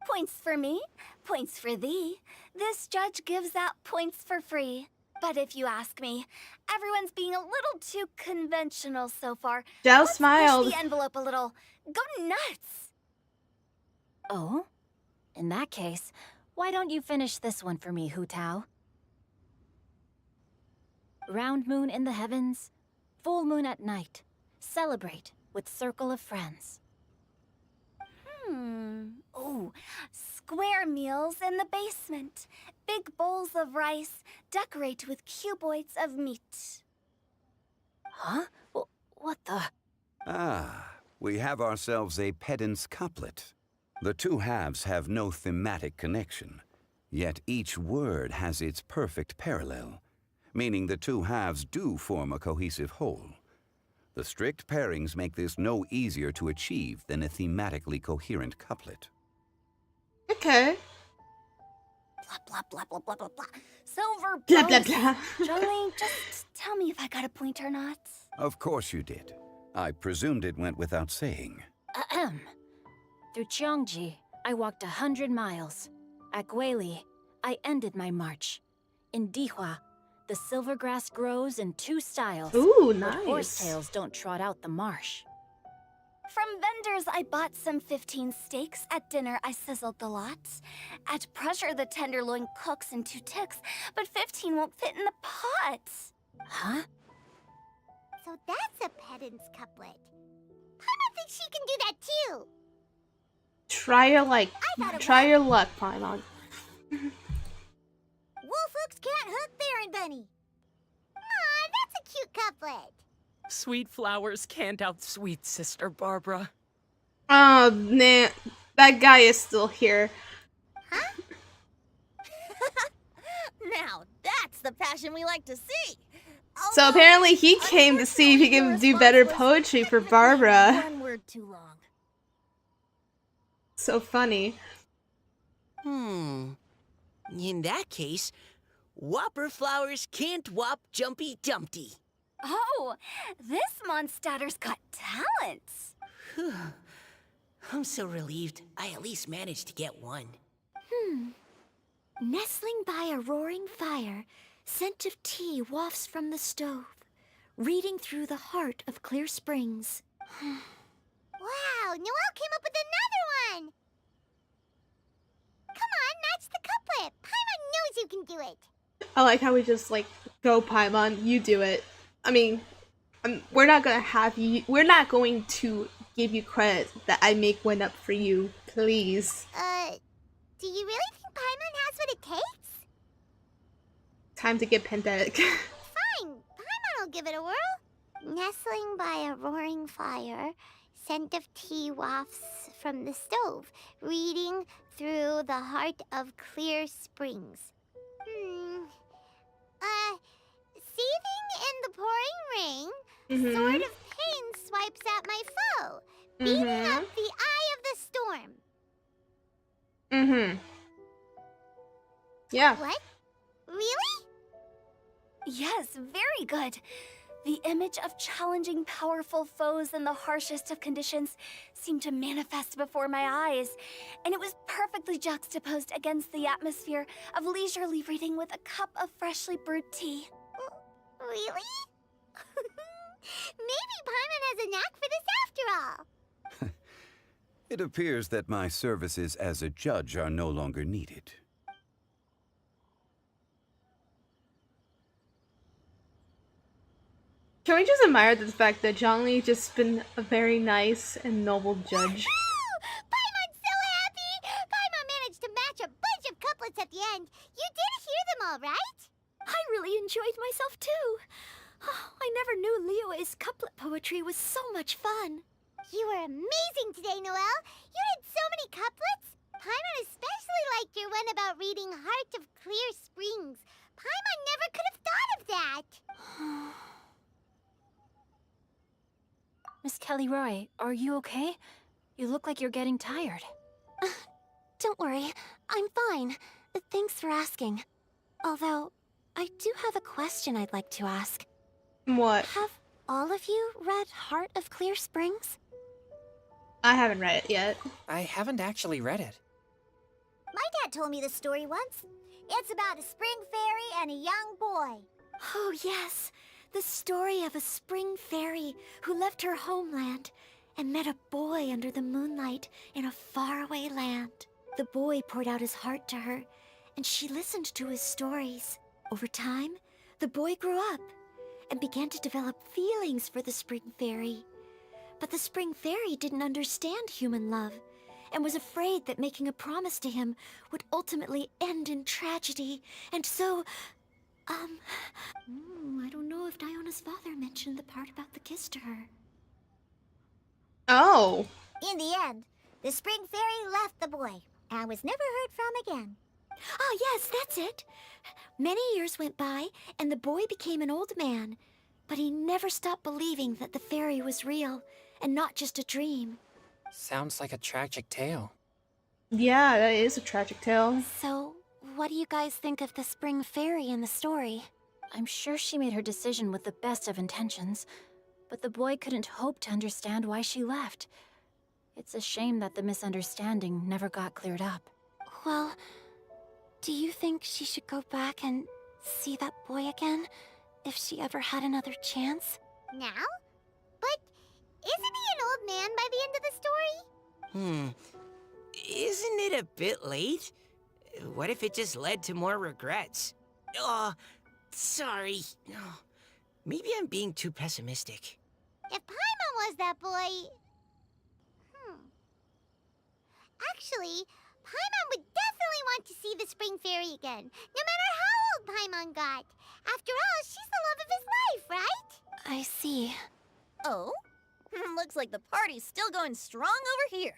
Points for me, points for thee. This judge gives out points for free. But if you ask me, everyone's being a little too conventional so far. Zhao Let's smiled. push the envelope a little. Go nuts! Oh? In that case, why don't you finish this one for me, Hu Tao? Round moon in the heavens, full moon at night. Celebrate with circle of friends. Oh, square meals in the basement. Big bowls of rice. Decorate with cuboids of meat. Huh? What the? Ah, we have ourselves a pedant's couplet. The two halves have no thematic connection, yet each word has its perfect parallel, meaning the two halves do form a cohesive whole. The strict pairings make this no easier to achieve than a thematically coherent couplet. Okay. Blah, blah, blah, blah, blah, blah, blah. Silver Blah, blah, bells. blah. Jolene, just tell me if I got a point or not. Of course you did. I presumed it went without saying. Ahem. Through Cheongji, I walked 100 miles. At Guili, I ended my march. In Dihua, the silver grass grows in 2 styles. Ooh, but nice. horsetails don't trot out the marsh. From vendors, I bought some 15 steaks. At dinner, I sizzled the lots. At pressure, the tenderloin cooks in 2 ticks, but 15 won't fit in the pot. Huh? So that's a pedant's couplet. Paimon thinks she can do that too. Try your luck, Paimon. Wolf hooks can't hook Baron Bunny. Aw, that's a cute couplet. Sweet flowers can't outsweet Sister Barbara. Oh, man. That guy is still here. Now that's the passion we like to see. So apparently he came to see if he can do better poetry for Barbara. One word too long. So funny. In that case, Whopper flowers can't whop Jumpy Dumpty. Oh, this Mondstatter's got talents. I'm so relieved I at least managed to get one. Nestling by a roaring fire, scent of tea wafts from the stove, reading through the heart of Clear Springs. Wow, Noelle came up with another one! Come on, match the couplet. Paimon knows you can do it. I like how we just like, go Paimon, you do it. I mean, we're not going to give you credit that I make one up for you, please. Do you really think Paimon has what it takes? Time to get pedantic. Fine, Paimon will give it a whirl. Nestling by a roaring fire, scent of tea wafts from the stove, reading through the heart of Clear Springs. Seething in the pouring rain, sword of pain swipes at my foe, beating up the eye of the storm. Yeah. What? Really? Yes, very good. The image of challenging powerful foes in the harshest of conditions seemed to manifest before my eyes, and it was perfectly juxtaposed against the atmosphere of leisurely reading with a cup of freshly brewed tea. Really? Maybe Paimon has a knack for this after all. It appears that my services as a judge are no longer needed. Can we just admire the fact that Zhongli just been a very nice and noble judge? Paimon's so happy! Paimon managed to match a bunch of couplets at the end. You did hear them all, right? I really enjoyed myself too. Oh, I never knew Liyue's couplet poetry was so much fun. You were amazing today, Noelle. You did so many couplets. Paimon especially liked your one about reading Heart of Clear Springs. Paimon never could have thought of that. Miss Kelly Roy, are you okay? You look like you're getting tired. Don't worry, I'm fine. Thanks for asking. Although, I do have a question I'd like to ask. What? Have all of you read Heart of Clear Springs? I haven't read it yet. I haven't actually read it. My dad told me the story once. It's about a spring fairy and a young boy. Oh yes, the story of a spring fairy who left her homeland and met a boy under the moonlight in a faraway land. The boy poured out his heart to her, and she listened to his stories. Over time, the boy grew up and began to develop feelings for the spring fairy. But the spring fairy didn't understand human love and was afraid that making a promise to him would ultimately end in tragedy. And so, I don't know if Diona's father mentioned the part about the kiss to her. Oh. In the end, the spring fairy left the boy and was never heard from again. Ah, yes, that's it. Many years went by, and the boy became an old man. But he never stopped believing that the fairy was real, and not just a dream. Sounds like a tragic tale. Yeah, that is a tragic tale. So, what do you guys think of the spring fairy in the story? I'm sure she made her decision with the best of intentions, but the boy couldn't hope to understand why she left. It's a shame that the misunderstanding never got cleared up. Well, do you think she should go back and see that boy again, if she ever had another chance? Now? But isn't he an old man by the end of the story? Isn't it a bit late? What if it just led to more regrets? Oh, sorry. Oh, maybe I'm being too pessimistic. If Paimon was that boy... Actually, Paimon would definitely want to see the spring fairy again, no matter how old Paimon got. After all, she's the love of his life, right? I see. Oh? Looks like the party's still going strong over here.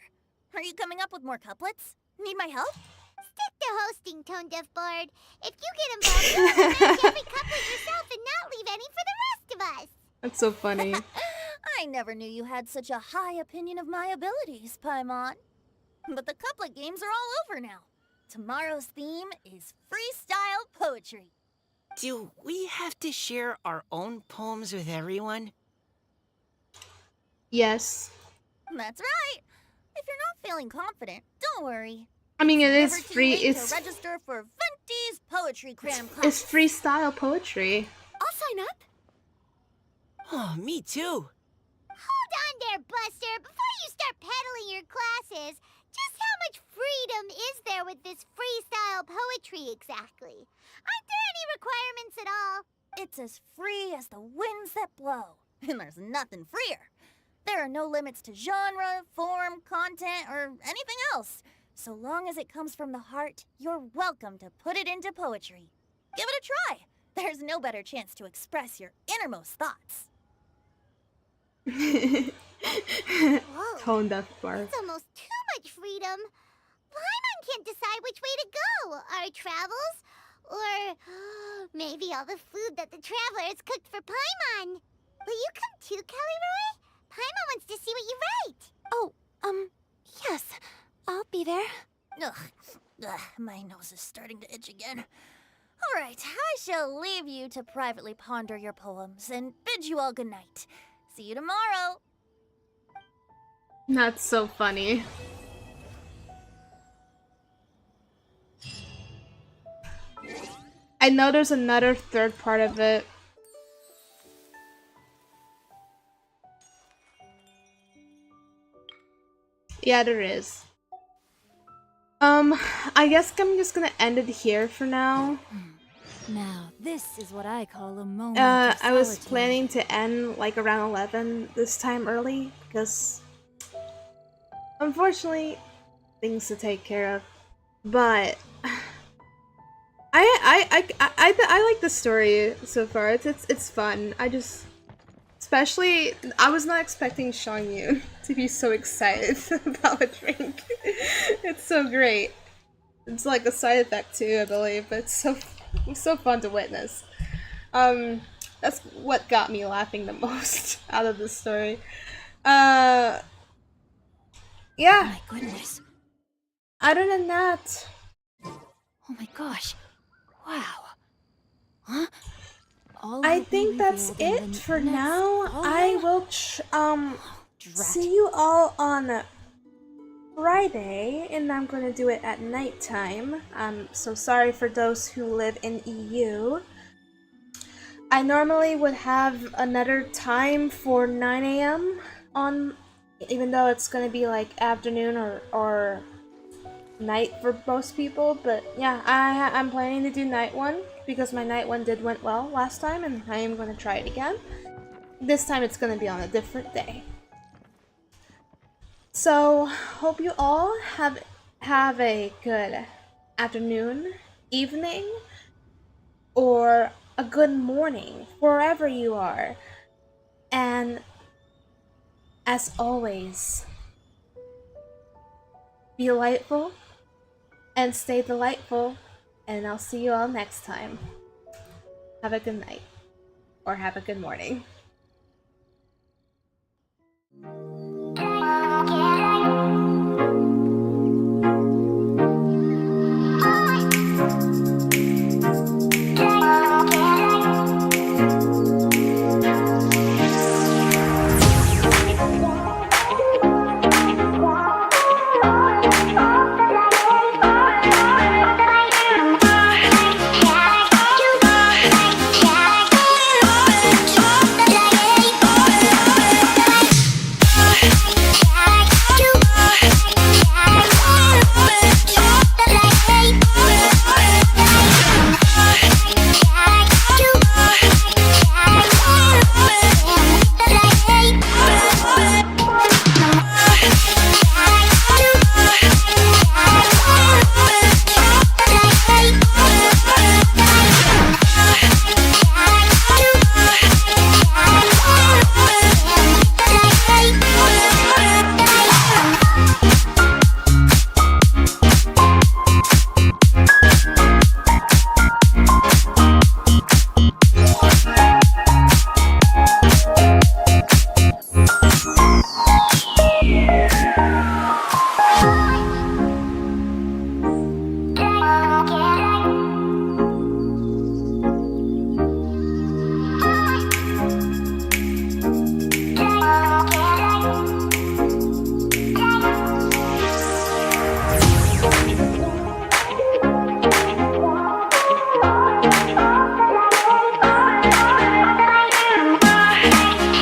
Are you coming up with more couplets? Need my help? Stick to hosting, Tone Deaf Bard. If you get involved, you can match every couplet yourself and not leave any for the rest of us. That's so funny. I never knew you had such a high opinion of my abilities, Paimon. But the couplet games are all over now. Tomorrow's theme is freestyle poetry. Do we have to share our own poems with everyone? Yes. That's right. If you're not feeling confident, don't worry. I mean, it Never is too free. late to register for Venti's Poetry Cram class. It's freestyle poetry. I'll sign up. Oh, me too. Hold on there, Buster. Before you start peddling your classes, just how much freedom is there with this freestyle poetry exactly? Aren't there any requirements at all? It's as free as the winds that blow. And there's nothing freer. There are no limits to genre, form, content, or anything else. So long as it comes from the heart, you're welcome to put it into poetry. Give it a try. There's no better chance to express your innermost thoughts. Whoa. Tone deaf barf. It's almost too much freedom. Paimon can't decide which way to go. Our travels? Or maybe all the food that the travelers cooked for Paimon. Will you come too, Kelly Roy? Paimon wants to see what you write. Oh, yes. I'll be there. Ugh, my nose is starting to itch again. All right, I shall leave you to privately ponder your poems and bid you all good night. See you tomorrow. That's so funny. I know there's another third part of it. Yeah, there is. I guess I'm just gonna end it here for now. Now, this is what I call a moment I was planning to end like around 11 this time early because unfortunately things to take care of. But I like the story so far. It's fun. Especially I was not expecting Sean Yoon to be so excited about a drink. It's so great. It's like a side effect too, I believe, but it's so fun to witness. That's what got me laughing the most out of the story. Yeah. My goodness. Other than that, Oh my gosh. Wow. Huh? All I will be think that's revealed in it the for next now. poem. I will Drat. see you all on Friday, and I'm gonna do it at nighttime. So sorry for those who live in EU. I normally would have another time for 9 AM on, even though it's gonna be like afternoon or night for most people, but yeah, I'm planning to do night one because my night one went well last time, and I am gonna try it again. This time it's gonna be on a different day. So hope you all have a good afternoon, evening, or a good morning wherever you are. And as always, be delightful and stay delightful, and I'll see you all next time. Have a good night or have a good morning.